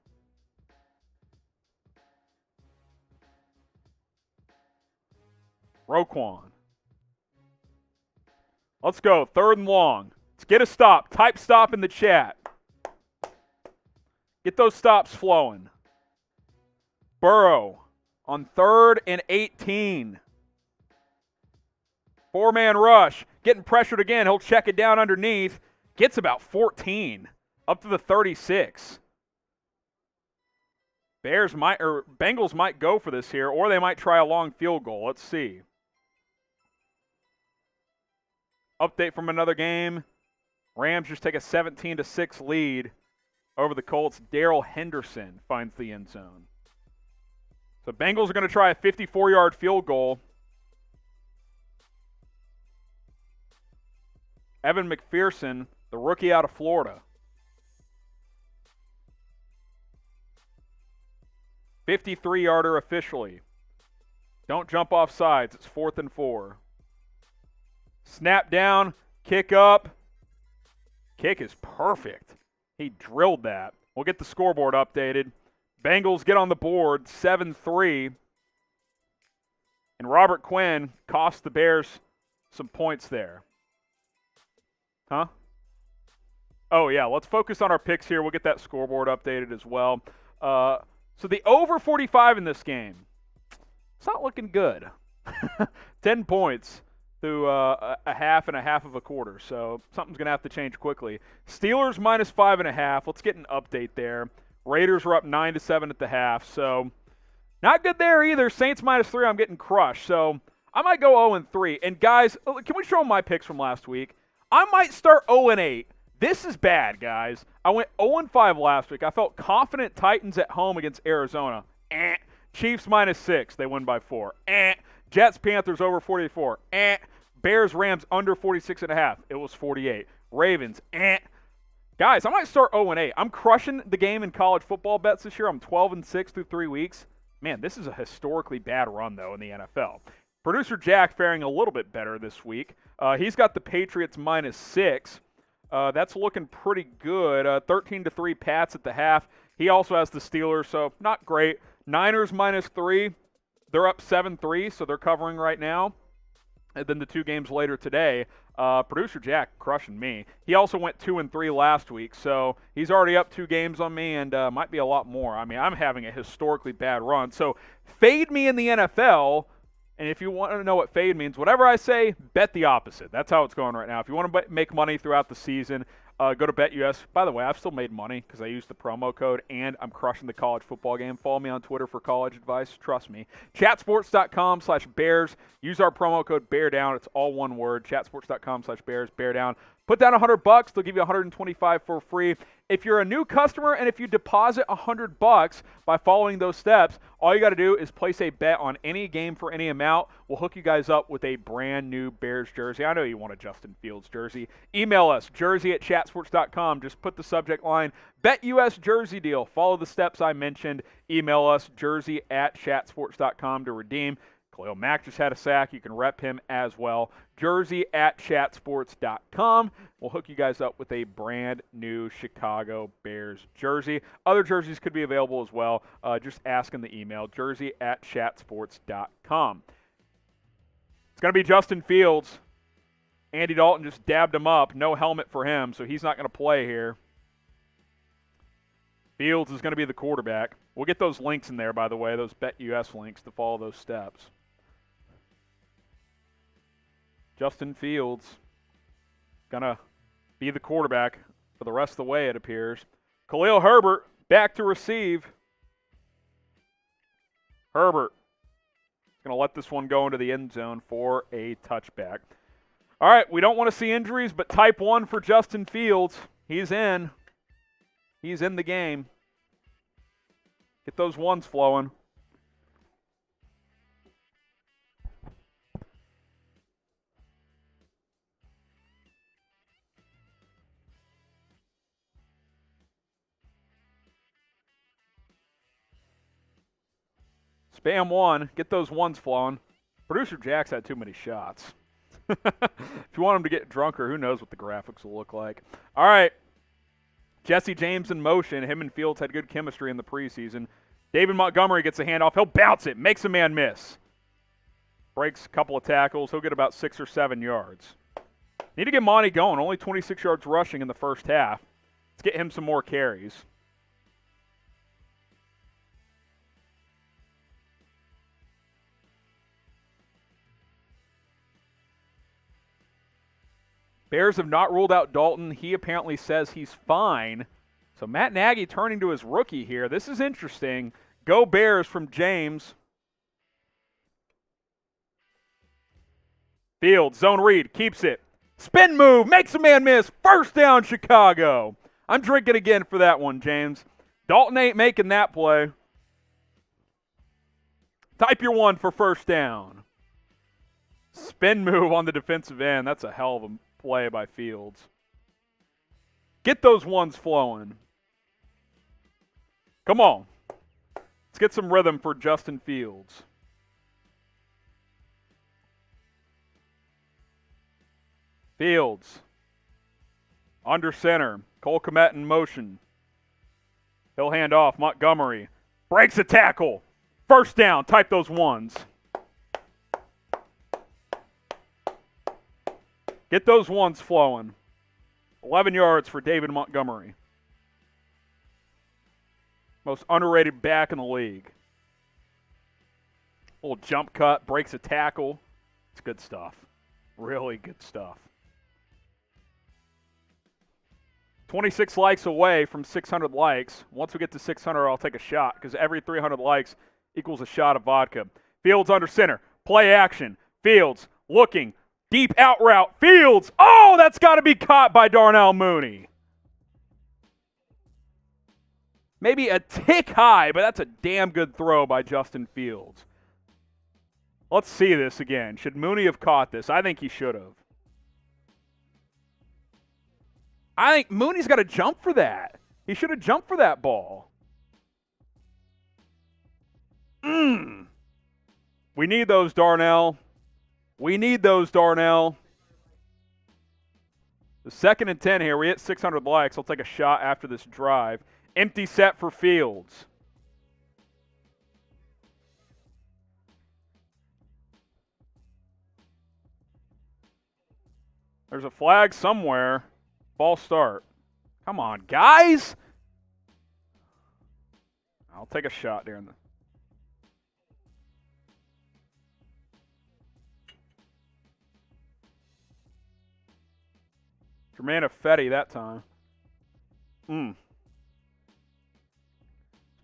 Roquan. Let's go. 3rd and long. Let's get a stop. Type stop in the chat. Get those stops flowing. Burrow on 3rd and 18. 4-man rush. Getting pressured again. He'll check it down underneath. Gets about 14. Up to the 36. Bengals might go for this here, or they might try a long field goal. Let's see. Update from another game. Rams just take a 17-6 lead over the Colts. Darrell Henderson finds the end zone. So Bengals are going to try a 54-yard field goal. Evan McPherson, the rookie out of Florida. 53-yarder officially. Don't jump off sides. It's 4th and 4. Snap down, kick up. Kick is perfect. He drilled that. We'll get the scoreboard updated. Bengals get on the board, 7-3. And Robert Quinn cost the Bears some points there. Huh? Oh, yeah, let's focus on our picks here. We'll get that scoreboard updated as well. So the over 45 in this game, it's not looking good. 10 points through a half and a half of a quarter, so something's going to have to change quickly. Steelers minus 5.5. Let's get an update there. Raiders were up 9-7 at the half, so not good there either. Saints minus 3, I'm getting crushed, so I might go 0-3. And guys, can we show them my picks from last week? I might start 0-8. This is bad, guys. I went 0-5 last week. I felt confident. Titans at home against Arizona. Chiefs minus 6. They win by 4. Jets, Panthers over 44. Bears, Rams under 46.5. It was 48. Ravens. Guys, I might start 0-8. I'm crushing the game in college football bets this year. I'm 12-6 through 3 weeks. Man, this is a historically bad run, though, in the NFL. Producer Jack faring a little bit better this week. He's got the Patriots minus 6. That's looking pretty good. 13-3 Pats at the half. He also has the Steelers, so not great. Niners minus 3. They're up 7-3, so they're covering right now. And then the 2 games later today, Producer Jack crushing me. He also went 2-3 last week, so he's already up 2 games on me and might be a lot more. I mean, I'm having a historically bad run. So fade me in the NFL. And if you want to know what fade means, whatever I say, bet the opposite. That's how it's going right now. If you want to make money throughout the season, go to BetUS. By the way, I've still made money because I used the promo code, and I'm crushing the college football game. Follow me on Twitter for college advice. Trust me. Chatsports.com/Bears. Use our promo code BEARDOWN. It's all one word. Chatsports.com/Bears. BEARDOWN. Put down $100. They'll give you $125 for free. If you're a new customer and if you deposit $100 by following those steps, all you got to do is place a bet on any game for any amount. We'll hook you guys up with a brand new Bears jersey. I know you want a Justin Fields jersey. Email us, jersey@chatsports.com. Just put the subject line, BetUS jersey deal. Follow the steps I mentioned. Email us, jersey@chatsports.com to redeem. Khalil Mack just had a sack. You can rep him as well. Jersey@chatsports.com. We'll hook you guys up with a brand new Chicago Bears jersey. Other jerseys could be available as well. Just ask in the email, jersey@chatsports.com. It's going to be Justin Fields. Andy Dalton just dabbed him up. No helmet for him, so he's not going to play here. Fields is going to be the quarterback. We'll get those links in there, by the way, those BetUS links to follow those steps. Justin Fields going to be the quarterback for the rest of the way, it appears. Khalil Herbert back to receive. Herbert is going to let this one go into the end zone for a touchback. All right, we don't want to see injuries, but type 1 for Justin Fields. He's in. He's in the game. Get those ones flowing. Spam 1. Get those ones flowing. Producer Jack's had too many shots. If you want him to get drunker, who knows what the graphics will look like. All right. Jesse James in motion. Him and Fields had good chemistry in the preseason. David Montgomery gets a handoff. He'll bounce it. Makes a man miss. Breaks a couple of tackles. He'll get about 6 or 7 yards. Need to get Monty going. Only 26 yards rushing in the first half. Let's get him some more carries. Bears have not ruled out Dalton. He apparently says he's fine. So Matt Nagy turning to his rookie here. This is interesting. Go Bears from James. Fields, zone read, keeps it. Spin move, makes a man miss. First down, Chicago. I'm drinking again for that one, James. Dalton ain't making that play. Type your 1 for first down. Spin move on the defensive end. That's a hell of a play by Fields. Get those ones flowing. Come on. Let's get some rhythm for Justin Fields. Fields. Under center. Cole Kmet in motion. He'll hand off. Montgomery. Breaks a tackle. First down. Type those ones. Get those ones flowing. 11 yards for David Montgomery. Most underrated back in the league. Little jump cut, breaks a tackle. It's good stuff. Really good stuff. 26 likes away from 600 likes. Once we get to 600, I'll take a shot because every 300 likes equals a shot of vodka. Fields under center. Play action. Fields looking. Deep out route. Fields. Oh, that's got to be caught by Darnell Mooney. Maybe a tick high, but that's a damn good throw by Justin Fields. Let's see this again. Should Mooney have caught this? I think he should have. I think Mooney's got to jump for that. He should have jumped for that ball. We need those, Darnell. We need those, Darnell. The 2nd and 10 here. We hit 600 likes. I'll take a shot after this drive. Empty set for Fields. There's a flag somewhere. False start. Come on, guys. I'll take a shot during the... Jermaine Fetty that time.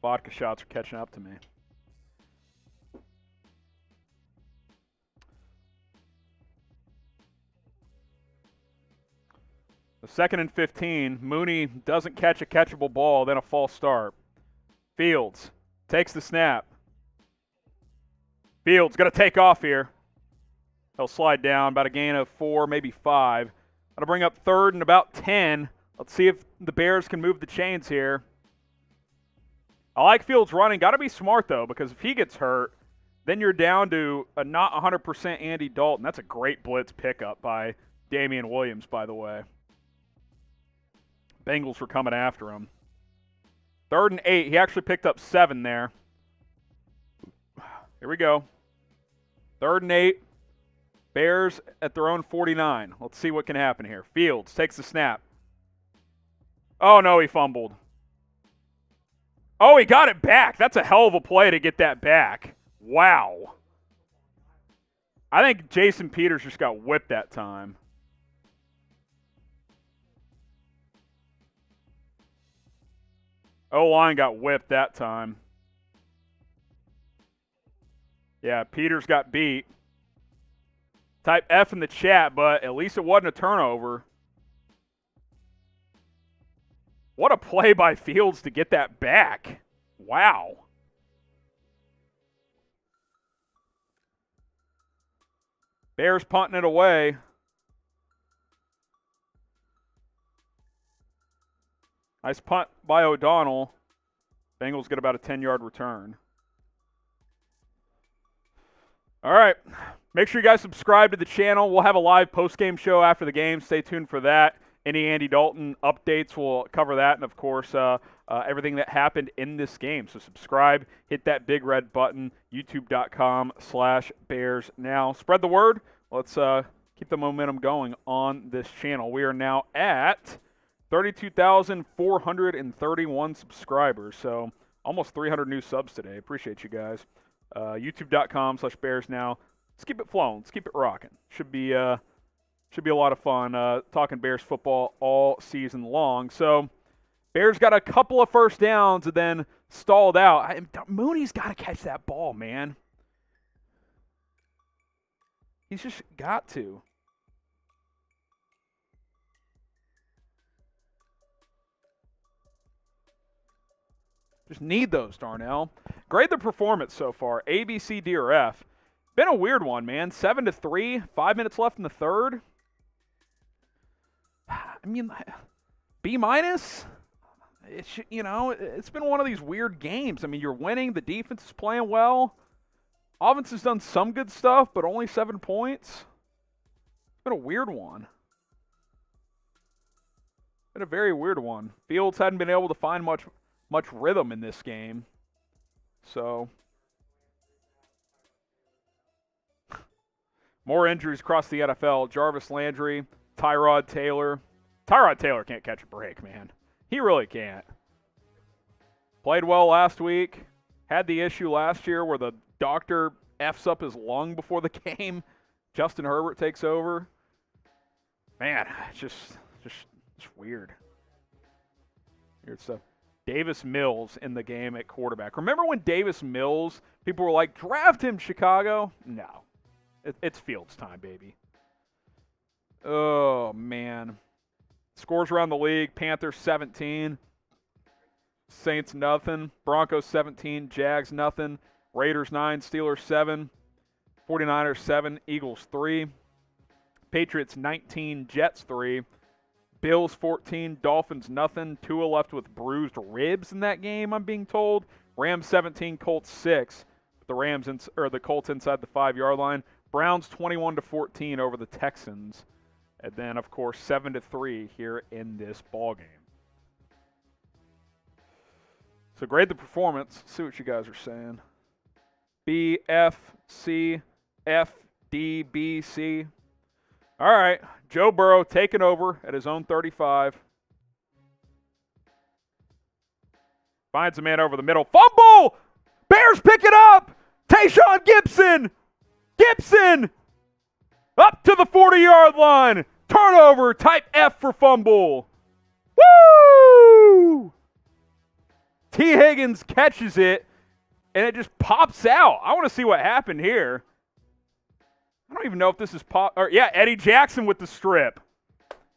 Vodka shots are catching up to me. The 2nd and 15. Mooney doesn't catch a catchable ball, then a false start. Fields takes the snap. Fields got to take off here. He'll slide down about a gain of 4, maybe 5. That'll bring up 3rd and about 10. Let's see if the Bears can move the chains here. I like Fields running. Got to be smart, though, because if he gets hurt, Then you're down to a not 100% Andy Dalton. That's a great blitz pickup by Damian Williams, by the way. Bengals were coming after him. 3rd and 8. He actually picked up 7 there. Here we go. 3rd and 8. Bears at their own 49. Let's see what can happen here. Fields takes the snap. Oh, no, he fumbled. Oh, he got it back. That's a hell of a play to get that back. Wow. I think Jason Peters just got whipped that time. O-line got whipped that time. Yeah, Peters got beat. Type F in the chat, but at least it wasn't a turnover. What a play by Fields to get that back. Wow. Bears punting it away. Nice punt by O'Donnell. Bengals get about a 10-yard return. All right. Make sure you guys subscribe to the channel. We'll have a live post-game show after the game. Stay tuned for that. Any Andy Dalton updates, we'll cover that. And, of course, everything that happened in this game. So subscribe. Hit that big red button, youtube.com/Bears Now. Spread the word. Let's keep the momentum going on this channel. We are now at 32,431 subscribers. So almost 300 new subs today. Appreciate you guys. youtube.com/Bears Now. Let's keep it flowing. Let's keep it rocking. Should be a lot of fun talking Bears football all season long. So Bears got a couple of first downs and then stalled out. Mooney's got to catch that ball, man. He's just got to. Just need those, Darnell. Grade the performance so far. A, B, C, D, or F. Been a weird one, man. 7-3, 5 minutes left in the third. I mean, B minus. It's been one of these weird games. I mean, you're winning. The defense is playing well. Offense has done some good stuff, but only 7 points. It's been a weird one. Been a very weird one. Fields hadn't been able to find much rhythm in this game. So, more injuries across the NFL. Jarvis Landry, Tyrod Taylor. Tyrod Taylor can't catch a break, man. He really can't. Played well last week. Had the issue last year where the doctor F's up his lung before the game. Justin Herbert takes over. Man, it's just weird. Weird stuff. Davis Mills in the game at quarterback. Remember when Davis Mills, people were like, draft him, Chicago? No. It's Fields time, baby. Oh, man. Scores around the league. Panthers 17. Saints nothing. Broncos 17. Jags nothing. Raiders 9. Steelers 7. 49ers 7. Eagles 3. Patriots 19. Jets 3. Bills 14. Dolphins nothing. Tua left with bruised ribs in that game, I'm being told. Rams 17. Colts 6. The Colts inside the 5-yard line. Browns 21-14 over the Texans. And then, of course, 7-3 here in this ball game. So grade the performance. See what you guys are saying. B, F, C, F, D, B, C. All right. Joe Burrow taking over at his own 35. Finds a man over the middle. Fumble! Bears pick it up! Tayshaun Gibson! Gibson! Up to the 40-yard line. Turnover. Type F for fumble. Woo! T. Higgins catches it, and it just pops out. I want to see what happened here. I don't even know if this is Eddie Jackson with the strip.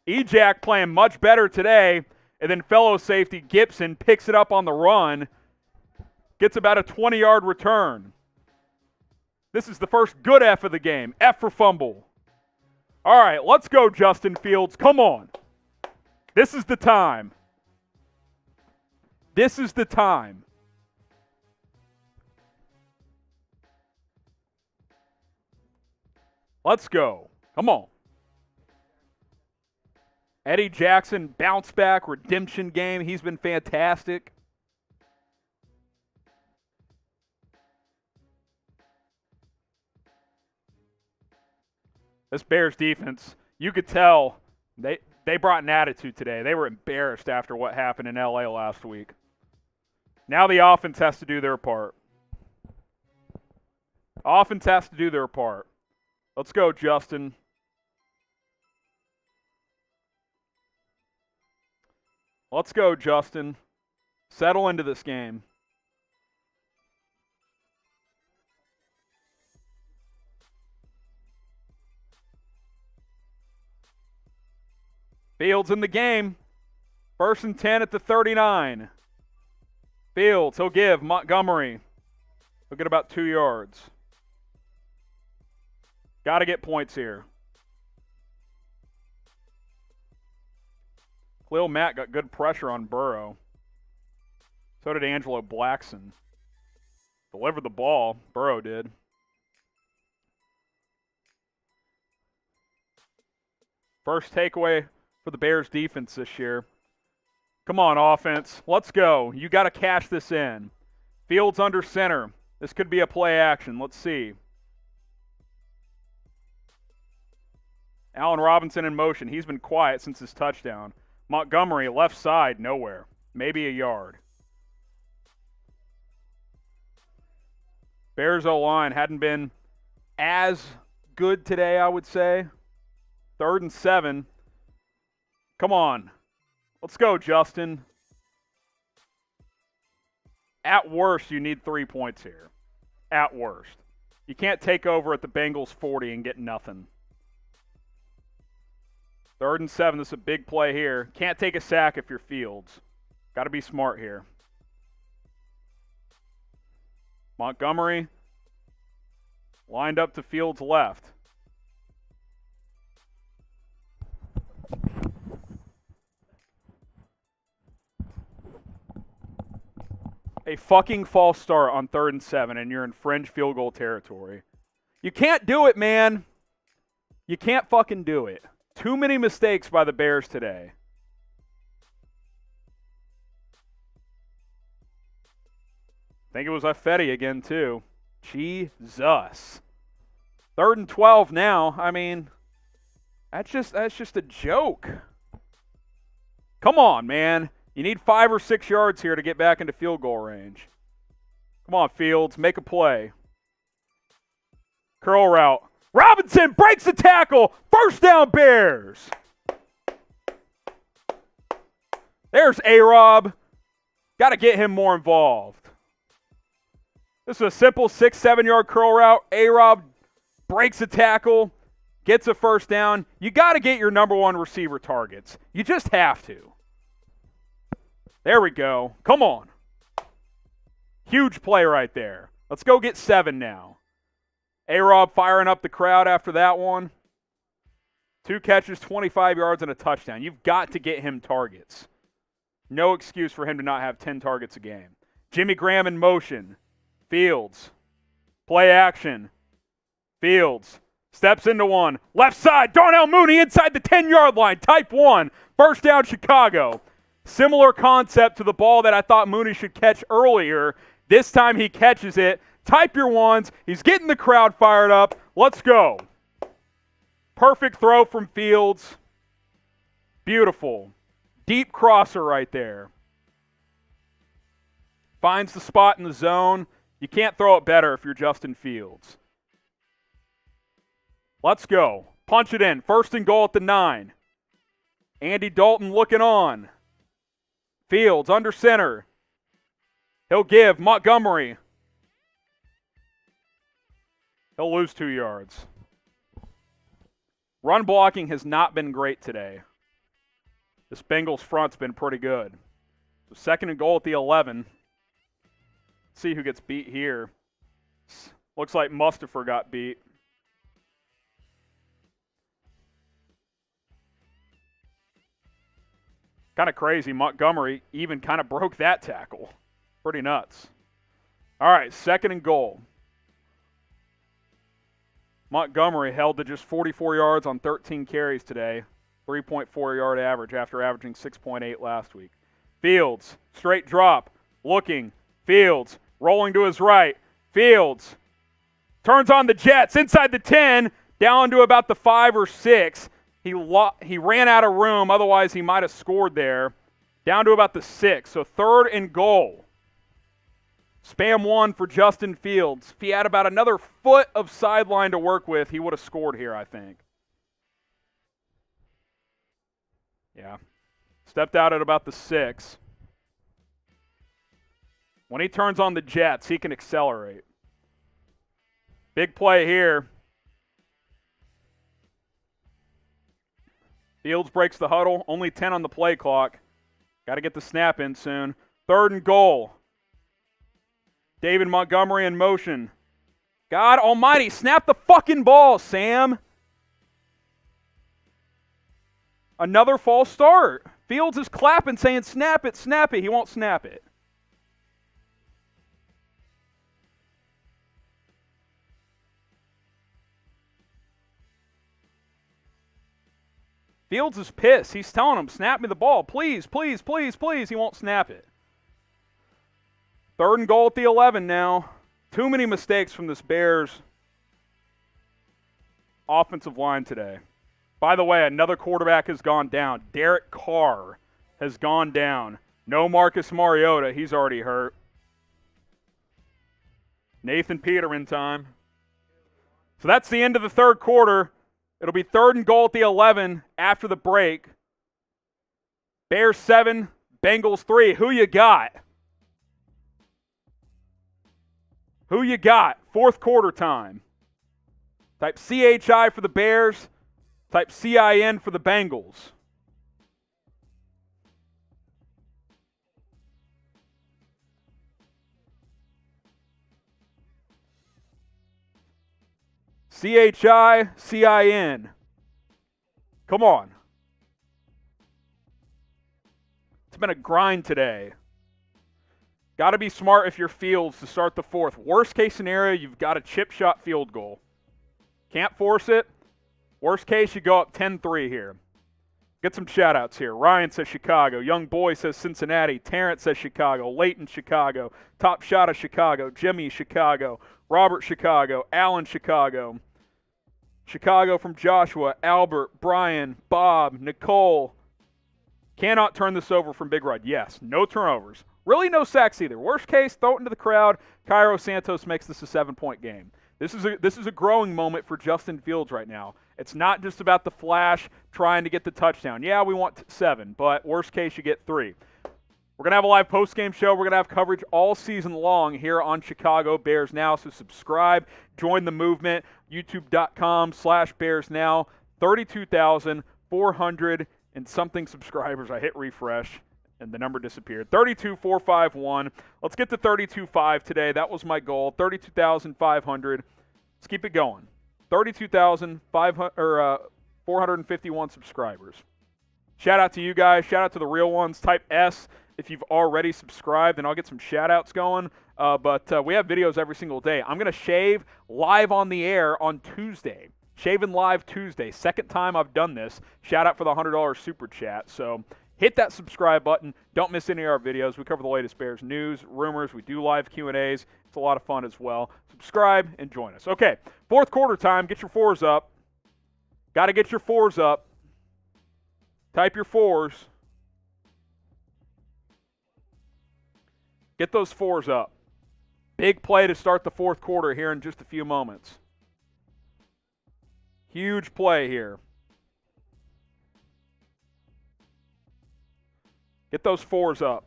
E-Jack playing much better today, and then fellow safety Gibson picks it up on the run, gets about a 20-yard return. This is the first good F of the game. F for fumble. All right, let's go, Justin Fields. Come on. This is the time. This is the time. Let's go. Come on. Eddie Jackson, bounce back, redemption game. He's been fantastic. This Bears defense, you could tell they brought an attitude today. They were embarrassed after what happened in L.A. last week. Now the offense has to do their part. Offense has to do their part. Let's go, Justin. Let's go, Justin. Settle into this game. Fields in the game. 1st and 10 at the 39. Fields, he'll give Montgomery. He'll get about 2 yards. Got to get points here. Khalil Mack got good pressure on Burrow. So did Angelo Blackson. Delivered the ball. Burrow did. First takeaway for the Bears defense this year. Come on, offense. Let's go. You got to cash this in. Fields under center. This could be a play action. Let's see. Allen Robinson in motion. He's been quiet since his touchdown. Montgomery, left side, nowhere. Maybe a yard. Bears O-line hadn't been as good today, I would say. 3rd and 7. Come on. Let's go, Justin. At worst, you need 3 points here. At worst. You can't take over at the Bengals 40 and get nothing. 3rd and 7. This is a big play here. Can't take a sack if you're Fields. Got to be smart here. Montgomery lined up to Fields' left. A fucking false start on 3rd and 7, and you're in fringe field goal territory. You can't do it, man. You can't fucking do it. Too many mistakes by the Bears today. I think it was Ifedi again, too. Jesus. 3rd and 12 now. I mean, that's just a joke. Come on, man. You need 5 or 6 yards here to get back into field goal range. Come on, Fields. Make a play. Curl route. Robinson breaks the tackle. 1st down, Bears. There's A-Rob. Got to get him more involved. This is a simple 6-7 yard curl route. A-Rob breaks the tackle, gets a 1st down. You got to get your number 1 receiver targets. You just have to. There we go. Come on. Huge play right there. Let's go get 7 now. A-Rob firing up the crowd after that one. 2 catches, 25 yards, and a touchdown. You've got to get him targets. No excuse for him to not have 10 targets a game. Jimmy Graham in motion. Fields. Play action. Fields. Steps into one. Left side. Darnell Mooney inside the 10-yard line. Type 1. 1st down, Chicago. Similar concept to the ball that I thought Mooney should catch earlier. This time he catches it. Type your ones. He's getting the crowd fired up. Let's go. Perfect throw from Fields. Beautiful. Deep crosser right there. Finds the spot in the zone. You can't throw it better if you're Justin Fields. Let's go. Punch it in. 1st and goal at the 9. Andy Dalton looking on. Fields under center. He'll give Montgomery. He'll lose 2 yards. Run blocking has not been great today. This Bengals front's been pretty good. So 2nd and goal at the 11. Let's see who gets beat here. Looks like Mustafa got beat. Kind of crazy. Montgomery even kind of broke that tackle. Pretty nuts. All right, 2nd and goal. Montgomery held to just 44 yards on 13 carries today. 3.4 yard average after averaging 6.8 last week. Fields, straight drop, looking. Fields, rolling to his right. Fields turns on the Jets inside the 10, down to about the 5 or 6. He ran out of room, otherwise he might have scored there. Down to about the 6, so 3rd and goal. Spam 1 for Justin Fields. If he had about another foot of sideline to work with, he would have scored here, I think. Yeah. Stepped out at about the 6. When he turns on the Jets, he can accelerate. Big play here. Fields breaks the huddle. Only 10 on the play clock. Got to get the snap in soon. 3rd and goal. David Montgomery in motion. God almighty, snap the fucking ball, Sam. Another false start. Fields is clapping, saying, snap it, snap it. He won't snap it. Fields is pissed. He's telling him, snap me the ball. Please, please, please, please. He won't snap it. 3rd and goal at the 11 now. Too many mistakes from this Bears offensive line today. By the way, another quarterback has gone down. Derek Carr has gone down. No Marcus Mariota. He's already hurt. Nathan Peterman time. So that's the end of the 3rd quarter. It'll be 3rd and goal at the 11 after the break. Bears 7, Bengals 3. Who you got? Who you got? 4th quarter time. Type CHI for the Bears. Type CIN for the Bengals. CHI, CIN. Come on. It's been a grind today. Got to be smart if you're Fields to start the 4th. Worst case scenario, you've got a chip shot field goal. Can't force it. Worst case, you go up 10-3 here. Get some shout-outs here. Ryan says Chicago. Young Boy says Cincinnati. Terrence says Chicago. Leighton, Chicago. Top Shot of Chicago. Jimmy, Chicago. Robert, Chicago. Allen, Chicago. Chicago from Joshua. Albert, Brian, Bob, Nicole. Cannot turn this over from Big Rod. Yes, no turnovers. Really no sacks either. Worst case, throw it into the crowd. Cairo Santos makes this a 7-point game. This is a growing moment for Justin Fields right now. It's not just about the flash trying to get the touchdown. Yeah, we want 7, but worst case, you get 3. We're going to have a live post-game show. We're going to have coverage all season long here on Chicago Bears Now, so subscribe. Join the movement. YouTube.com/Bears Now. 32,400 and something subscribers. I hit refresh, and the number disappeared. 32,451. Let's get to 32,500 today. That was my goal. 32,500. Let's keep it going. 32,451 subscribers. Shout out to you guys. Shout out to the real ones. Type S if you've already subscribed, and I'll get some shout outs going. But we have videos every single day. I'm going to shave live on the air on Tuesday. Shaving live Tuesday. Second time I've done this. Shout out for the $100 super chat. So hit that subscribe button. Don't miss any of our videos. We cover the latest Bears news, rumors. We do live Q&As. It's a lot of fun as well. Subscribe and join us. Okay, 4th quarter time. Get your 4s up. Got to get your 4s up. Type your 4s. Get those 4s up. Big play to start the 4th quarter here in just a few moments. Huge play here. Get those 4s up.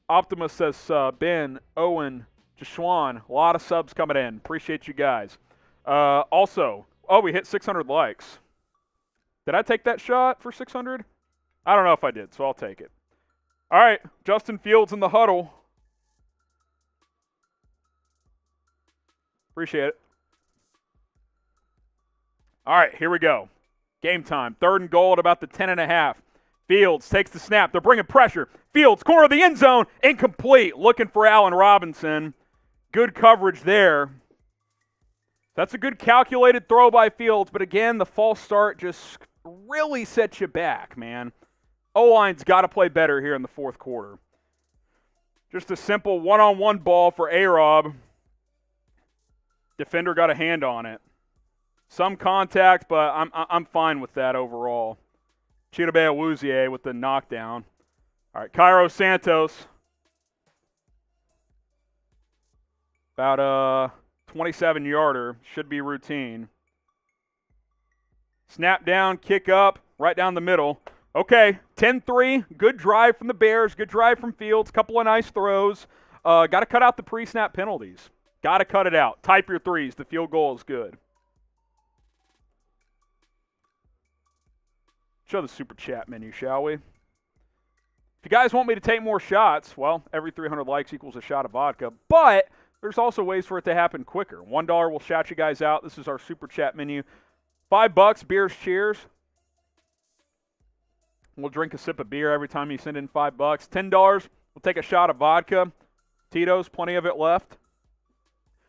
Optimus says Ben, Owen, Jashwan, a lot of subs coming in. Appreciate you guys. Also, we hit 600 likes. Did I take that shot for 600? I don't know if I did, so I'll take it. All right, Justin Fields in the huddle. Appreciate it. All right, here we go. Game time. 3rd and goal at about the 10.5. Fields takes the snap. They're bringing pressure. Fields, corner of the end zone, incomplete. Looking for Allen Robinson. Good coverage there. That's a good calculated throw by Fields, but again, the false start just really sets you back, man. O-line's got to play better here in the fourth quarter. Just a simple one-on-one ball for A-Rob. Defender got a hand on it. Some contact, but I'm fine with that overall. Chidobe Awuzie with the knockdown. All right, Cairo Santos. About a 27-yarder. Should be routine. Snap down, kick up, right down the middle. Okay, 10-3. Good drive from the Bears. Good drive from Fields. Couple of nice throws. Got to cut out the pre-snap penalties. Got to cut it out. Type your threes. The field goal is good. Show the super chat menu, shall we? If you guys want me to take more shots, well, every 300 likes equals a shot of vodka. But there's also ways for it to happen quicker. $1 will shout you guys out. This is our super chat menu. $5, Beers Cheers. We'll drink a sip of beer every time you send in $5. $10, we'll take a shot of vodka. Tito's, plenty of it left.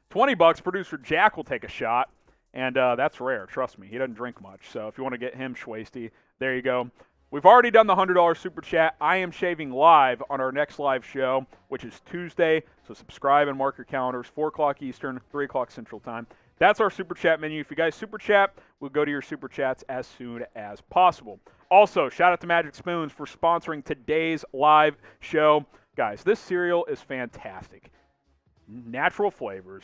$20, producer Jack will take a shot. And that's rare, trust me. He doesn't drink much. So if you want to get him schwasty, there you go. We've already done the $100 super chat. I am shaving live on our next live show, which is Tuesday. So subscribe and mark your calendars. 4 o'clock Eastern, 3 o'clock Central Time. That's our super chat menu. If you guys super chat, we'll go to your super chats as soon as possible. Also, shout out to Magic Spoons for sponsoring today's live show. Guys, this cereal is fantastic. Natural flavors,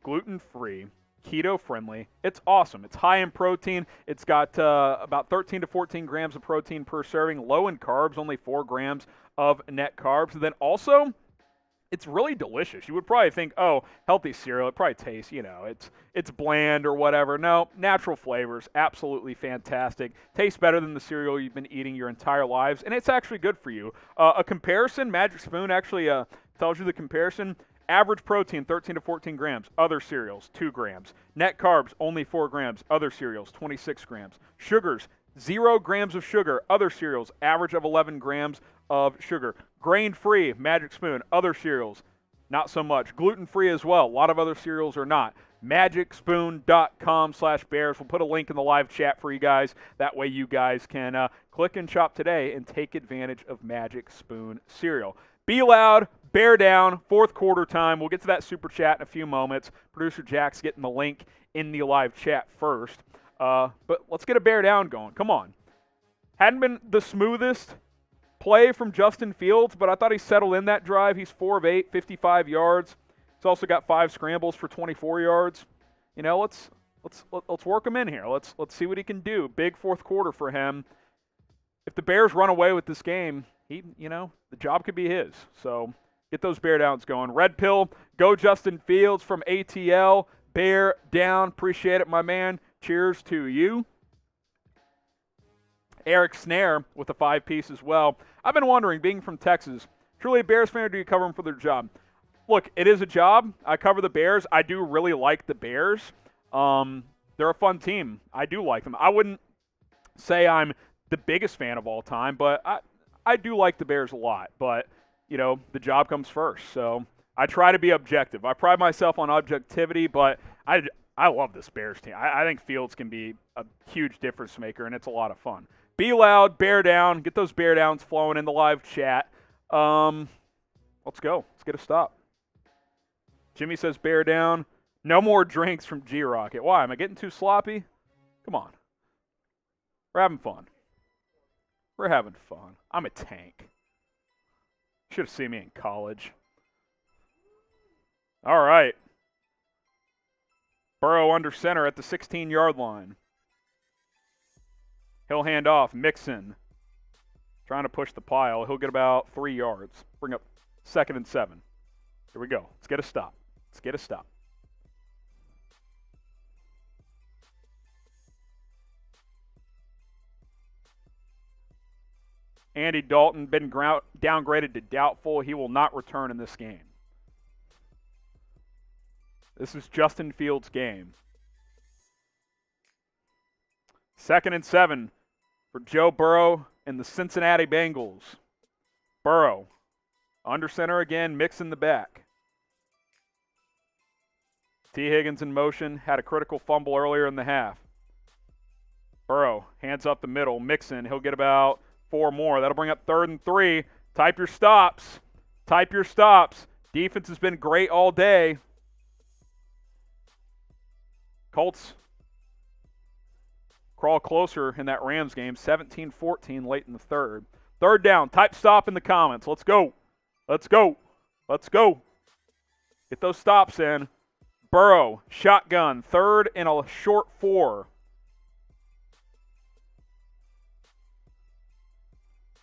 gluten-free, keto-friendly. It's awesome. It's high in protein. It's got about 13 to 14 grams of protein per serving. Low in carbs, only 4 grams of net carbs. And then also, it's really delicious. You would probably think, oh, healthy cereal. It probably tastes, it's bland or whatever. No, natural flavors. Absolutely fantastic. Tastes better than the cereal you've been eating your entire lives. And it's actually good for you. A comparison, Magic Spoon actually tells you the comparison. Average protein, 13 to 14 grams. Other cereals, 2 grams. Net carbs, only 4 grams. Other cereals, 26 grams. Sugars, 0 grams of sugar. Other cereals, average of 11 grams of sugar. Grain-free, Magic Spoon. Other cereals, not so much. Gluten-free as well. A lot of other cereals are not. MagicSpoon.com/Bears. We'll put a link in the live chat for you guys. That way you guys can click and shop today and take advantage of Magic Spoon cereal. Be loud, bear down, fourth quarter time. We'll get to that super chat in a few moments. Producer Jack's getting the link in the live chat first. But let's get a bear down going. Come on. Hadn't been the smoothest play from Justin Fields, but I thought he settled in that drive. He's 4 of 8, 55 yards. He's also got 5 scrambles for 24 yards. Let's work him in here. Let's see what he can do. Big fourth quarter for him. If the Bears run away with this game, the job could be his. So get those bear downs going. Red pill, go Justin Fields from ATL. Bear down. Appreciate it, my man. Cheers to you. Eric Snare with a 5-piece as well. I've been wondering, being from Texas, truly a Bears fan, or do you cover them for their job? Look, it is a job. I cover the Bears. I do really like the Bears. They're a fun team. I do like them. I wouldn't say I'm the biggest fan of all time, but I do like the Bears a lot. But, the job comes first. So I try to be objective. I pride myself on objectivity, but I love this Bears team. I think Fields can be a huge difference maker, and it's a lot of fun. Be loud, bear down. Get those bear downs flowing in the live chat. Let's go. Let's get a stop. Jimmy says bear down. No more drinks from G-Rocket. Why? Am I getting too sloppy? Come on. We're having fun. We're having fun. I'm a tank. Should have seen me in college. All right. Burrow under center at the 16-yard line. He'll hand off. Mixon trying to push the pile. He'll get about 3 yards. Bring up 2nd and 7. Here we go. Let's get a stop. Let's get a stop. Andy Dalton been downgraded to doubtful. He will not return in this game. This is Justin Fields' game. 2nd and 7 for Joe Burrow and the Cincinnati Bengals. Burrow under center again, Mixon the back. T. Higgins in motion, had a critical fumble earlier in the half. Burrow, hands up the middle. Mixon, he'll get about 4 more. That'll bring up 3rd and 3. Type your stops. Type your stops. Defense has been great all day. Colts crawl closer in that Rams game, 17-14 late in the third. 3rd down. Type stop in the comments. Let's go. Let's go. Let's go. Get those stops in. Burrow, shotgun, 3rd and a short 4.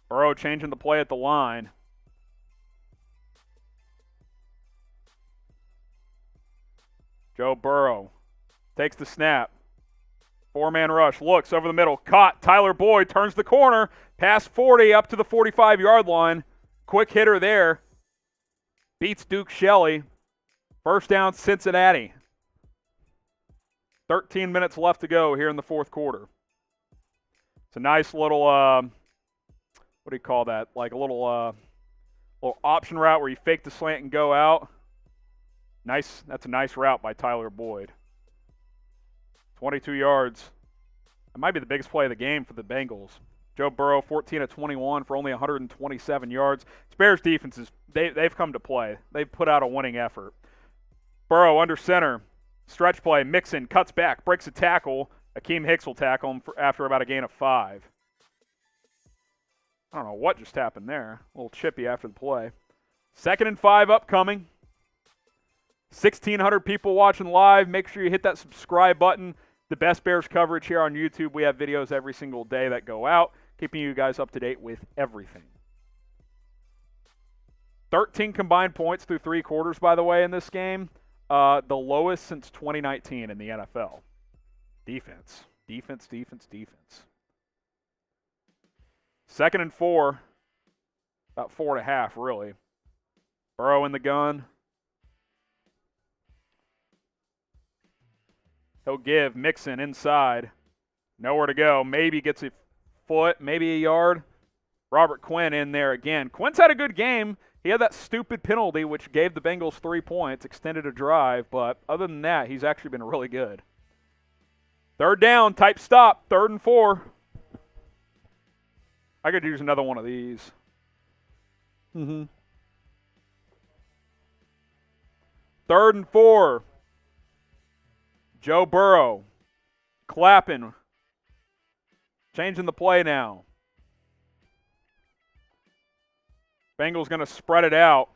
Burrow changing the play at the line. Joe Burrow takes the snap. 4-man rush, looks over the middle, caught. Tyler Boyd turns the corner, past 40 up to the 45-yard line. Quick hitter there. Beats Duke Shelley. 1st down, Cincinnati. 13 minutes left to go here in the 4th quarter. It's a nice little, what do you call that? Like a little option route where you fake the slant and go out. Nice. That's a nice route by Tyler Boyd. 22 yards. That might be the biggest play of the game for the Bengals. Joe Burrow, 14 of 21 for only 127 yards. Bears defenses, they've come to play. They've put out a winning effort. Burrow under center. Stretch play. Mixon cuts back, breaks a tackle. Akeem Hicks will tackle him after about a gain of 5. I don't know what just happened there. A little chippy after the play. 2nd and 5 upcoming. 1,600 people watching live. Make sure you hit that subscribe button. The best Bears coverage here on YouTube. We have videos every single day that go out, keeping you guys up to date with everything. 13 combined points through 3 quarters, by the way, in this game. The lowest since 2019 in the NFL. Defense. Defense, defense, defense. 2nd and 4. About 4.5, really. Burrow in the gun. He'll give Mixon inside. Nowhere to go. Maybe gets a foot, maybe a yard. Robert Quinn in there again. Quinn's had a good game. He had that stupid penalty which gave the Bengals 3 points, extended a drive, but other than that, he's actually been really good. 3rd down, type stop, 3rd and 4. I could use another one of these. 3rd and 4. Joe Burrow. Clapping. Changing the play now. Bengals going to spread it out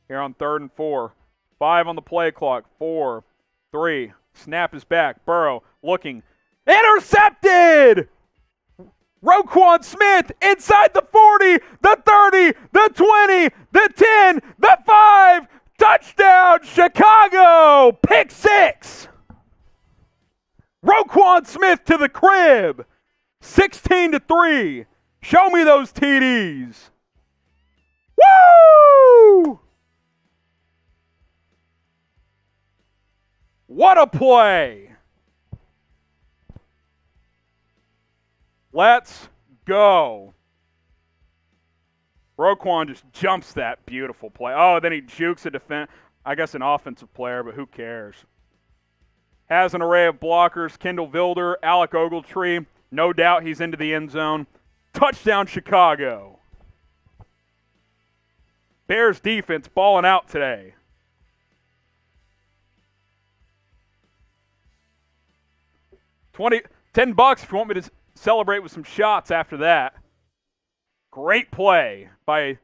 here on 3rd and 4. 5 on the play clock. 4, 3. Snap is back. Burrow looking. Intercepted! Roquan Smith inside the 40, the 30, the 20, the 10, the 5. Touchdown, Chicago! Pick 6! Roquan Smith to the crib. 16-3. Show me those TDs. Woo! What a play. Let's go. Roquan just jumps that beautiful play. Oh, then he jukes a defense. I guess an offensive player, but who cares? Has an array of blockers. Kendall Vilder, Alec Ogletree. No doubt he's into the end zone. Touchdown, Chicago. Bears defense balling out today. $10 if you want me to celebrate with some shots after that. Great play by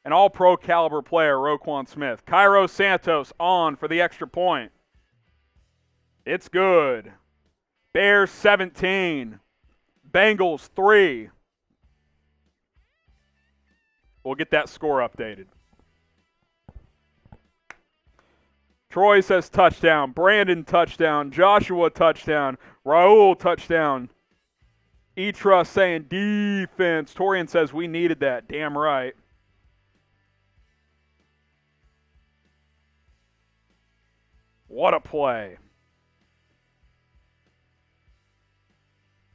an all-pro caliber player, Roquan Smith. Cairo Santos on for the extra point. It's good. Bears 17. Bengals 3. We'll get that score updated. Troy says touchdown. Brandon touchdown. Joshua touchdown. Raul touchdown. E-Trust saying defense. Torian says we needed that. Damn right. What a play.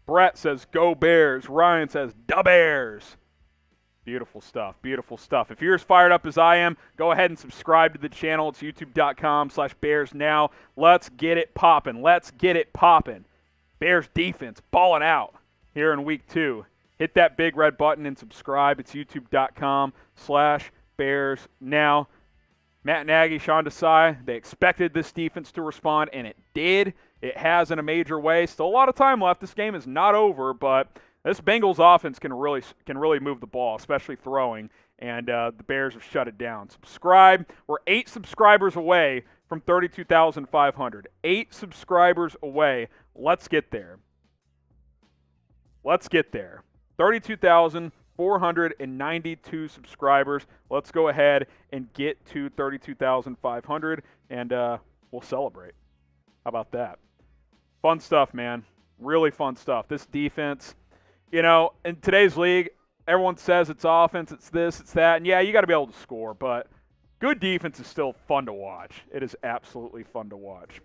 Brett says go Bears. Ryan says da Bears. Beautiful stuff. Beautiful stuff. If you're as fired up as I am, go ahead and subscribe to the channel. It's youtube.com/BearsNow. Let's get it popping. Let's get it popping. Bears defense balling out here in week 2. Hit that big red button and subscribe. It's youtube.com/BearsNow. Matt Nagy, Sean Desai, they expected this defense to respond, and it did. It has in a major way. Still a lot of time left. This game is not over, but this Bengals offense can really move the ball, especially throwing, and the Bears have shut it down. Subscribe. We're 8 subscribers away from 32,500. 8 subscribers away. Let's get there. Let's get there. 32,492 subscribers. Let's go ahead and get to 32,500, and we'll celebrate. How about that? Fun stuff, man. Really fun stuff. This defense, you know, in today's league, everyone says it's offense, it's this, it's that, and yeah, you got to be able to score, but good defense is still fun to watch. It is absolutely fun to watch.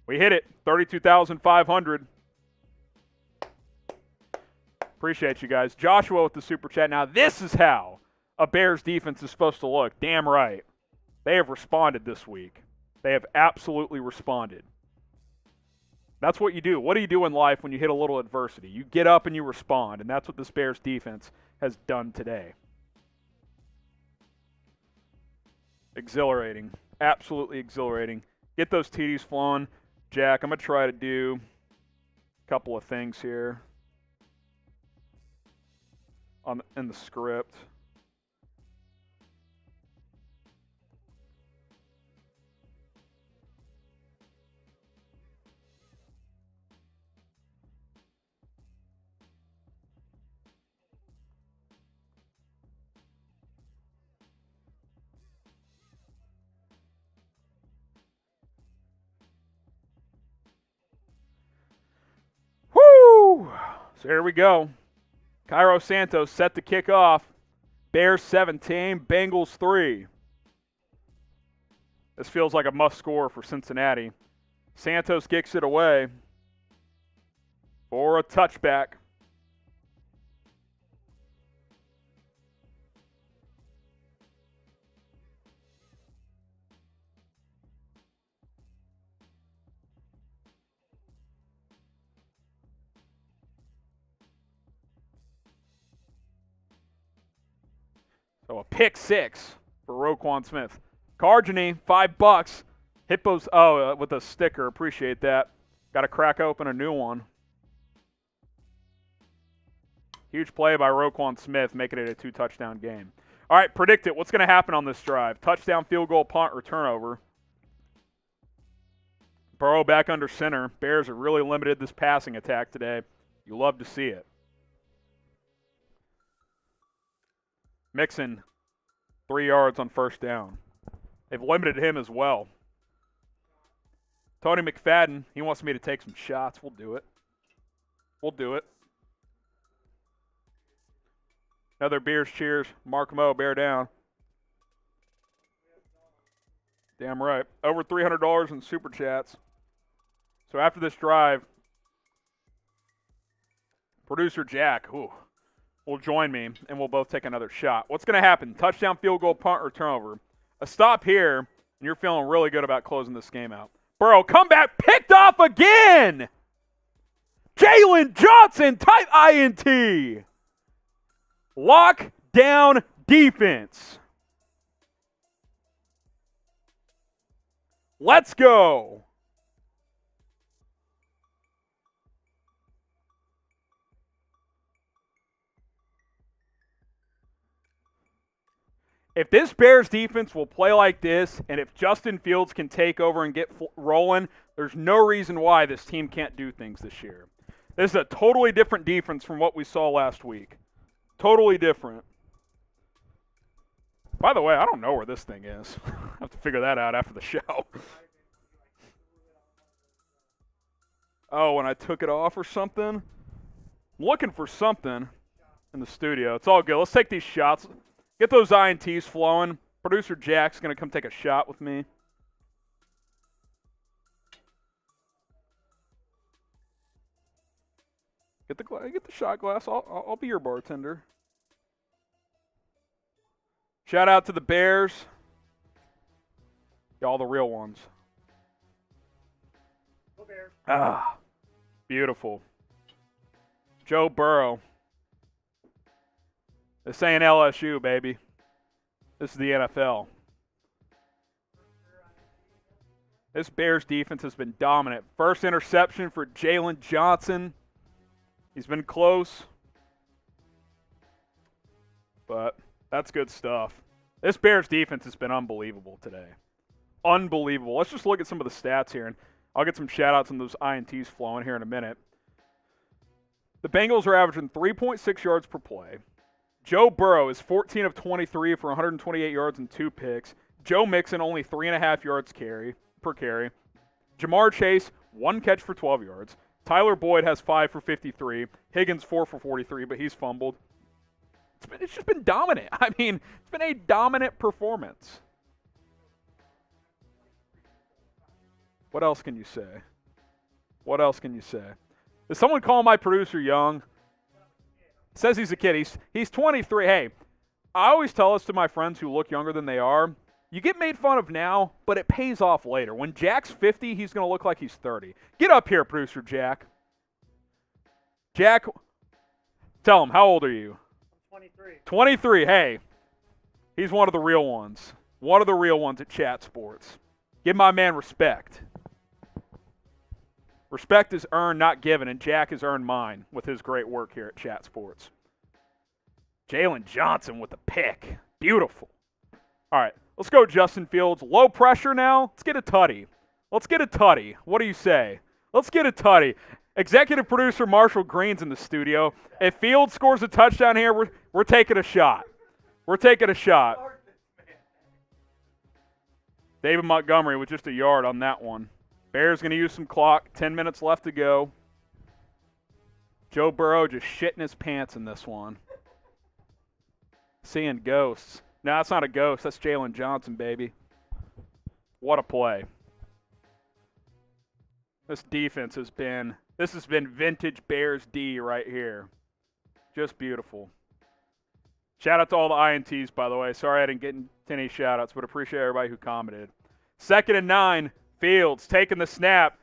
We hit it, 32,500. Appreciate you guys. Joshua with the super chat. Now, this is how a Bears defense is supposed to look. Damn right. They have responded this week. They have absolutely responded. That's what you do. What do you do in life when you hit a little adversity? You get up and you respond, and that's what this Bears defense has done today. Exhilarating. Absolutely exhilarating. Get those TDs flowing. Jack, I'm going to try to do a couple of things here in the script. Woo! So here we go. Cairo Santos set to kick off. Bears 17, Bengals 3. This feels like a must score for Cincinnati. Santos kicks it away for a touchback. So a pick 6 for Roquan Smith. Cargeny, $5. Hippos, with a sticker. Appreciate that. Got to crack open a new one. Huge play by Roquan Smith, making it a 2-touchdown game. All right, predict it. What's going to happen on this drive? Touchdown, field goal, punt, or turnover. Burrow back under center. Bears have really limited this passing attack today. You love to see it. Mixon, 3 yards on first down. They've limited him as well. Tony McFadden, he wants me to take some shots. We'll do it. We'll do it. Another Bears cheers. Mark Moe, bear down. Damn right. Over $300 in super chats. So after this drive, producer Jack, will join me, and we'll both take another shot. What's going to happen? Touchdown, field goal, punt, or turnover. A stop here, and you're feeling really good about closing this game out. Burrow, comeback, picked off again! Jalen Johnson, type INT! Lock down defense. Let's go. If this Bears defense will play like this, and if Justin Fields can take over and get rolling, there's no reason why this team can't do things this year. This is a totally different defense from what we saw last week. Totally different. By the way, I don't know where this thing is. I have to figure that out after the show. Oh, when I took it off or something? I'm looking for something in the studio. It's all good. Let's take these shots. Get those INTs flowing. Producer Jack's going to come take a shot with me. Get the shot glass. I'll be your bartender. Shout out to the Bears. Y'all the real ones. Go Bears. Ah, beautiful. Joe Burrow. This ain't LSU, baby. This is the NFL. This Bears defense has been dominant. First interception for Jalen Johnson. He's been close. But that's good stuff. This Bears defense has been unbelievable today. Unbelievable. Let's just look at some of the stats here, and I'll get some shout-outs on those INTs flowing here in a minute. The Bengals are averaging 3.6 yards per play. Joe Burrow is 14 of 23 for 128 yards and 2 picks. Joe Mixon only 3.5 yards per carry. Jamar Chase, 1 catch for 12 yards. Tyler Boyd has 5 for 53. Higgins, 4 for 43, but he's fumbled. It's just been dominant. I mean, it's been a dominant performance. What else can you say? What else can you say? Is someone calling my producer young? Says he's a kid. He's 23. Hey, I always tell this to my friends who look younger than they are. You get made fun of now, but it pays off later. When Jack's 50, he's going to look like he's 30. Get up here, producer Jack. Jack, tell him, how old are you? 23. 23. Hey, he's one of the real ones. One of the real ones at Chat Sports. Give my man respect. Respect is earned, not given, and Jack has earned mine with his great work here at Chat Sports. Jalen Johnson with the pick. Beautiful. All right, let's go Justin Fields. Low pressure now. Let's get a tutty. Let's get a tutty. What do you say? Let's get a tutty. Executive producer Marshall Green's in the studio. If Fields scores a touchdown here, we're taking a shot. We're taking a shot. David Montgomery with just a yard on that one. Bears going to use some clock. 10 minutes left to go. Joe Burrow just shitting his pants in this one. Seeing ghosts. No, that's not a ghost. That's Jalen Johnson, baby. What a play. This defense has been vintage Bears D right here. Just beautiful. Shout out to all the INTs, by the way. Sorry I didn't get into any shout outs, but appreciate everybody who commented. 2nd and 9. Fields taking the snap.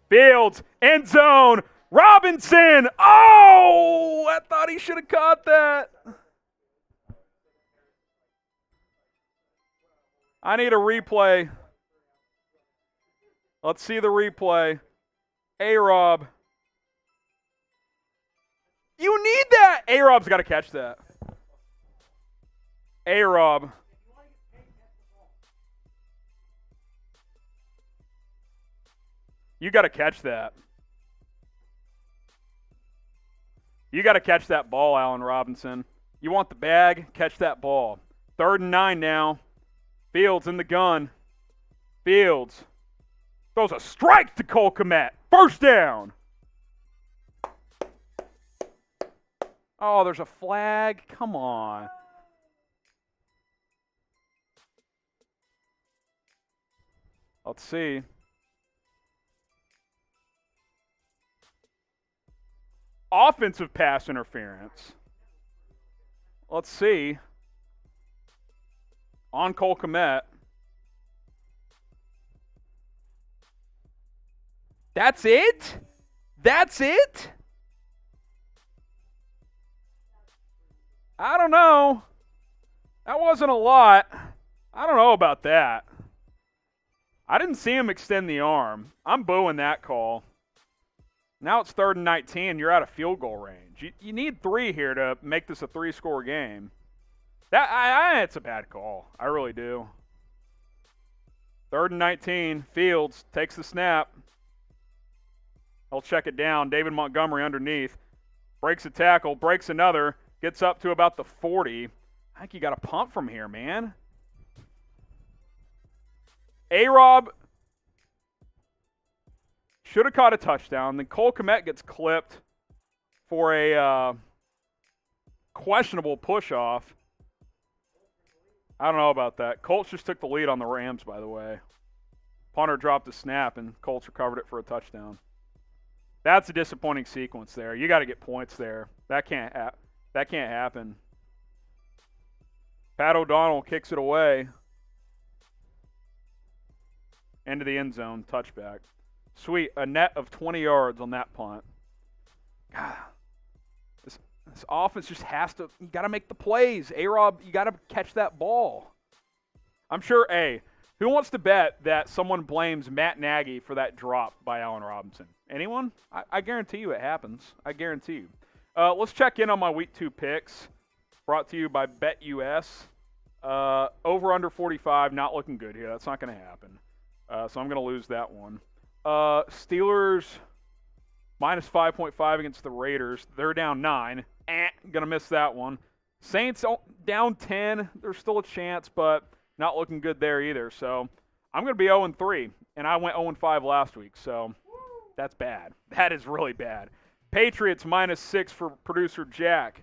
Fields, end zone. Robinson. Oh, I thought he should have caught that. I need a replay. Let's see the replay. A-Rob. You need that. A-Rob's got to catch that. A-Rob. You got to catch that. You got to catch that ball, Allen Robinson. You want the bag? Catch that ball. 3rd and 9 now. Fields in the gun. Fields throws a strike to Cole Kmet. First down. Oh, there's a flag. Come on. Let's see. Offensive pass interference. Let's see. On Cole Kmet. That's it? That's it? I don't know. That wasn't a lot. I don't know about that. I didn't see him extend the arm. I'm booing that call. Now it's 3rd and 19. You're out of field goal range. You need 3 here to make this a 3-score game. It's a bad call. I really do. 3rd and 19. Fields takes the snap. He'll check it down. David Montgomery underneath. Breaks a tackle. Breaks another. Gets up to about the 40. I think you got a pump from here, man. A-Rob should have caught a touchdown. Then Cole Kmet gets clipped for a questionable push-off. I don't know about that. Colts just took the lead on the Rams, by the way. Punter dropped a snap, and Colts recovered it for a touchdown. That's a disappointing sequence there. You got to get points there. That can't happen. Pat O'Donnell kicks it away. Into the end zone, touchback. Sweet, a net of 20 yards on that punt. God, this offense just has to, you got to make the plays. A-Rob, you got to catch that ball. I'm sure, who wants to bet that someone blames Matt Nagy for that drop by Allen Robinson? Anyone? I guarantee you it happens. I guarantee you. Let's check in on my Week 2 picks. Brought to you by BetUS. Over under 45, not looking good here. That's not going to happen. So I'm going to lose that one. Steelers minus 5.5 against the Raiders. They're down 9. Going to miss that one. Saints down 10. There's still a chance, but not looking good there either. So I'm going to be 0-3, and I went 0-5 last week. So that's bad. That is really bad. Patriots minus 6 for producer Jack.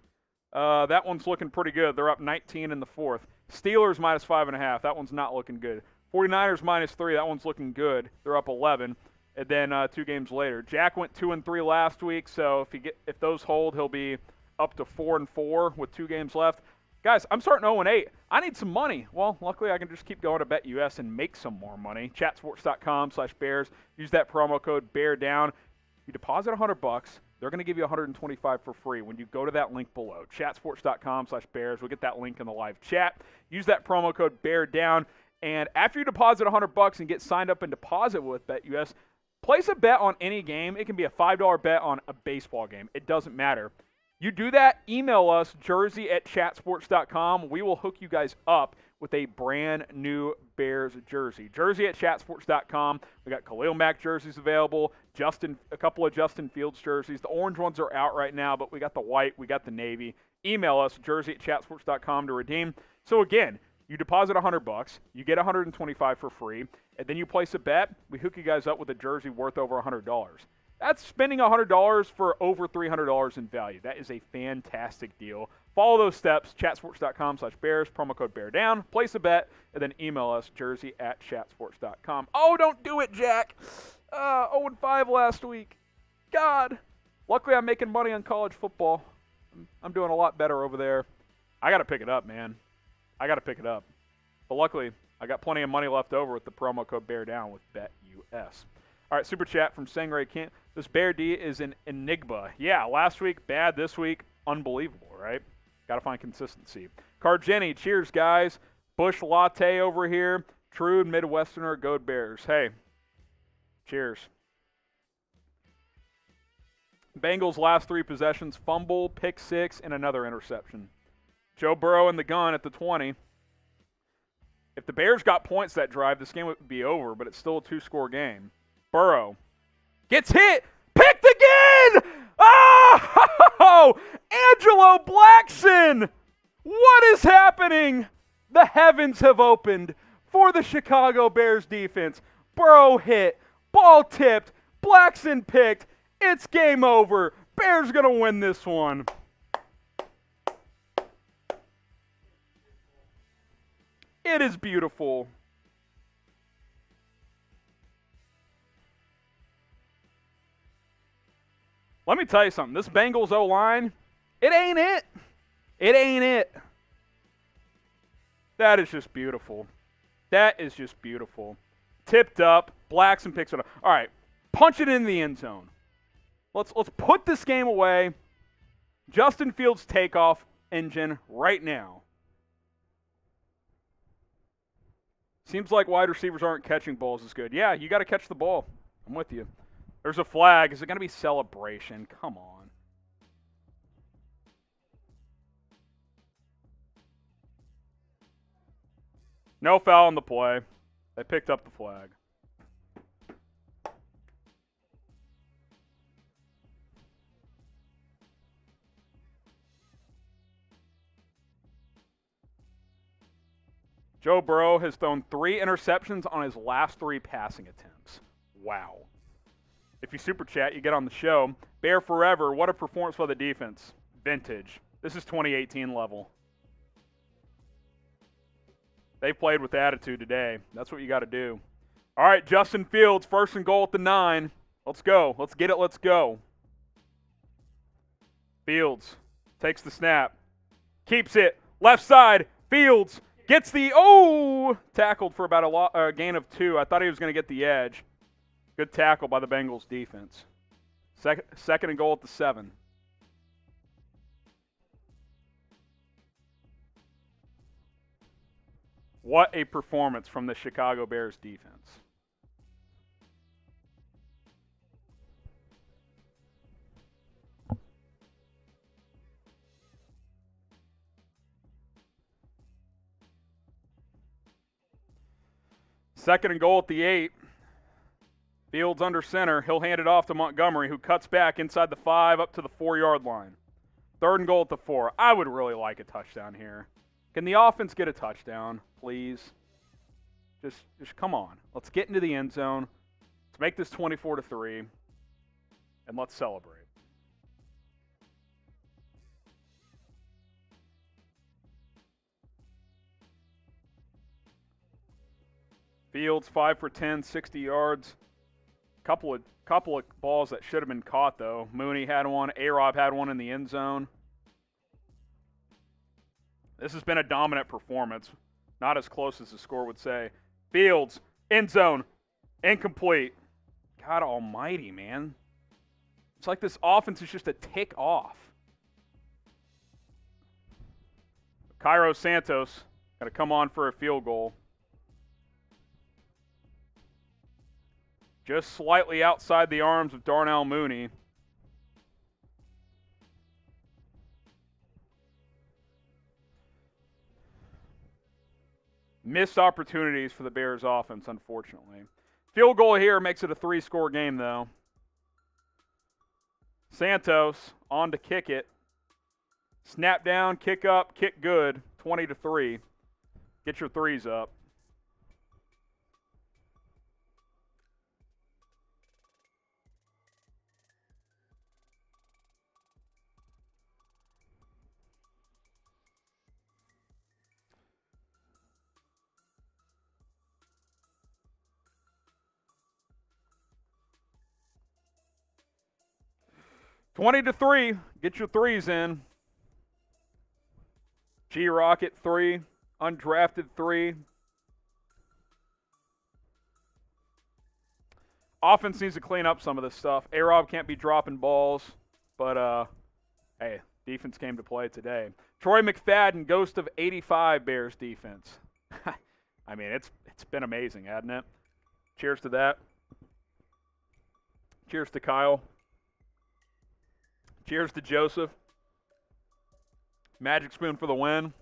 That one's looking pretty good. They're up 19 in the fourth. Steelers minus 5.5. That one's not looking good. 49ers minus 3. That one's looking good. They're up 11. And then 2 games later, Jack went 2-3 last week. So if those hold, he'll be up to 4-4 with 2 games left. Guys, I'm starting 0-8. I need some money. Well, luckily I can just keep going to BetUS and make some more money. Chatsports.com/Bears. Use that promo code BEARDOWN. You deposit $100. They're going to give you $125 for free when you go to that link below. Chatsports.com/Bears. We'll get that link in the live chat. Use that promo code BEARDOWN. And after you deposit $100 and get signed up and deposit with BetUS, place a bet on any game. It can be a $5 bet on a baseball game. It doesn't matter. You do that, email us, jersey@chatsports.com. We will hook you guys up with a brand new Bears jersey. Jersey@chatsports.com. We got Khalil Mack jerseys available, a couple of Justin Fields jerseys. The orange ones are out right now, but we got the white, we got the navy. Email us, jersey@chatsports.com to redeem. So again, you deposit $100, you get $125 for free, and then you place a bet. We hook you guys up with a jersey worth over $100. That's spending $100 for over $300 in value. That is a fantastic deal. Follow those steps, chatsports.com/Bears, promo code BEARDOWN. Place a bet, and then email us, jersey@chatsports.com. Oh, don't do it, Jack. 0-5 last week. God. Luckily, I'm making money on college football. I'm doing a lot better over there. I got to pick it up, man. I got to pick it up. But luckily, I got plenty of money left over with the promo code BEARDOWN with BetUS. All right, super chat from Sangray Camp. This Bear D is an enigma. Yeah, last week, bad. This week, unbelievable, right? Got to find consistency. Cargeni, cheers, guys. Bush Latte over here. True Midwesterner, go Bears. Hey, cheers. Bengals last 3 possessions, fumble, pick 6, and another interception. Joe Burrow in the gun at the 20. If the Bears got points that drive, this game would be over, but it's still a 2-score game. Burrow gets hit, picked again! Oh! Angelo Blackson! What is happening? The heavens have opened for the Chicago Bears defense. Burrow hit, ball tipped, Blackson picked. It's game over. Bears going to win this one. It is beautiful. Let me tell you something. This Bengals O-line, it ain't it. It ain't it. That is just beautiful. That is just beautiful. Tipped up. Blackson picks it up. All right. Punch it in the end zone. Let's put this game away. Justin Fields' takeoff engine right now. Seems like wide receivers aren't catching balls as good. Yeah, you got to catch the ball. I'm with you. There's a flag. Is it going to be celebration? Come on. No foul on the play. They picked up the flag. Joe Burrow has thrown 3 interceptions on his last 3 passing attempts. Wow. If you super chat, you get on the show. Bear forever. What a performance by the defense. Vintage. This is 2018 level. They played with attitude today. That's what you got to do. All right, Justin Fields, 1st and goal at the 9. Let's go. Let's get it. Let's go. Fields takes the snap. Keeps it. Left side. Fields gets the, tackled for about a gain of 2. I thought he was going to get the edge. Good tackle by the Bengals defense. Second and goal at the 7. What a performance from the Chicago Bears defense. Second and goal at the 8. Fields under center. He'll hand it off to Montgomery, who cuts back inside the 5 up to the 4-yard line. Third and goal at the 4. I would really like a touchdown here. Can the offense get a touchdown, please? Just come on. Let's get into the end zone. Let's make this 24-3, and let's celebrate. Fields 5 for 10, 60 yards. Couple of balls that should have been caught though. Mooney had one. A-Rob had one in the end zone. This has been a dominant performance. Not as close as the score would say. Fields, end zone, incomplete. God almighty, man. It's like this offense is just a tick off. Cairo Santos got to come on for a field goal. Just slightly outside the arms of Darnell Mooney. Missed opportunities for the Bears offense, unfortunately. Field goal here makes it a 3-score game, though. Santos on to kick it. Snap down, kick up, kick good. 20-3. Get your threes up. $20-3. Get your threes in. G-Rocket 3. Undrafted 3. Offense needs to clean up some of this stuff. A-Rob can't be dropping balls, but hey, defense came to play today. Troy McFadden, ghost of 85 Bears defense. I mean, it's been amazing, hasn't it? Cheers to that. Cheers to Kyle. Cheers to Joseph. Magic Spoon for the win.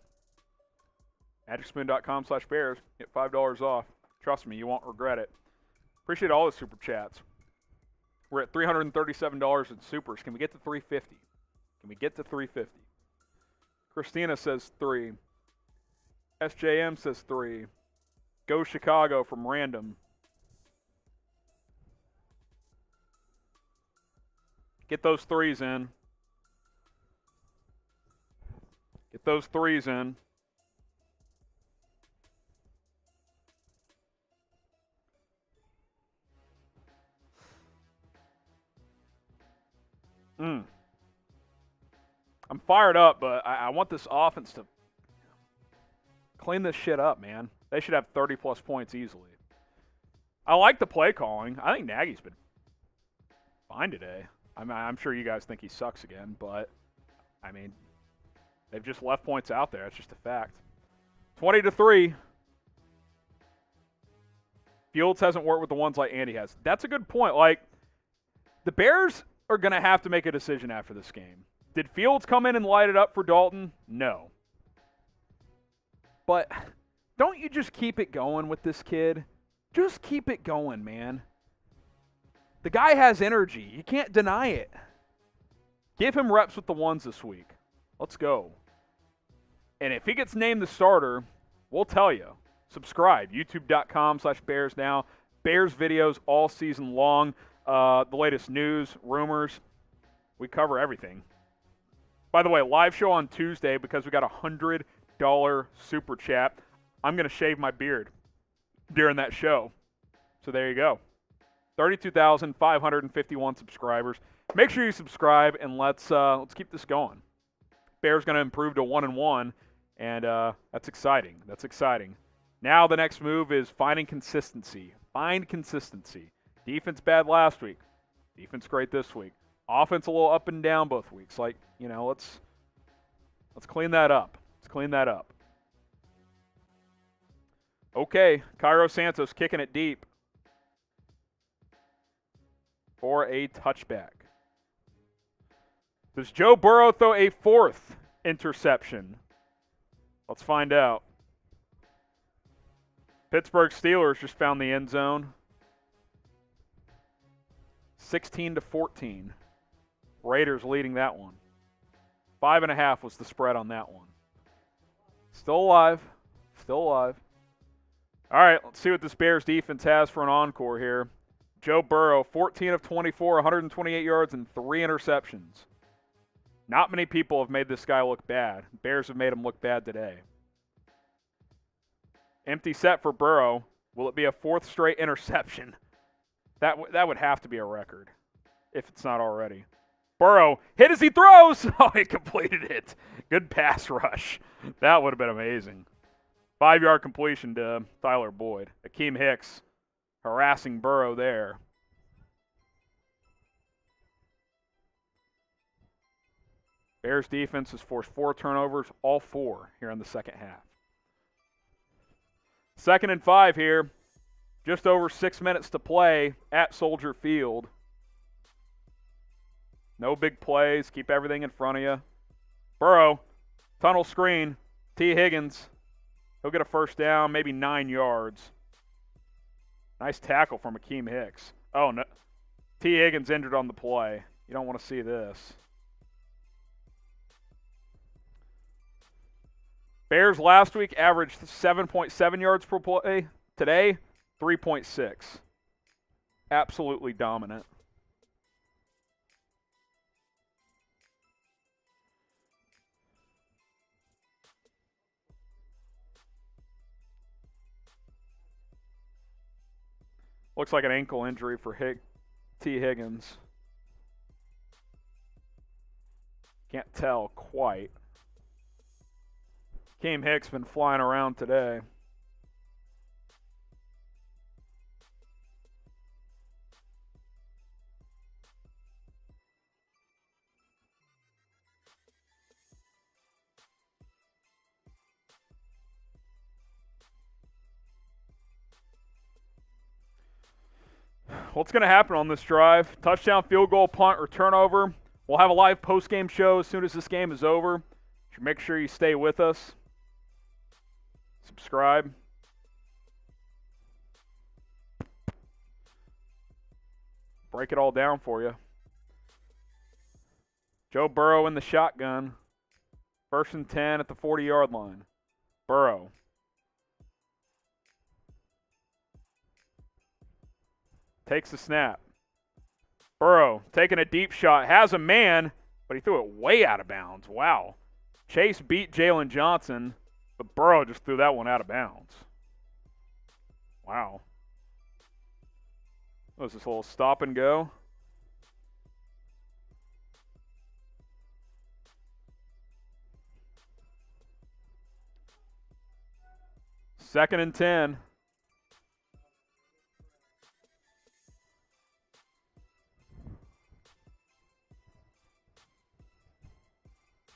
MagicSpoon.com/Bears. Get $5 off. Trust me, you won't regret it. Appreciate all the super chats. We're at $337 in supers. Can we get to 350? Can we get to 350? Christina says 3. SJM says 3. Go Chicago from Random. Get those threes in. Get those threes in. I'm fired up, but I want this offense to clean this shit up, man. They should have 30-plus points easily. I like the play calling. I think Nagy's been fine today. I'm sure you guys think he sucks again, but, I mean, they've just left points out there. It's just a fact. 20-3. Fields hasn't worked with the ones like Andy has. That's a good point. Like, the Bears are going to have to make a decision after this game. Did Fields come in and light it up for Dalton? No. But don't you just keep it going with this kid? Just keep it going, man. The guy has energy. You can't deny it. Give him reps with the ones this week. Let's go. And if he gets named the starter, we'll tell you. Subscribe. YouTube.com/Bears now. Bears videos all season long. The latest news, rumors. We cover everything. By the way, live show on Tuesday because we got a $100 super chat. I'm going to shave my beard during that show. So there you go. 32,551 subscribers. Make sure you subscribe and let's keep this going. Bears going to improve to 1-1, And that's exciting. That's exciting. Now the next move is finding consistency. Find consistency. Defense bad last week. Defense great this week. Offense a little up and down both weeks. Like, you know, let's clean that up. Let's clean that up. Okay, Cairo Santos kicking it deep for a touchback. Does Joe Burrow throw a fourth interception? Let's find out. Pittsburgh Steelers just found the end zone. 16-14. Raiders leading that one. 5.5 was the spread on that one. Still alive. Still alive. All right, let's see what this Bears defense has for an encore here. Joe Burrow, 14 of 24, 128 yards and 3 interceptions. Not many people have made this guy look bad. Bears have made him look bad today. Empty set for Burrow. Will it be a fourth straight interception? That would have to be a record, if it's not already. Burrow, hit as he throws! Oh, he completed it. Good pass rush. That would have been amazing. 5-yard completion to Tyler Boyd. Akeem Hicks harassing Burrow there. Bears defense has forced 4 turnovers, all 4 here in the second half. 2nd and 5 here. Just over 6 minutes to play at Soldier Field. No big plays. Keep everything in front of you. Burrow, tunnel screen. T. Higgins. He'll get a first down, maybe 9 yards. Nice tackle from Akeem Hicks. Oh, no. T. Higgins injured on the play. You don't want to see this. Bears last week averaged 7.7 yards per play. Today, 3.6. Absolutely dominant. Looks like an ankle injury for T. Higgins. Can't tell quite. Akeem Hicks been flying around today. What's going to happen on this drive? Touchdown, field goal, punt, or turnover. We'll have a live post-game show as soon as this game is over. Make sure you stay with us. Subscribe. Break it all down for you. Joe Burrow in the shotgun. 1st and 10 at the 40-yard line. Burrow. Takes the snap. Burrow taking a deep shot. Has a man, but he threw it way out of bounds. Wow. Chase beat Jalen Johnson, but Burrow just threw that one out of bounds. Wow. What was this, a little stop and go? Second and 10.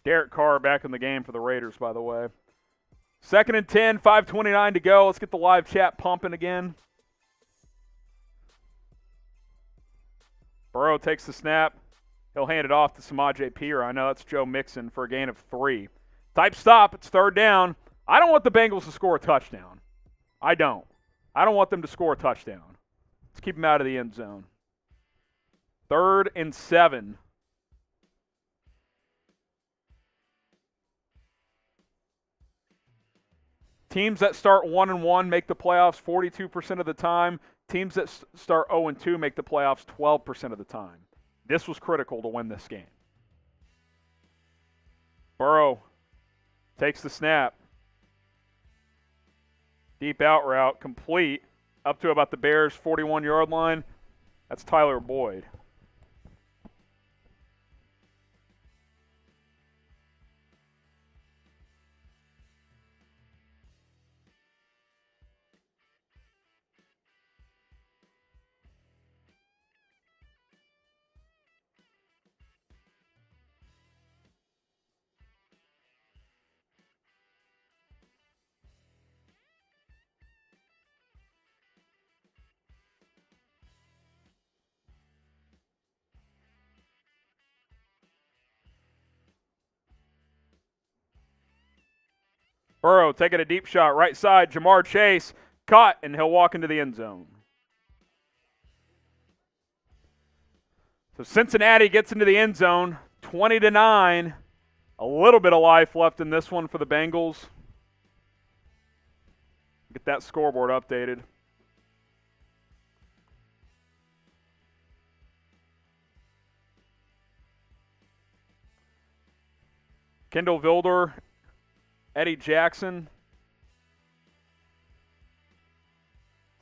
Derek Carr back in the game for the Raiders, by the way. 2nd and 10, 5:29 to go. Let's get the live chat pumping again. Burrow takes the snap. He'll hand it off to Samaje Perine. I know that's Joe Mixon for a gain of 3. Type stop. It's 3rd down. I don't want the Bengals to score a touchdown. I don't. I don't want them to score a touchdown. Let's keep them out of the end zone. 3rd and 7. Teams that start 1-1 make the playoffs 42% of the time. Teams that start 0-2 make the playoffs 12% of the time. This was critical to win this game. Burrow takes the snap. Deep out route, complete, up to about the Bears' 41-yard line. That's Tyler Boyd. Burrow taking a deep shot, right side. Jamar Chase caught, and he'll walk into the end zone. So Cincinnati gets into the end zone, 20-9. A little bit of life left in this one for the Bengals. Get that scoreboard updated. Kendall Vilder, Eddie Jackson.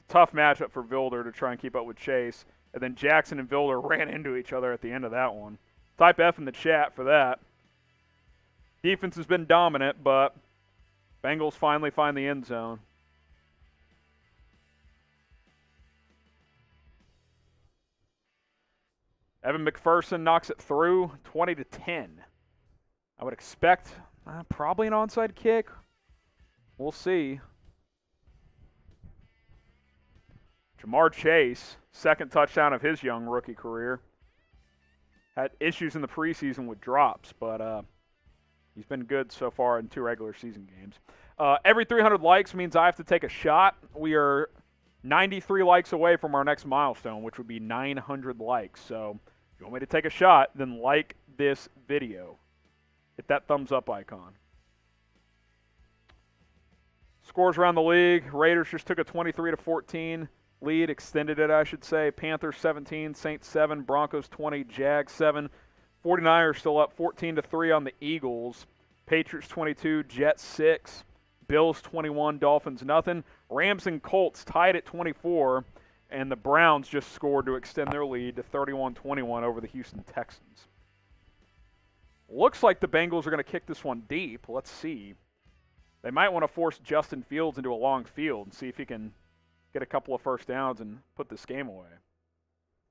Tough matchup for Vilder to try and keep up with Chase. And then Jackson and Vilder ran into each other at the end of that one. Type F in the chat for that. Defense has been dominant, but Bengals finally find the end zone. Evan McPherson knocks it through, 20-10. I would expect probably an onside kick. We'll see. Jamar Chase, second touchdown of his young rookie career. Had issues in the preseason with drops, but he's been good so far in 2 regular season games. Every 300 likes means I have to take a shot. We are 93 likes away from our next milestone, which would be 900 likes. So if you want me to take a shot, then like this video. Hit that thumbs up icon. Scores around the league. Raiders just took a 23-14 lead, extended it, I should say. Panthers 17, Saints 7, Broncos 20, Jags 7. 49ers still up 14-3 on the Eagles. Patriots 22, Jets 6, Bills 21, Dolphins nothing. Rams and Colts tied at 24, and the Browns just scored to extend their lead to 31-21 over the Houston Texans. Looks like the Bengals are going to kick this one deep. Let's see. They might want to force Justin Fields into a long field and see if he can get a couple of first downs and put this game away.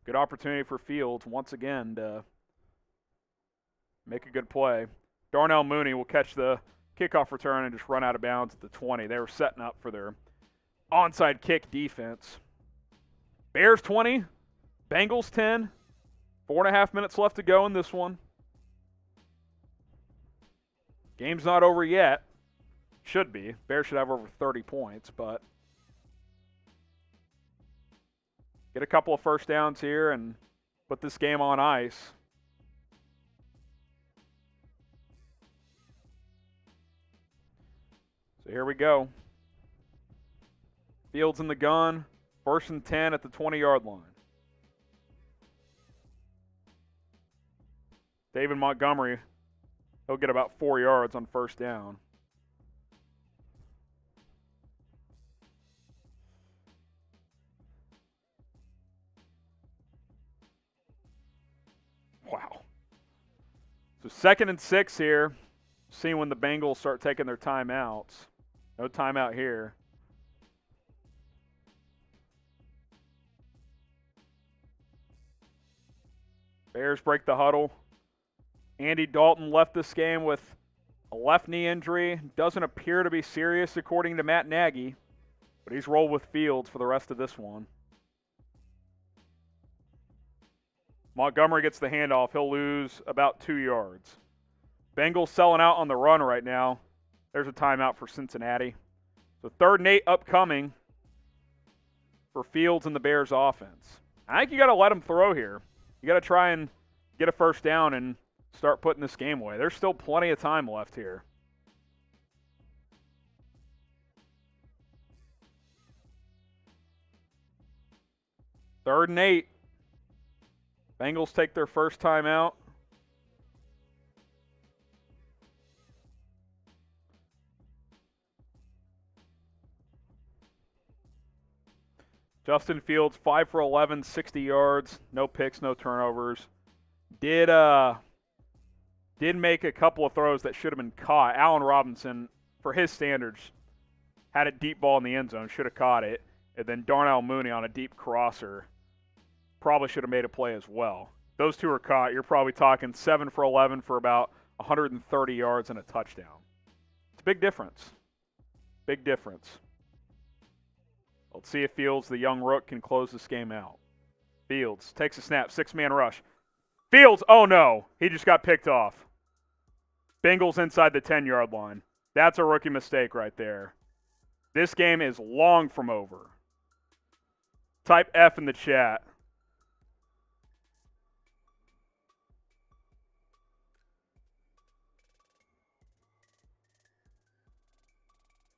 Good opportunity for Fields once again to make a good play. Darnell Mooney will catch the kickoff return and just run out of bounds at the 20. They were setting up for their onside kick defense. Bears 20, Bengals 10. 4.5 minutes left to go in this one. Game's not over yet. Should be. Bears should have over 30 points, but get a couple of first downs here and put this game on ice. So here we go. Fields in the gun. 1st and 10 at the 20-yard line. David Montgomery, he'll get about 4 yards on first down. Wow. So 2nd and 6 here. Seeing when the Bengals start taking their timeouts. No timeout here. Bears break the huddle. Andy Dalton left this game with a left knee injury. Doesn't appear to be serious according to Matt Nagy, but he's rolled with Fields for the rest of this one. Montgomery gets the handoff. He'll lose about 2 yards. Bengals selling out on the run right now. There's a timeout for Cincinnati. So 3rd and 8 upcoming for Fields and the Bears offense. I think you got to let them throw here. You got to try and get a first down and start putting this game away. There's still plenty of time left here. Third and 8. Bengals take their first timeout. Justin Fields, 5 for 11, 60 yards, no picks, no turnovers. Did make a couple of throws that should have been caught. Allen Robinson, for his standards, had a deep ball in the end zone, should have caught it. And then Darnell Mooney on a deep crosser probably should have made a play as well. Those two are caught. You're probably talking 7 for 11 for about 130 yards and a touchdown. It's a big difference. Big difference. Let's see if Fields, the young rook, can close this game out. Fields takes a snap, 6-man rush. Fields, oh no, he just got picked off. Bengals inside the 10-yard line. That's a rookie mistake right there. This game is long from over. Type F in the chat.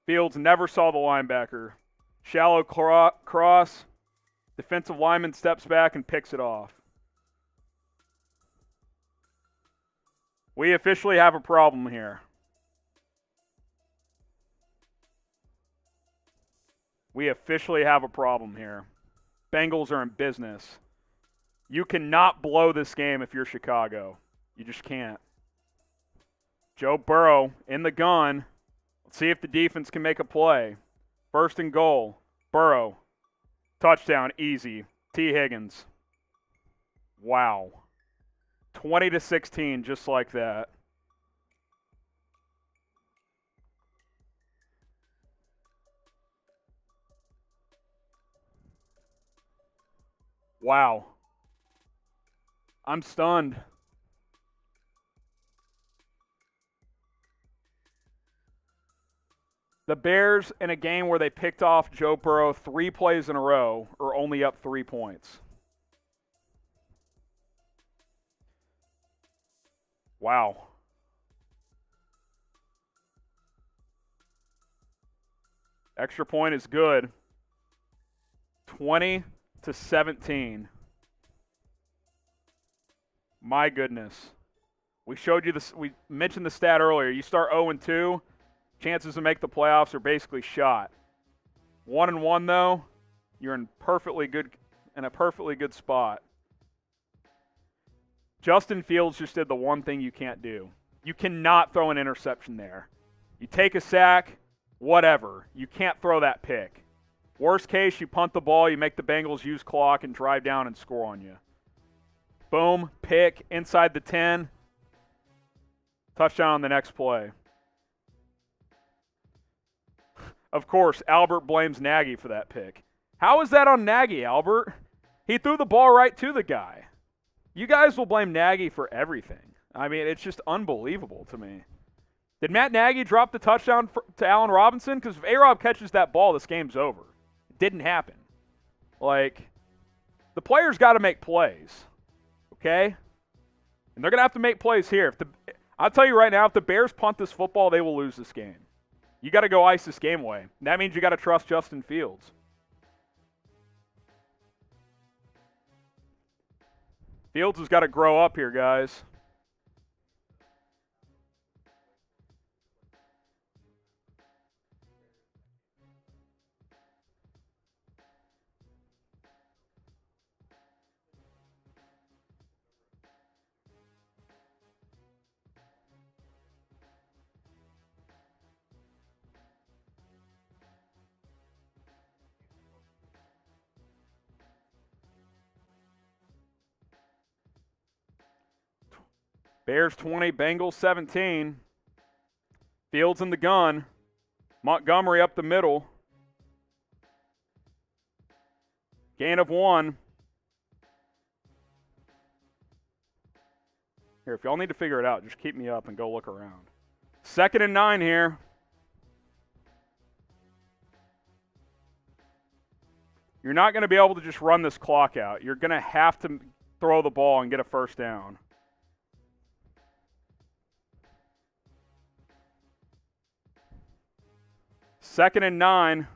Fields never saw the linebacker. Shallow cross. Defensive lineman steps back and picks it off. We officially have a problem here. We officially have a problem here. Bengals are in business. You cannot blow this game if you're Chicago. You just can't. Joe Burrow in the gun. Let's see if the defense can make a play. First and goal. Burrow. Touchdown, easy. T. Higgins. Wow. 20-16, just like that. Wow. I'm stunned. The Bears, in a game where they picked off Joe Burrow 3 plays in a row, are only up 3 points. Wow. Extra point is good. 20-17. My goodness. We showed you this. We mentioned the stat earlier. You start 0-2, chances to make the playoffs are basically shot. 1-1 though, you're in a perfectly good spot. Justin Fields just did the one thing you can't do. You cannot throw an interception there. You take a sack, whatever. You can't throw that pick. Worst case, you punt the ball, you make the Bengals use clock and drive down and score on you. Boom, pick, inside the 10. Touchdown on the next play. Of course, Albert blames Nagy for that pick. How is that on Nagy, Albert? He threw the ball right to the guy. You guys will blame Nagy for everything. I mean, it's just unbelievable to me. Did Matt Nagy drop the touchdown to Allen Robinson? Because if A-Rob catches that ball, this game's over. It didn't happen. Like, the players got to make plays, okay? And they're going to have to make plays here. I'll tell you right now, if the Bears punt this football, they will lose this game. You got to go ice this game away. That means you got to trust Justin Fields. Fields has got to grow up here, guys. Bears 20, Bengals 17. Fields in the gun. Montgomery up the middle. Gain of 1. Here, if y'all need to figure it out, just keep me up and go look around. 2nd and 9 here. You're not going to be able to just run this clock out. You're going to have to throw the ball and get a first down. Second and 9.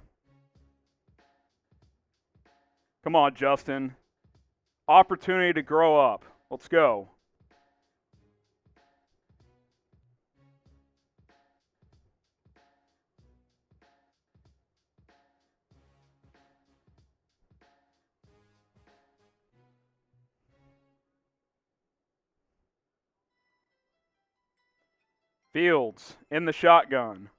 Come on, Justin. Opportunity to grow up. Let's go. Fields in the shotgun.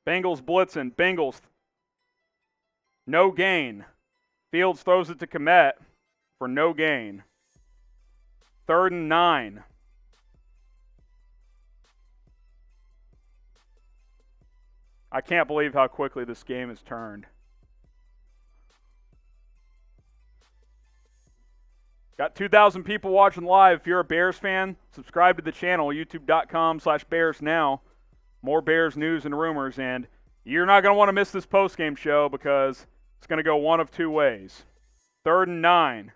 Bengals blitzing. Bengals. No gain. Fields throws it to Komet for no gain. 3rd and 9. I can't believe how quickly this game has turned. Got 2,000 people watching live. If you're a Bears fan, subscribe to the channel, youtube.com/BearsNow. More Bears news and rumors, and you're not going to want to miss this postgame show because it's going to go one of two ways. 3rd and 9.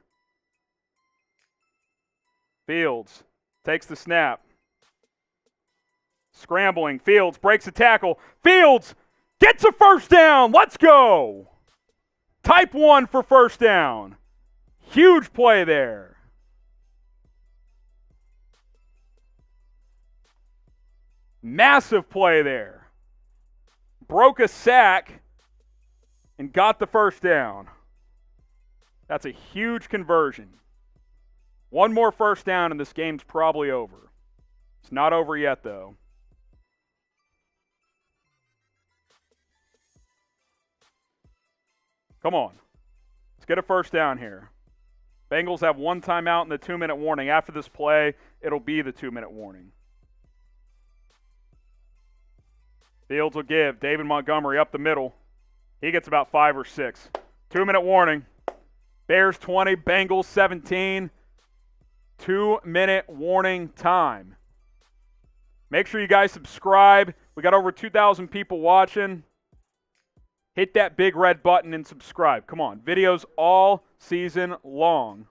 Fields takes the snap. Scrambling. Fields breaks a tackle. Fields gets a first down. Let's go. Type 1 for first down. Huge play there. Massive play there. Broke a sack and got the first down. That's a huge conversion. One more first down and this game's probably over. It's not over yet, though. Come on. Let's get a first down here. Bengals have one timeout and the 2-minute warning. After this play, it'll be the 2-minute warning. Fields will give. David Montgomery up the middle. He gets about 5 or 6. 2-minute warning. Bears 20, Bengals 17. 2-minute warning time. Make sure you guys subscribe. We got over 2,000 people watching. Hit that big red button and subscribe. Come on. Videos all season long.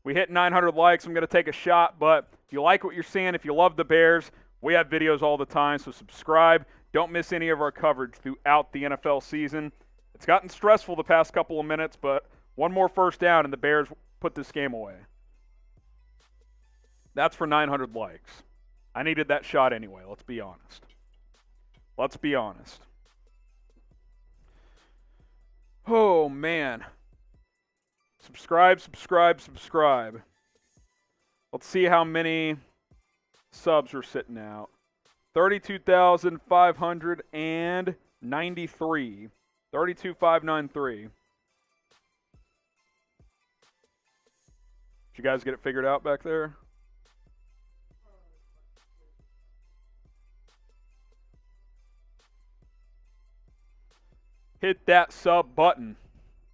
We hit 900 likes. I'm going to take a shot, but if you like what you're seeing, if you love the Bears, we have videos all the time, so subscribe. Don't miss any of our coverage throughout the NFL season. It's gotten stressful the past couple of minutes, but one more first down and the Bears put this game away. That's for 900 likes. I needed that shot anyway, let's be honest. Let's be honest. Oh, man. Subscribe, subscribe, subscribe. Let's see how many subs are sitting out. 32,593. 32,593. Did you guys get it figured out back there? Hit that sub button.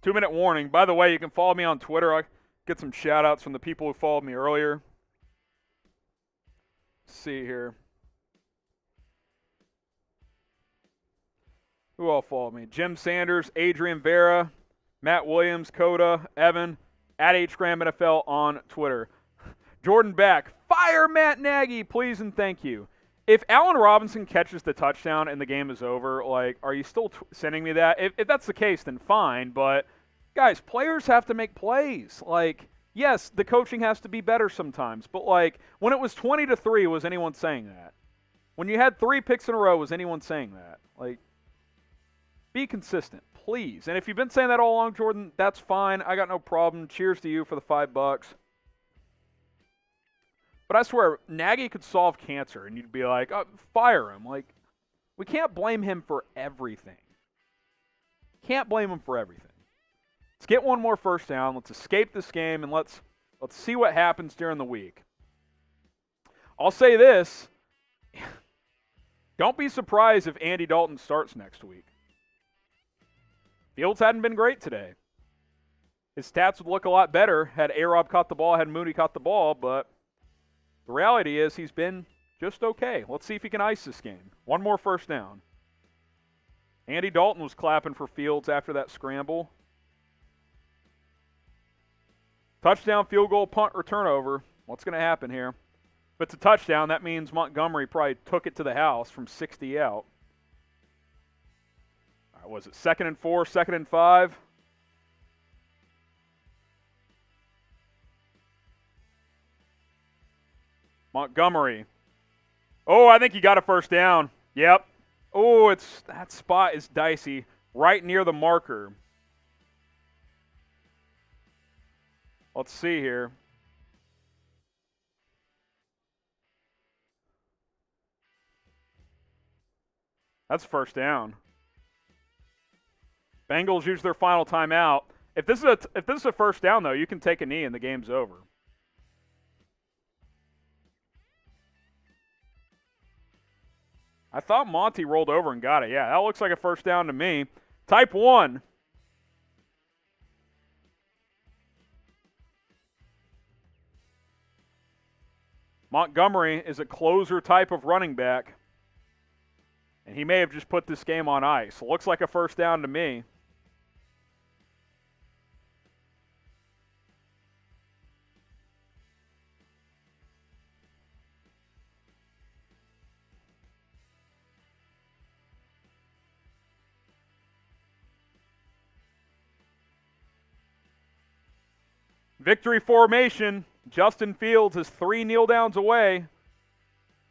2-minute warning. By the way, you can follow me on Twitter. I get some shout-outs from the people who followed me earlier. Let's see here. Who all followed me? Jim Sanders, Adrian Vera, Matt Williams, Coda, Evan, at @HGramNFL on Twitter. Jordan Beck, fire Matt Nagy, please and thank you. If Allen Robinson catches the touchdown and the game is over, like, are you still sending me that? If that's the case, then fine. But, guys, players have to make plays. Like, yes, the coaching has to be better sometimes. But, like, when it was 20-3, was anyone saying that? When you had 3 picks in a row, was anyone saying that? Like, be consistent, please. And if you've been saying that all along, Jordan, that's fine. I got no problem. Cheers to you for the $5. But I swear, Nagy could solve cancer, and you'd be like, oh, fire him. Like, we can't blame him for everything. Can't blame him for everything. Let's get one more first down. Let's escape this game, and let's see what happens during the week. I'll say this. Don't be surprised if Andy Dalton starts next week. Fields hadn't been great today. His stats would look a lot better had A-Rob caught the ball, had Mooney caught the ball, but the reality is he's been just okay. Let's see if he can ice this game. One more first down. Andy Dalton was clapping for Fields after that scramble. Touchdown, field goal, punt, or turnover. What's going to happen here? If it's a touchdown, that means Montgomery probably took it to the house from 60 out. All right, was it 2nd and 4, 2nd and 5? Montgomery. Oh, I think he got a first down. Yep. Oh, that spot is dicey. Right near the marker. Let's see here. That's first down. Bengals use their final timeout. If this is a first down, though, you can take a knee and the game's over. I thought Monty rolled over and got it. Yeah, that looks like a first down to me. Type 1. Montgomery is a closer type of running back, and he may have just put this game on ice. Looks like a first down to me. Victory formation. Justin Fields is 3 kneel downs away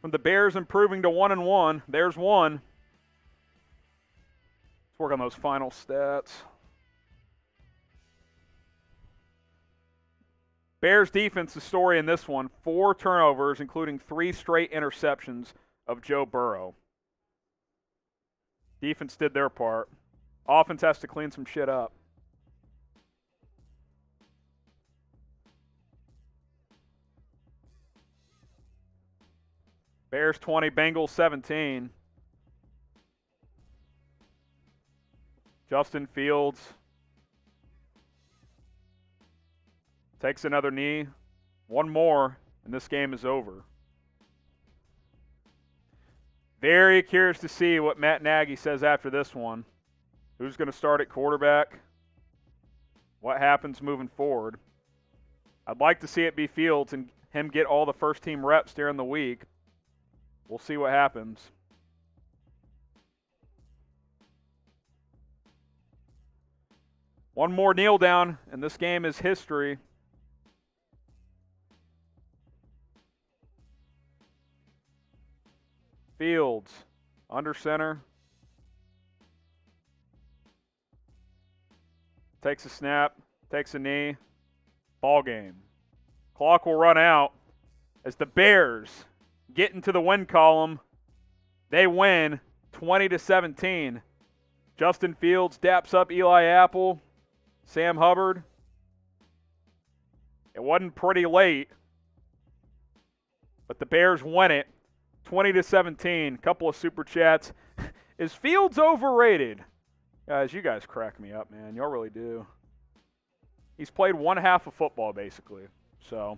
from the Bears improving to 1-1. There's one. Let's work on those final stats. Bears defense, the story in this one, 4 turnovers, including 3 straight interceptions of Joe Burrow. Defense did their part. Offense has to clean some shit up. Bears 20, Bengals 17. Justin Fields takes another knee. One more, and this game is over. Very curious to see what Matt Nagy says after this one. Who's going to start at quarterback? What happens moving forward? I'd like to see it be Fields and him get all the first-team reps during the week. We'll see what happens. One more kneel down, and this game is history. Fields, under center. Takes a snap, takes a knee. Ball game. Clock will run out as the Bears get into the win column. They win 20-17. Justin Fields daps up Eli Apple, Sam Hubbard. It wasn't pretty late, but the Bears win it 20-17. Couple of super chats. Is Fields overrated? Guys, you guys crack me up, man. Y'all really do. He's played one half of football, basically. So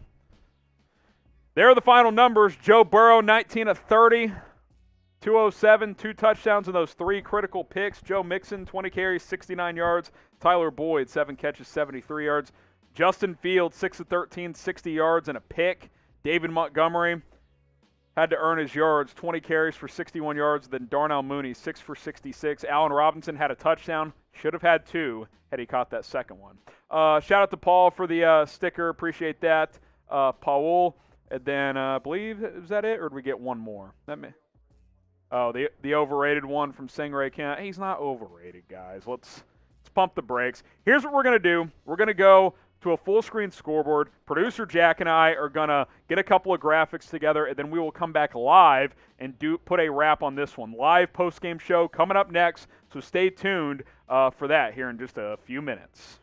there are the final numbers. Joe Burrow, 19 of 30, 207, 2 touchdowns and those 3 critical picks. Joe Mixon, 20 carries, 69 yards. Tyler Boyd, 7 catches, 73 yards. Justin Fields, 6 of 13, 60 yards and a pick. David Montgomery had to earn his yards, 20 carries for 61 yards. Then Darnell Mooney, 6 for 66. Allen Robinson had a touchdown. Should have had 2 had he caught that second one. Shout out to Paul for the sticker. Appreciate that. Paul. And then I believe, is that it? Or did we get one more? The overrated one from Stingray Kent. He's not overrated, guys. Let's pump the brakes. Here's what we're going to do. We're going to go to a full-screen scoreboard. Producer Jack and I are going to get a couple of graphics together, and then we will come back live and put a wrap on this one. Live post-game show coming up next, so stay tuned for that here in just a few minutes.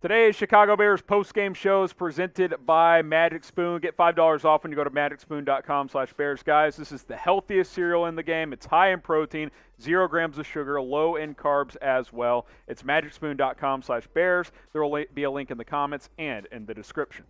Today's Chicago Bears post-game show is presented by Magic Spoon. Get $5 off when you go to magicspoon.com/Bears. Guys, this is the healthiest cereal in the game. It's high in protein, 0 grams of sugar, low in carbs as well. It's magicspoon.com/Bears. There will be a link in the comments and in the description.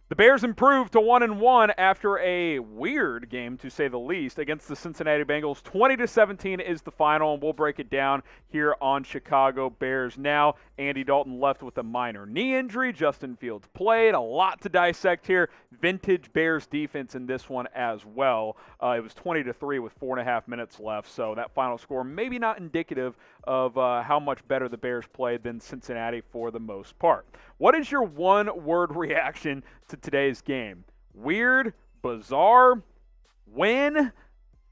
The Bears improved to 1-1 after a weird game, to say the least, against the Cincinnati Bengals. 20-17 is the final, and we'll break it down here on Chicago Bears Now. Andy Dalton left with a minor knee injury. Justin Fields played. A lot to dissect here. Vintage Bears defense in this one as well. It was 20-3 with 4.5 minutes left, so that final score maybe not indicative of how much better the Bears played than Cincinnati for the most part. What is your one-word reaction to today's game? Weird? Bizarre? Win?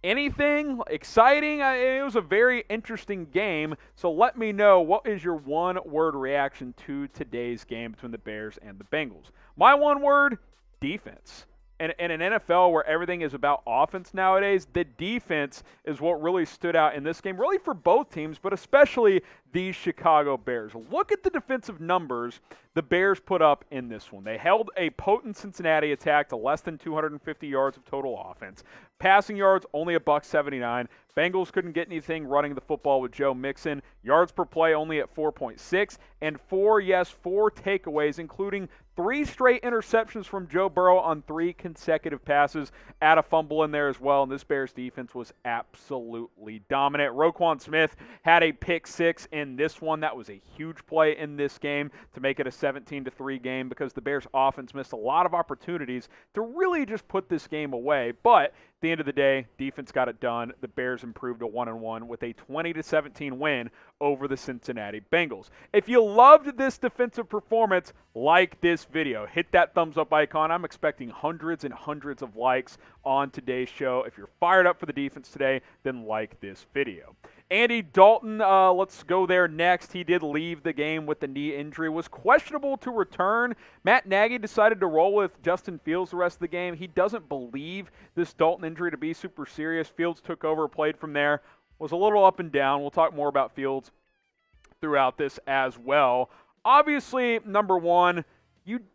Anything? Exciting? It was a very interesting game, so let me know, what is your one-word reaction to today's game between the Bears and the Bengals? My one word, defense. And in an NFL where everything is about offense nowadays, the defense is what really stood out in this game, really for both teams, but especially these Chicago Bears. Look at the defensive numbers the Bears put up in this one. They held a potent Cincinnati attack to less than 250 yards of total offense. Passing yards, only $179. Bengals couldn't get anything running the football with Joe Mixon. Yards per play only at 4.6. And four takeaways, including 3 straight interceptions from Joe Burrow on 3 consecutive passes. Add a fumble in there as well, and this Bears defense was absolutely dominant. Roquan Smith had a pick 6 in this one. That was a huge play in this game to make it a 17-3 game, because the Bears offense missed a lot of opportunities to really just put this game away. But at the end of the day, defense got it done. The Bears improved to 1-1 with a 20-17 win over the Cincinnati Bengals. If you loved this defensive performance, like this video. Hit that thumbs up icon. I'm expecting hundreds and hundreds of likes on today's show. If you're fired up for the defense today, then like this video. Andy Dalton, let's go there next. He did leave the game with the knee injury, was questionable to return. Matt Nagy decided to roll with Justin Fields the rest of the game. He doesn't believe this Dalton injury to be super serious. Fields took over, played from there, was a little up and down. We'll talk more about Fields throughout this as well. Obviously, number one,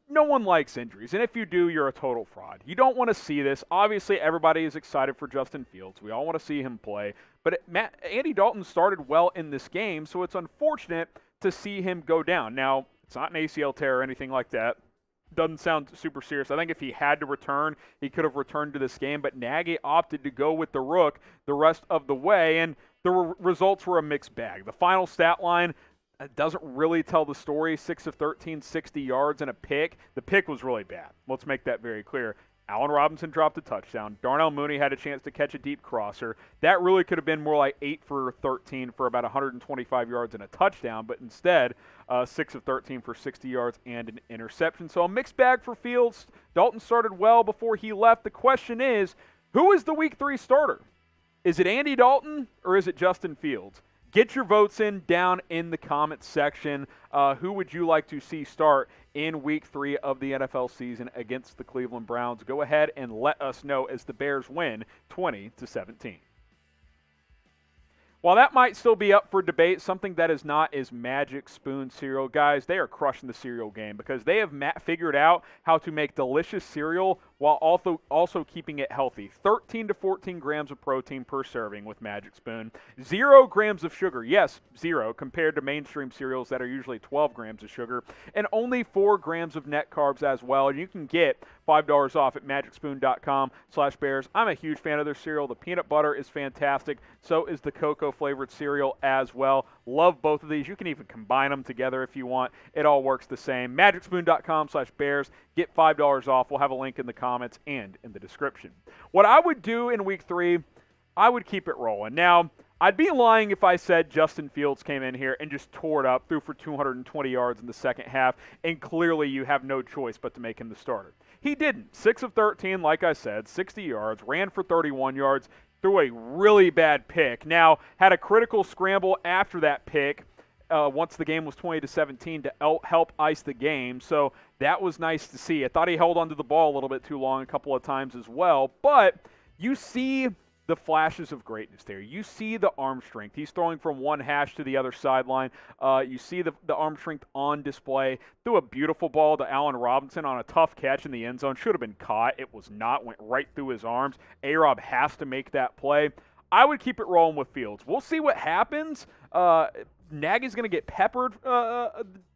no one likes injuries, and if you do, you're a total fraud. You don't want to see this. Obviously, everybody is excited for Justin Fields. We all want to see him play, but Andy Dalton started well in this game, so it's unfortunate to see him go down. Now, it's not an ACL tear or anything like that. Doesn't sound super serious. I think if he had to return, he could have returned to this game, but Nagy opted to go with the Rook the rest of the way, and the results were a mixed bag. The final stat line doesn't really tell the story. 6 of 13, 60 yards and a pick. The pick was really bad. Let's make that very clear. Allen Robinson dropped a touchdown. Darnell Mooney had a chance to catch a deep crosser. That really could have been more like 8 for 13 for about 125 yards and a touchdown, but instead, 6 of 13 for 60 yards and an interception. So a mixed bag for Fields. Dalton started well before he left. The question is, who is the Week 3 starter? Is it Andy Dalton or is it Justin Fields? Get your votes in down in the comments section. Who would you like to see start in Week 3 of the NFL season against the Cleveland Browns? Go ahead and let us know as the Bears win 20-17. While that might still be up for debate, something that is not is Magic Spoon cereal. Guys, they are crushing the cereal game because they have figured out how to make delicious cereal while also keeping it healthy. 13 to 14 grams of protein per serving with Magic Spoon. 0 grams of sugar. Yes, 0, compared to mainstream cereals that are usually 12 grams of sugar. And only 4 grams of net carbs as well. And you can get $5 off at magicspoon.com/Bears. I'm a huge fan of their cereal. The peanut butter is fantastic. So is the cocoa-flavored cereal as well. Love both of these. You can even combine them together if you want. It all works the same. magicspoon.com/Bears. Get $5 off. We'll have a link in the comments and in the description. What I would do in Week 3, I would keep it rolling. Now, I'd be lying if I said Justin Fields came in here and just tore it up, threw for 220 yards in the second half, and clearly you have no choice but to make him the starter. He didn't. 6 of 13, like I said, 60 yards, ran for 31 yards, threw a really bad pick. Now, had a critical scramble after that pick once the game was 20-17 to help ice the game. So that was nice to see. I thought he held onto the ball a little bit too long a couple of times as well. But you see the flashes of greatness there. You see the arm strength. He's throwing from one hash to the other sideline. You see the arm strength on display. Threw a beautiful ball to Allen Robinson on a tough catch in the end zone. Should have been caught. It was not. Went right through his arms. A-Rob has to make that play. I would keep it rolling with Fields. We'll see what happens. Nagy's going to get peppered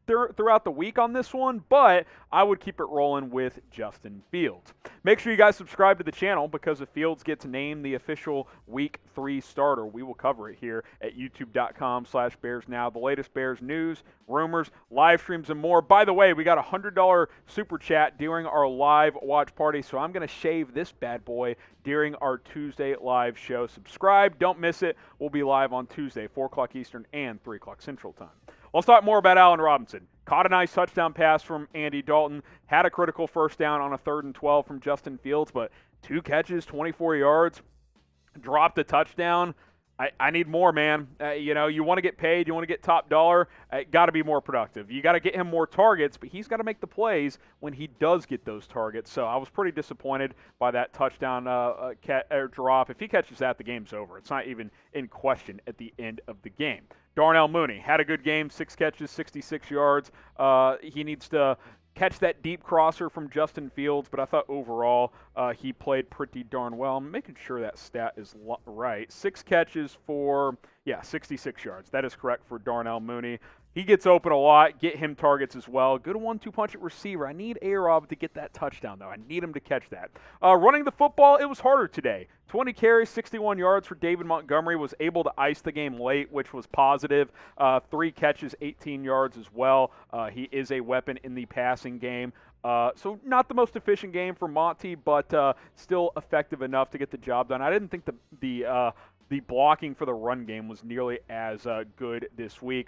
throughout the week on this one, but I would keep it rolling with Justin Fields. Make sure you guys subscribe to the channel, because if Fields gets named the official Week 3 starter, we will cover it here at youtube.com/BearsNow. The latest Bears news, rumors, live streams, and more. By the way, we got a $100 super chat during our live watch party, so I'm going to shave this bad boy during our Tuesday live show. Subscribe. Don't miss it. We'll be live on Tuesday, 4 o'clock Eastern and 3 o'clock Central Time. Let's talk more about Allen Robinson. Caught a nice touchdown pass from Andy Dalton. Had a critical first down on a 3rd and 12 from Justin Fields, but 2 catches, 24 yards, dropped a touchdown. I need more, man. You want to get paid. You want to get top dollar. Got to be more productive. You got to get him more targets, but he's got to make the plays when he does get those targets. So I was pretty disappointed by that touchdown drop. If he catches that, the game's over. It's not even in question at the end of the game. Darnell Mooney had a good game, 6 catches, 66 yards. He needs to catch that deep crosser from Justin Fields, but I thought overall he played pretty darn well. I'm making sure that stat is right. 6 catches for, 66 yards. That is correct for Darnell Mooney. He gets open a lot. Get him targets as well. Good 1-2 punch at receiver. I need A-Rob to get that touchdown, though. I need him to catch that. Running the football, it was harder today. 20 carries, 61 yards for David Montgomery. Was able to ice the game late, which was positive. 3 catches, 18 yards as well. He is a weapon in the passing game. So not the most efficient game for Monty, but still effective enough to get the job done. I didn't think the blocking for the run game was nearly as good this week.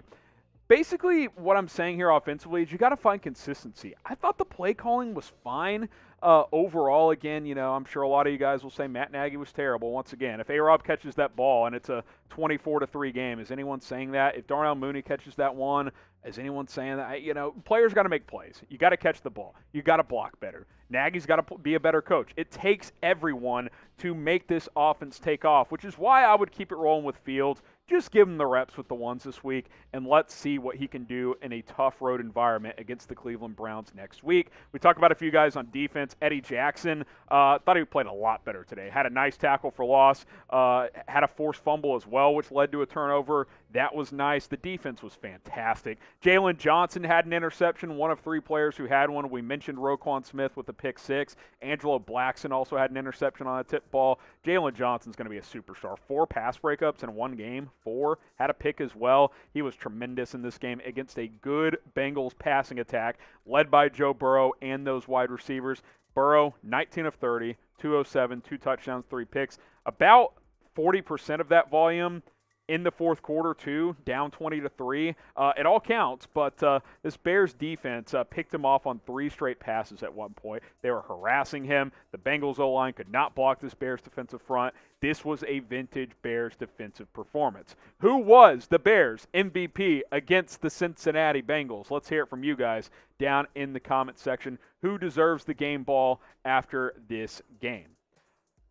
Basically, what I'm saying here offensively is you got to find consistency. I thought the play calling was fine overall. Again, I'm sure a lot of you guys will say Matt Nagy was terrible. Once again, if A-Rob catches that ball and it's a 24-3 game, is anyone saying that? If Darnell Mooney catches that one, is anyone saying that? Players got to make plays. You got to catch the ball. You got to block better. Nagy's got to be a better coach. It takes everyone to make this offense take off, which is why I would keep it rolling with Fields. Just give him the reps with the ones this week, and let's see what he can do in a tough road environment against the Cleveland Browns next week. We talked about a few guys on defense. Eddie Jackson, thought he played a lot better today. Had a nice tackle for loss. Had a forced fumble as well, which led to a turnover. That was nice. The defense was fantastic. Jalen Johnson had an interception, one of 3 players who had one. We mentioned Roquan Smith with a pick 6. Angelo Blackson also had an interception on a tip ball. Jalen Johnson's going to be a superstar. 4 pass breakups in one game. 4. Had a pick as well. He was tremendous in this game against a good Bengals passing attack led by Joe Burrow and those wide receivers. Burrow, 19 of 30, 207, 2 touchdowns, 3 picks. About 40% of that volume in the fourth quarter, too, down 20-3. It all counts, but this Bears defense picked him off on 3 straight passes at one point. They were harassing him. The Bengals O-line could not block this Bears defensive front. This was a vintage Bears defensive performance. Who was the Bears MVP against the Cincinnati Bengals? Let's hear it from you guys down in the comment section. Who deserves the game ball after this game?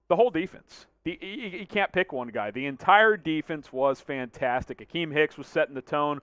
The whole defense. You can't pick one guy. The entire defense was fantastic. Akeem Hicks was setting the tone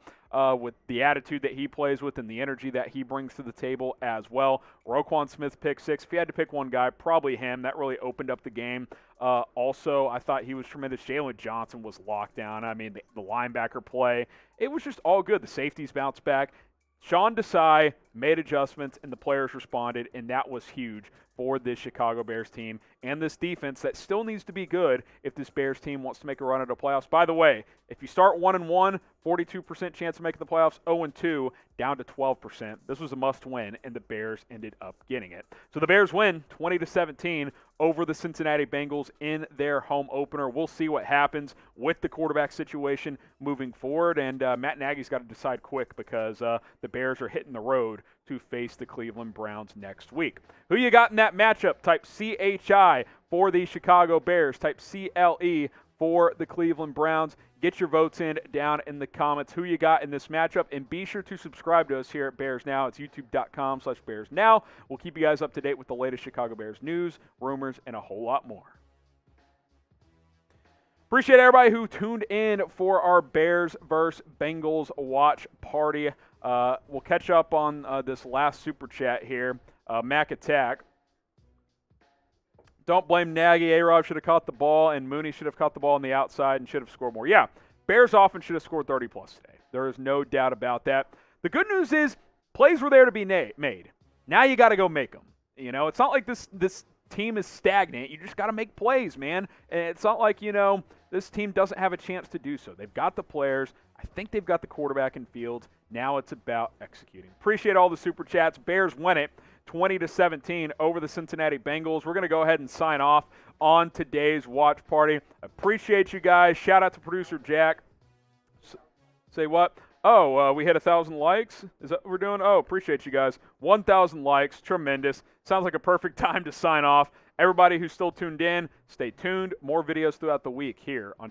with the attitude that he plays with and the energy that he brings to the table as well. Roquan Smith pick 6. If you had to pick one guy, probably him. That really opened up the game. Also, I thought he was tremendous. Jalen Johnson was locked down. I mean, the linebacker play. It was just all good. The safeties bounced back. Sean Desai made adjustments, and the players responded, and that was huge for this Chicago Bears team and this defense that still needs to be good if this Bears team wants to make a run at the playoffs. By the way, if you start 1-1, 42% chance of making the playoffs, 0-2, down to 12%. This was a must-win, and the Bears ended up getting it. So the Bears win 20-17 over the Cincinnati Bengals in their home opener. We'll see what happens with the quarterback situation moving forward, and Matt Nagy's got to decide quick because the Bears are hitting the road to face the Cleveland Browns next week. Who you got in that matchup? Type CHI for the Chicago Bears. Type CLE for the Cleveland Browns. Get your votes in down in the comments. Who you got in this matchup? And be sure to subscribe to us here at Bears Now. It's youtube.com/BearsNow. We'll keep you guys up to date with the latest Chicago Bears news, rumors, and a whole lot more. Appreciate everybody who tuned in for our Bears versus Bengals watch party. We'll catch up on this last super chat here. Mac Attack. Don't blame Nagy. A-Rob should have caught the ball, and Mooney should have caught the ball on the outside and should have scored more. Yeah, Bears offense should have scored 30-plus today. There is no doubt about that. The good news is plays were there to be made. Now you got to go make them. You know, it's not like this team is stagnant. You just got to make plays, man. And it's not like, this team doesn't have a chance to do so. They've got the players. I think they've got the quarterback in Fields. Now it's about executing. Appreciate all the super chats. Bears win it 20-17 over the Cincinnati Bengals. We're going to go ahead and sign off on today's watch party. Appreciate you guys. Shout out to producer Jack. Say what? Oh, we hit 1,000 likes? Is that what we're doing? Oh, appreciate you guys. 1,000 likes. Tremendous. Sounds like a perfect time to sign off. Everybody who's still tuned in, stay tuned. More videos throughout the week here on